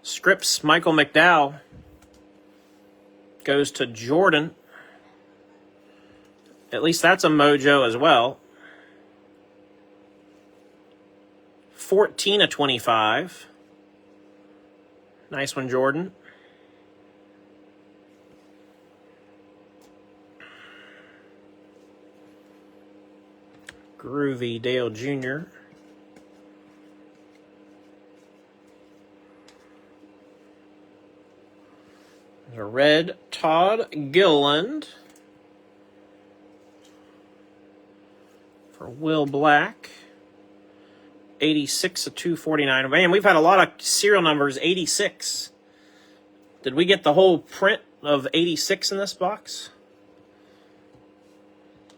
S1: Scripps, Michael McDowell. Goes to Jordan. At least that's a mojo as well. 14/25. Nice one, Jordan. Groovy Dale Jr. A red Todd Gilliland for Will Black. 86/249. Man, we've had a lot of serial numbers. 86. Did we get the whole print of 86 in this box?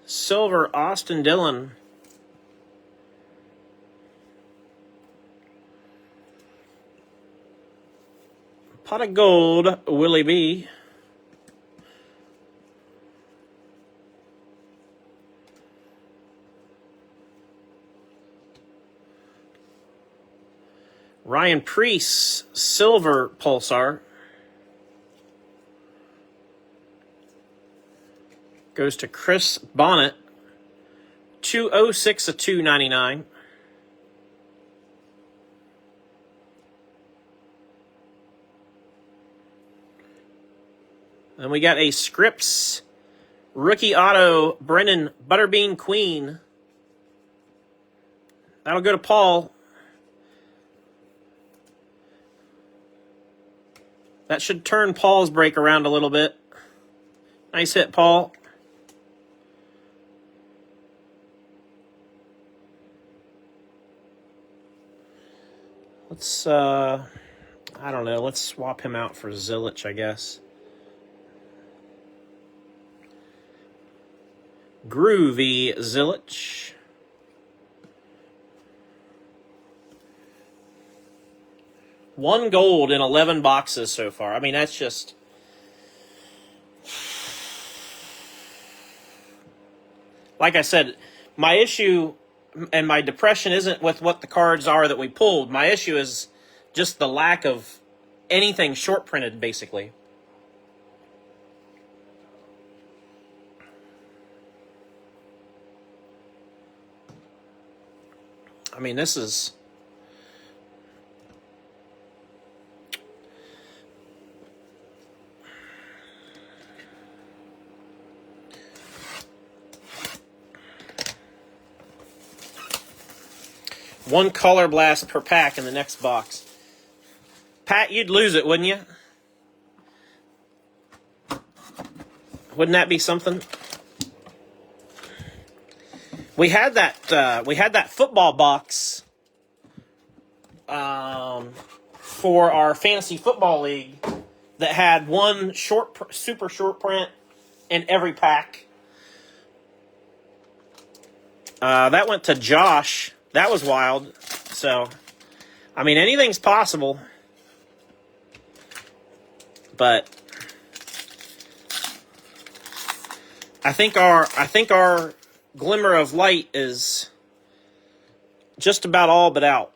S1: Silver Austin Dillon. Pot of gold, Willie B. Ryan Priest, silver Pulsar. Goes to Chris Bonnet. 206/299. And we got a Scripps rookie auto, Brennan Butterbean Queen. That'll go to Paul. That should turn Paul's break around a little bit. Nice hit, Paul. Let's, I don't know, let's swap him out for Zilich, I guess. Groovy Zilich. One gold in 11 boxes so far. I mean, that's just... Like I said, my issue and my depression isn't with what the cards are that we pulled. My issue is just the lack of anything short printed, basically. I mean, this is... One color blast per pack in the next box. Pat, you'd lose it, wouldn't you? Wouldn't that be something? We had that football box for our fantasy football league that had one super short print in every pack. That went to Josh. That was wild. So, I mean, anything's possible. But I think our glimmer of light is just about all but out.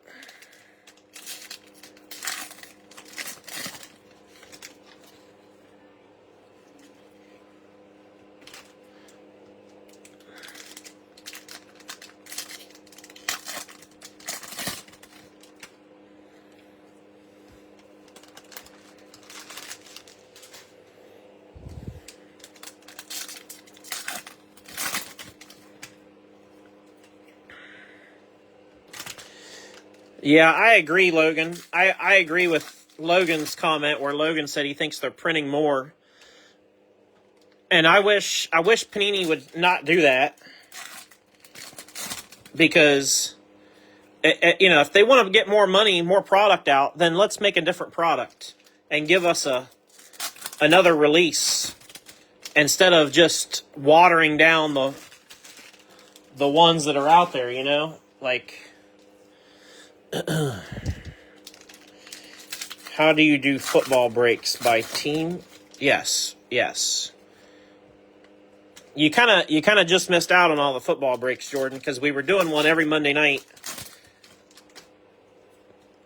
S1: Yeah, I agree, Logan. I agree with Logan's comment where Logan said he thinks they're printing more. And I wish Panini would not do that. Because, if they want to get more money, more product out, then let's make a different product and give us another release instead of just watering down the ones that are out there, Like... How do you do football breaks by team? Yes. You kind of just missed out on all the football breaks, Jordan, because we were doing one every Monday night.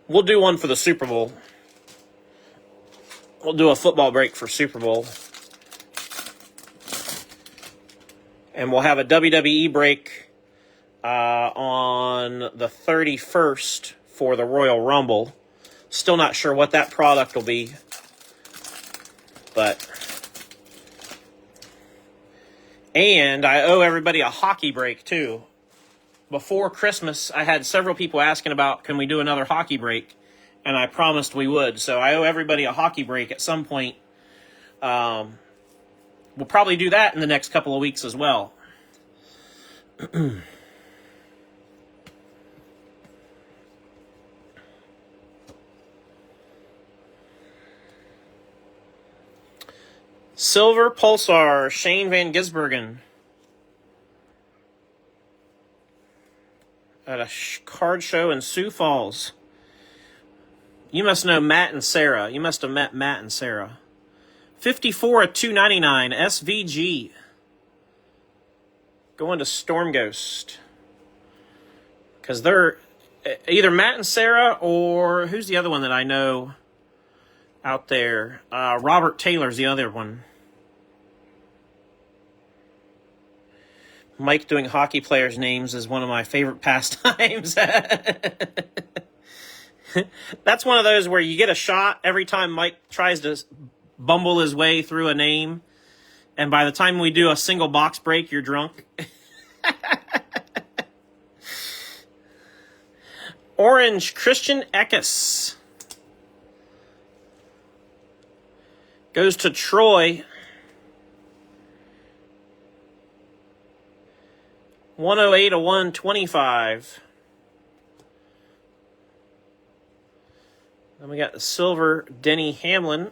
S1: We'll do one for the Super Bowl. We'll do a football break for Super Bowl. And we'll have a WWE break on the 31st for the Royal Rumble. Still not sure what that product will be. And I owe everybody a hockey break, too. Before Christmas, I had several people asking about, can we do another hockey break? And I promised we would. So I owe everybody a hockey break at some point. We'll probably do that in the next couple of weeks as well. Silver Pulsar, Shane Van Gisbergen. At a card show in Sioux Falls. You must know Matt and Sarah. You must have met Matt and Sarah. 54 at $2.99. SVG. Going to Storm Ghost. Because they're either Matt and Sarah or who's the other one that I know out there? Robert Taylor's the other one. Mike doing hockey players' names is one of my favorite pastimes. That's one of those where you get a shot every time Mike tries to bumble his way through a name. And by the time we do a single box break, you're drunk. Orange, Christian Eckes. Goes to Troy. 108 to 125. Then we got the silver Denny Hamlin.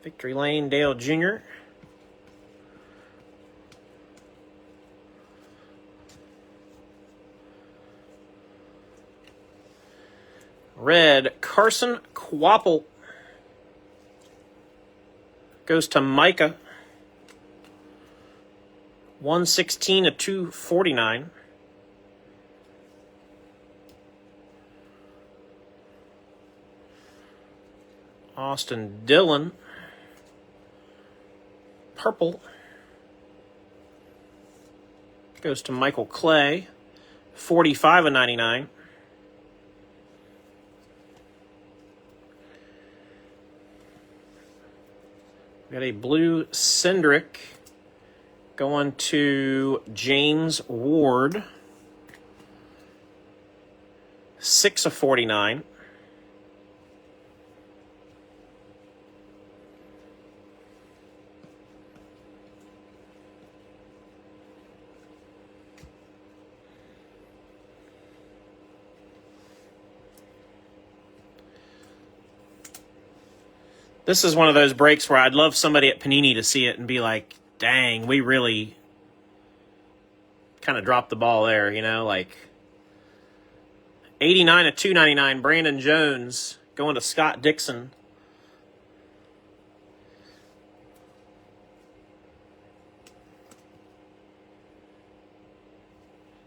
S1: Victory Lane Dale Jr. Red Carson Quapple. Goes to Micah. 116 to 249. Austin Dillon. Purple. Goes to Michael Clay. 45 of 99. Got a blue Cindric going to James Ward. 6 of 49. This is one of those breaks where I'd love somebody at Panini to see it and be like, dang, we really kind of dropped the ball there, you know? Like 89 of 299, Brandon Jones going to Scott Dixon.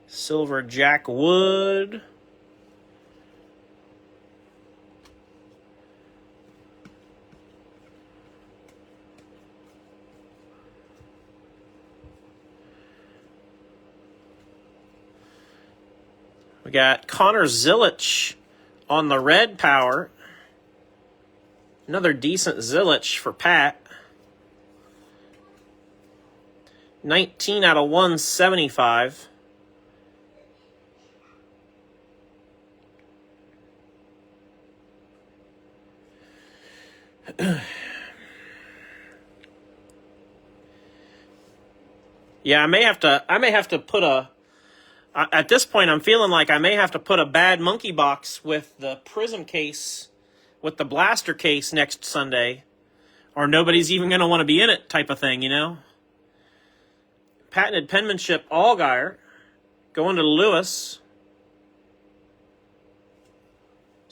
S1: Silver Jack Wood. We got Connor Zilic on the red power. Another decent Zilic for Pat. 19 out of 175. Yeah, I may have to put a. At this point, I'm feeling like I may have to put a bad monkey box with the Prizm case, with the blaster case next Sunday, or nobody's even going to want to be in it type of thing, you know? Patented penmanship Allgaier going to Lewis.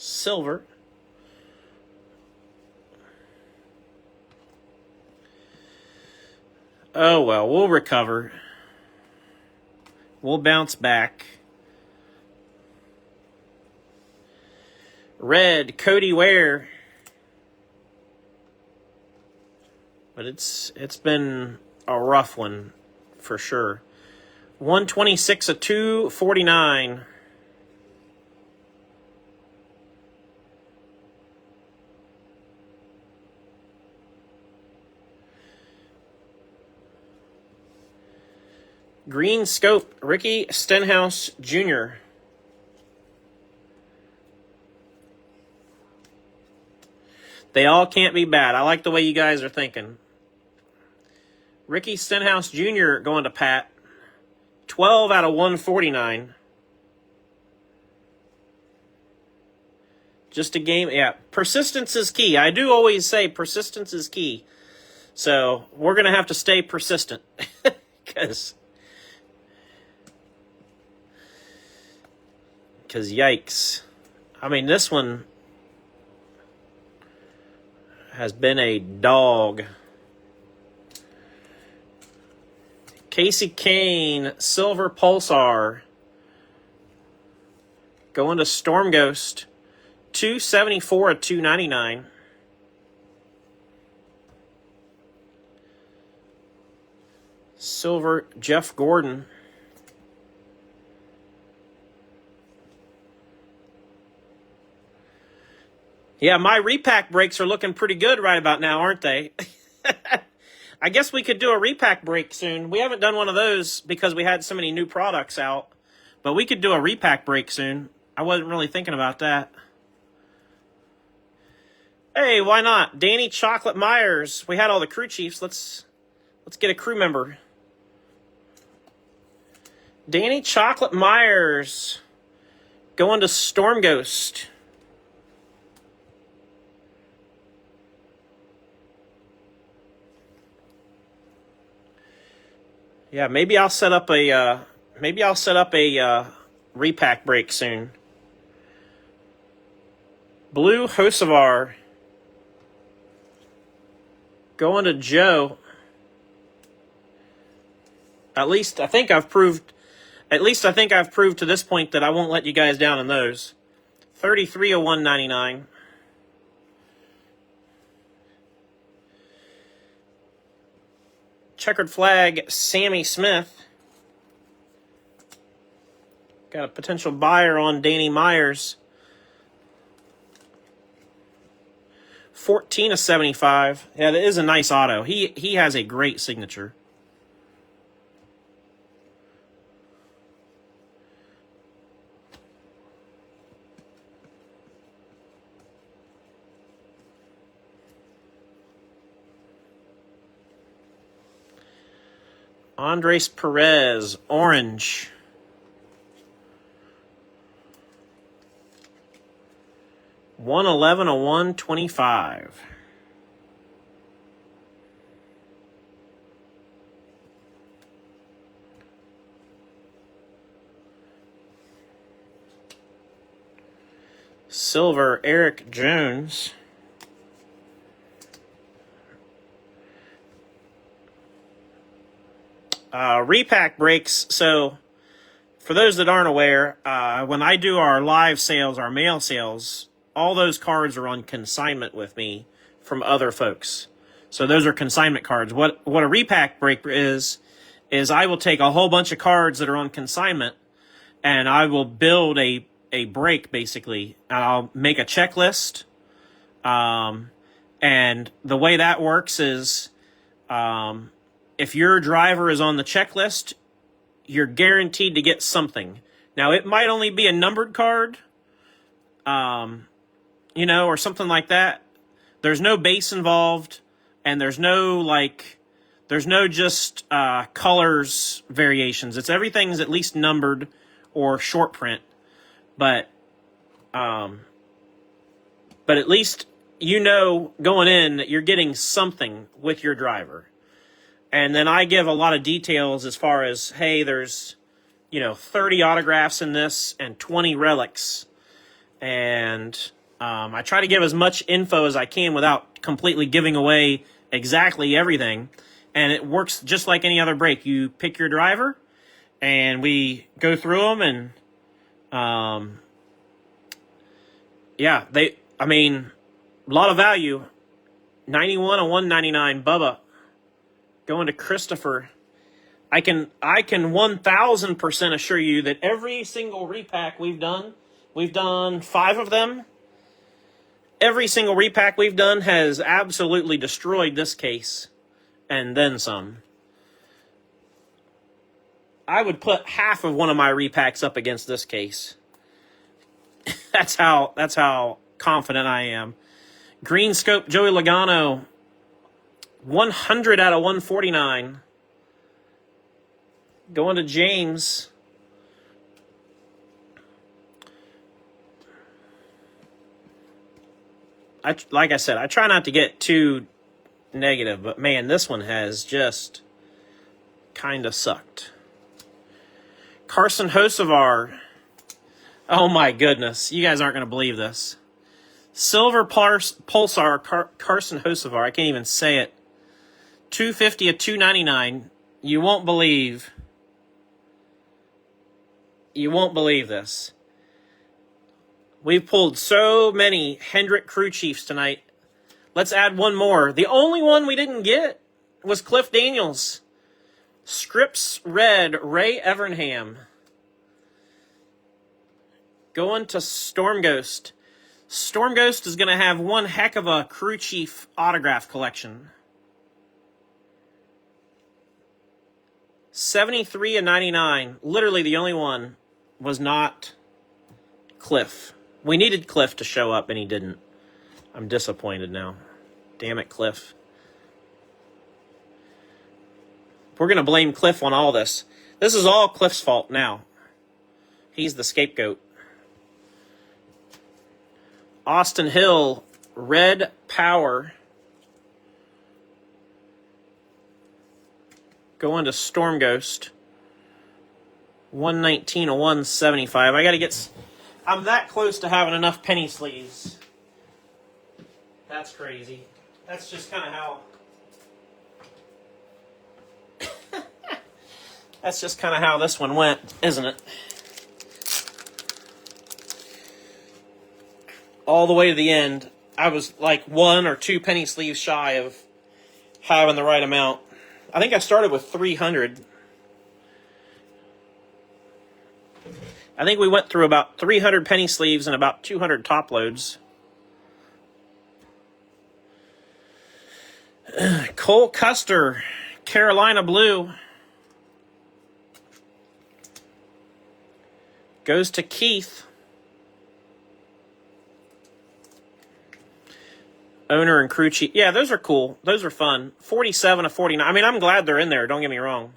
S1: silver. Oh, well, we'll recover. We'll bounce back. Red, Cody Ware. But it's been a rough one for sure. 126 of 249. Green Scope, Ricky Stenhouse Jr. They all can't be bad. I like the way you guys are thinking. Ricky Stenhouse Jr. going to Pat. 12 out of 149. Just a game. Yeah, persistence is key. I do always say persistence is key. So we're going to have to stay persistent. Because yikes. I mean, this one has been a dog. Casey Kane, Silver Pulsar. Going to Storm Ghost. 274 of 299. Silver Jeff Gordon. Yeah, my repack breaks are looking pretty good right about now, aren't they? I guess we could do a repack break soon. We haven't done one of those because we had so many new products out. But we could do a repack break soon. I wasn't really thinking about that. Hey, why not? Danny Chocolate Myers. We had all the crew chiefs. Let's get a crew member. Danny Chocolate Myers. Going to Storm Ghost. Yeah, maybe I'll set up a repack break soon. Blue Hocevar. Going to Joe. At least I think I've proved to this point that I won't let you guys down in those. 33 of 199. Checkered flag, Sammy Smith. Got a potential buyer on Danny Myers. 14 of 75. Yeah, that is a nice auto. He has a great signature. Andres Perez, orange. $111 of $125. Silver, Eric Jones. Repack breaks. So, for those that aren't aware, when I do our live sales, our mail sales, all those cards are on consignment with me from other folks. So those are consignment cards. What a repack break is I will take a whole bunch of cards that are on consignment and I will build a break basically. And I'll make a checklist. And the way that works is, if your driver is on the checklist, you're guaranteed to get something. Now, it might only be a numbered card, or something like that. There's no base involved, and there's no just colors variations. Everything's at least numbered or short print, but at least going in that you're getting something with your driver. And then I give a lot of details as far as, hey, there's 30 autographs in this and 20 relics. And I try to give as much info as I can without completely giving away exactly everything. And it works just like any other break. You pick your driver, and we go through them, and yeah, a lot of value. 91 and 199, Bubba. Going to Christopher. I can 1,000% assure you that every single repack we've done 5 of them. Every single repack we've done has absolutely destroyed this case, and then some. I would put half of one of my repacks up against this case. That's how confident I am. Green Scope, Joey Logano, 100 out of 149. Going to James. Like I said, I try not to get too negative, but man, this one has just kind of sucked. Carson Hocevar. Oh my goodness. You guys aren't going to believe this. Silver Pulsar Carson Hocevar. I can't even say it. 250 of 299. You won't believe. You won't believe this. We've pulled so many Hendrick crew chiefs tonight. Let's add one more. The only one we didn't get was Cliff Daniels. Scripps Red, Ray Evernham. Going to Storm Ghost. Storm Ghost is going to have one heck of a crew chief autograph collection. 73 and 99. Literally the only one was not Cliff. We needed Cliff to show up, and he didn't. I'm disappointed now. Damn it, Cliff. We're going to blame Cliff on all this. This is all Cliff's fault now. He's the scapegoat. Austin Hill, Red Power. Going to Storm Ghost. 119 or 175. I got to get... I'm that close to having enough penny sleeves. That's crazy. That's just kind of how... That's just kind of how this one went, isn't it? All the way to the end, I was like 1 or 2 penny sleeves shy of having the right amount. I think I started with 300. I think we went through about 300 penny sleeves and about 200 top loads. Cole Custer, Carolina Blue. Goes to Keith. Owner and crew chief. Yeah, those are cool. Those are fun. 47 of 49. I mean, I'm glad they're in there. Don't get me wrong.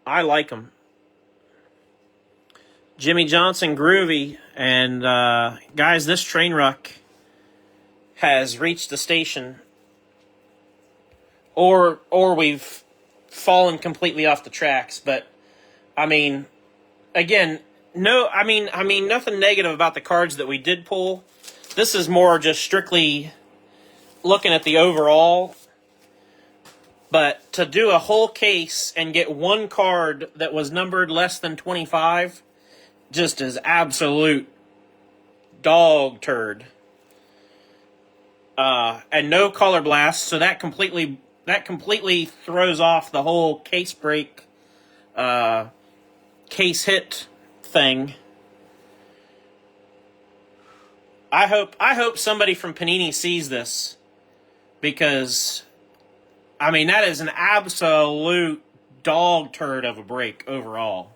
S1: I like them. Jimmy Johnson, Groovy. And, guys, this train wreck has reached the station. Or we've fallen completely off the tracks. But, I mean, again, nothing negative about the cards that we did pull. This is more just strictly looking at the overall. But to do a whole case and get one card that was numbered less than 25 just is absolute dog turd. And no color blast, so that completely throws off the whole case break, case hit thing. I hope somebody from Panini sees this, because, I mean, that is an absolute dog turd of a break overall.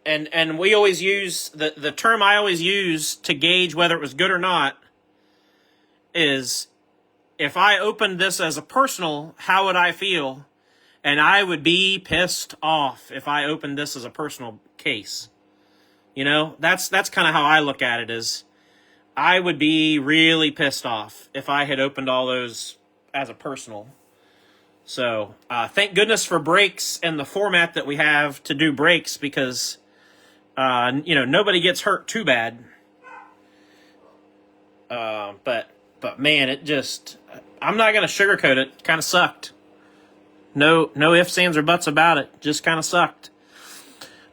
S1: And we always use, the term I always use to gauge whether it was good or not is, if I opened this as a personal, how would I feel? And I would be pissed off if I opened this as a personal case. You know, that's kind of how I look at it, is I would be really pissed off if I had opened all those as a personal. So, thank goodness for breaks and the format that we have to do breaks, because Nobody gets hurt too bad. But man, it just, I'm not going to sugarcoat it. Kind of sucked. No ifs, ands, or buts about it. Just kind of sucked.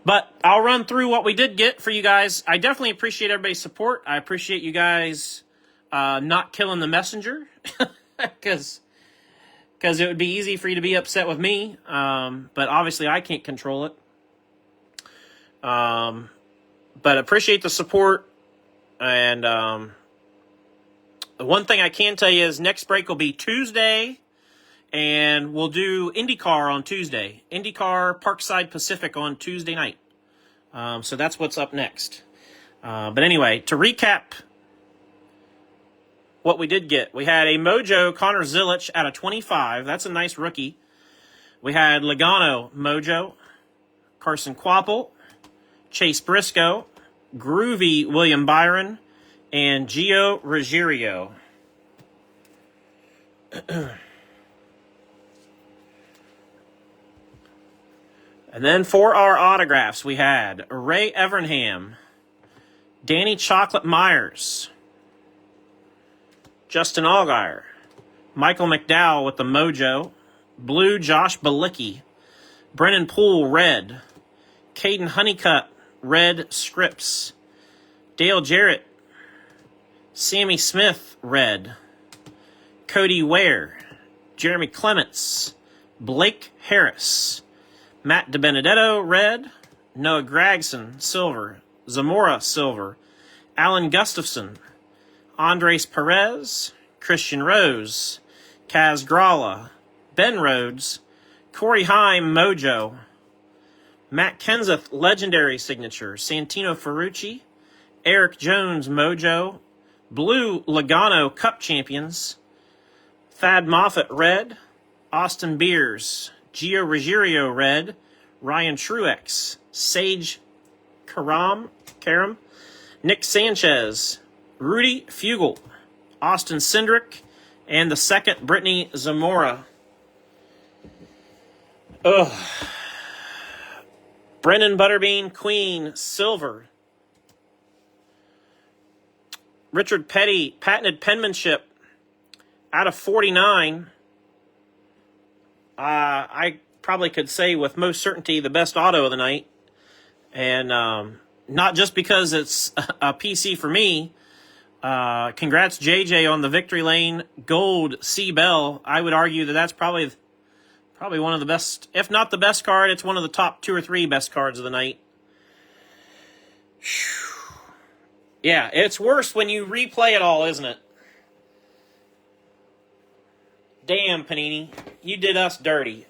S1: But I'll run through what we did get for you guys. I definitely appreciate everybody's support. I appreciate you guys not killing the messenger. Because it would be easy for you to be upset with me. But obviously I can't control it. But appreciate the support. And the one thing I can tell you is next break will be Tuesday. And we'll do IndyCar on Tuesday. IndyCar Parkside Pacific on Tuesday night. So that's what's up next. But anyway, to recap what we did get. We had a Mojo Connor Zilich out of 25. That's a nice rookie. We had Logano Mojo, Carson Quapple, Chase Briscoe, Groovy William Byron, and Gio Ruggiero. And then for our autographs, we had Ray Evernham, Danny Chocolate Myers, Justin Allgaier, Michael McDowell with the Mojo, Blue Josh Balicki, Brennan Poole Red, Caden Honeycutt Red Scripps, Dale Jarrett, Sammy Smith Red, Cody Ware, Jeremy Clements, Blake Harris, Matt DiBenedetto, red. Noah Gragson, silver. Zamora, silver. Alan Gustafson. Andres Perez. Christian Rose. Kaz Gralla. Ben Rhodes. Corey Heim, Mojo. Matt Kenseth, legendary signature. Santino Ferrucci. Eric Jones, Mojo. Blue Logano, Cup champions. Thad Moffitt, red. Austin Beers. Gio Ruggiero, red. Ryan Truex. Sage Karam. Nick Sanchez. Rudy Fugel. Austin Cindric. And the second, Brittany Zamora. Brennan Butterbean, Queen, silver. Richard Petty, patented penmanship, out of 49. I probably could say with most certainty the best auto of the night. And not just because it's a PC for me. Congrats, JJ, on the Victory Lane Gold C Bell. I would argue that that's probably one of the best, if not the best card. It's one of the top 2 or 3 best cards of the night. Yeah, it's worse when you replay it all, isn't it? Damn, Panini, you did us dirty.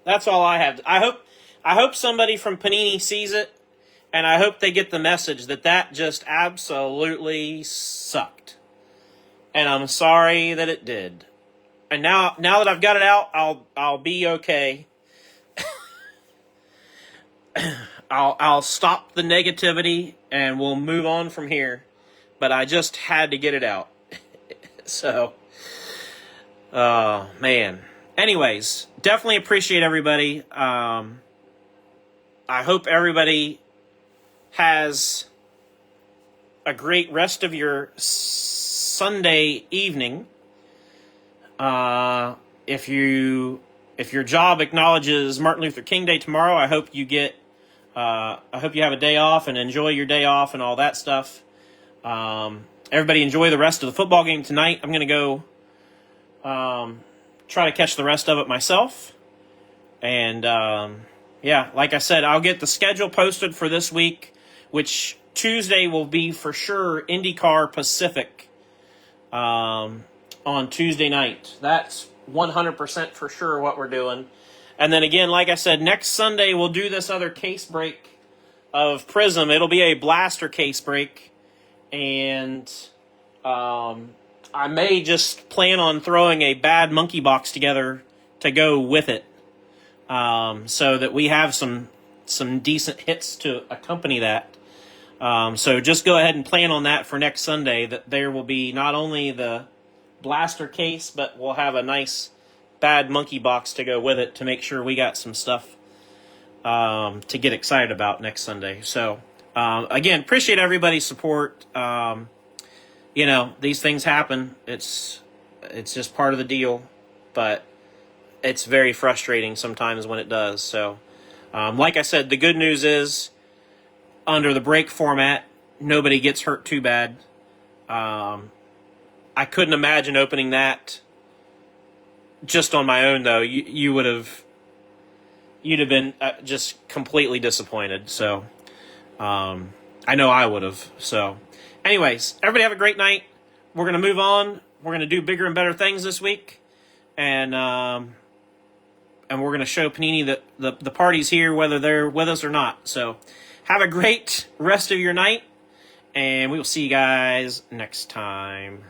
S1: That's all I have. I hope somebody from Panini sees it, and I hope they get the message that just absolutely sucked. And I'm sorry that it did. And now that I've got it out, I'll be okay. I'll stop the negativity and we'll move on from here. But I just had to get it out. So, man. Anyways, definitely appreciate everybody. I hope everybody has a great rest of your Sunday evening. If your job acknowledges Martin Luther King Day tomorrow, I hope you have a day off and enjoy your day off and all that stuff. Everybody enjoy the rest of the football game tonight. I'm going to go try to catch the rest of it myself. And, yeah, like I said, I'll get the schedule posted for this week, which Tuesday will be for sure IndyCar Pacific on Tuesday night. That's 100% for sure what we're doing. And then again, like I said, next Sunday we'll do this other case break of Prizm. It'll be a blaster case break. And I may just plan on throwing a bad monkey box together to go with it. So that we have some decent hits to accompany that. So just go ahead and plan on that for next Sunday, that there will be not only the blaster case, but we'll have a nice bad monkey box to go with it to make sure we got some stuff to get excited about next Sunday. So, again, appreciate everybody's support. You know, these things happen. It's just part of the deal, but it's very frustrating sometimes when it does. So, like I said, the good news is under the break format, nobody gets hurt too bad. I couldn't imagine opening that just on my own, though. You'd have been just completely disappointed. So, I know I would have. So, anyways, everybody have a great night. We're going to move on. We're going to do bigger and better things this week. And we're going to show Panini that the party's here, whether they're with us or not. So, have a great rest of your night. And we will see you guys next time.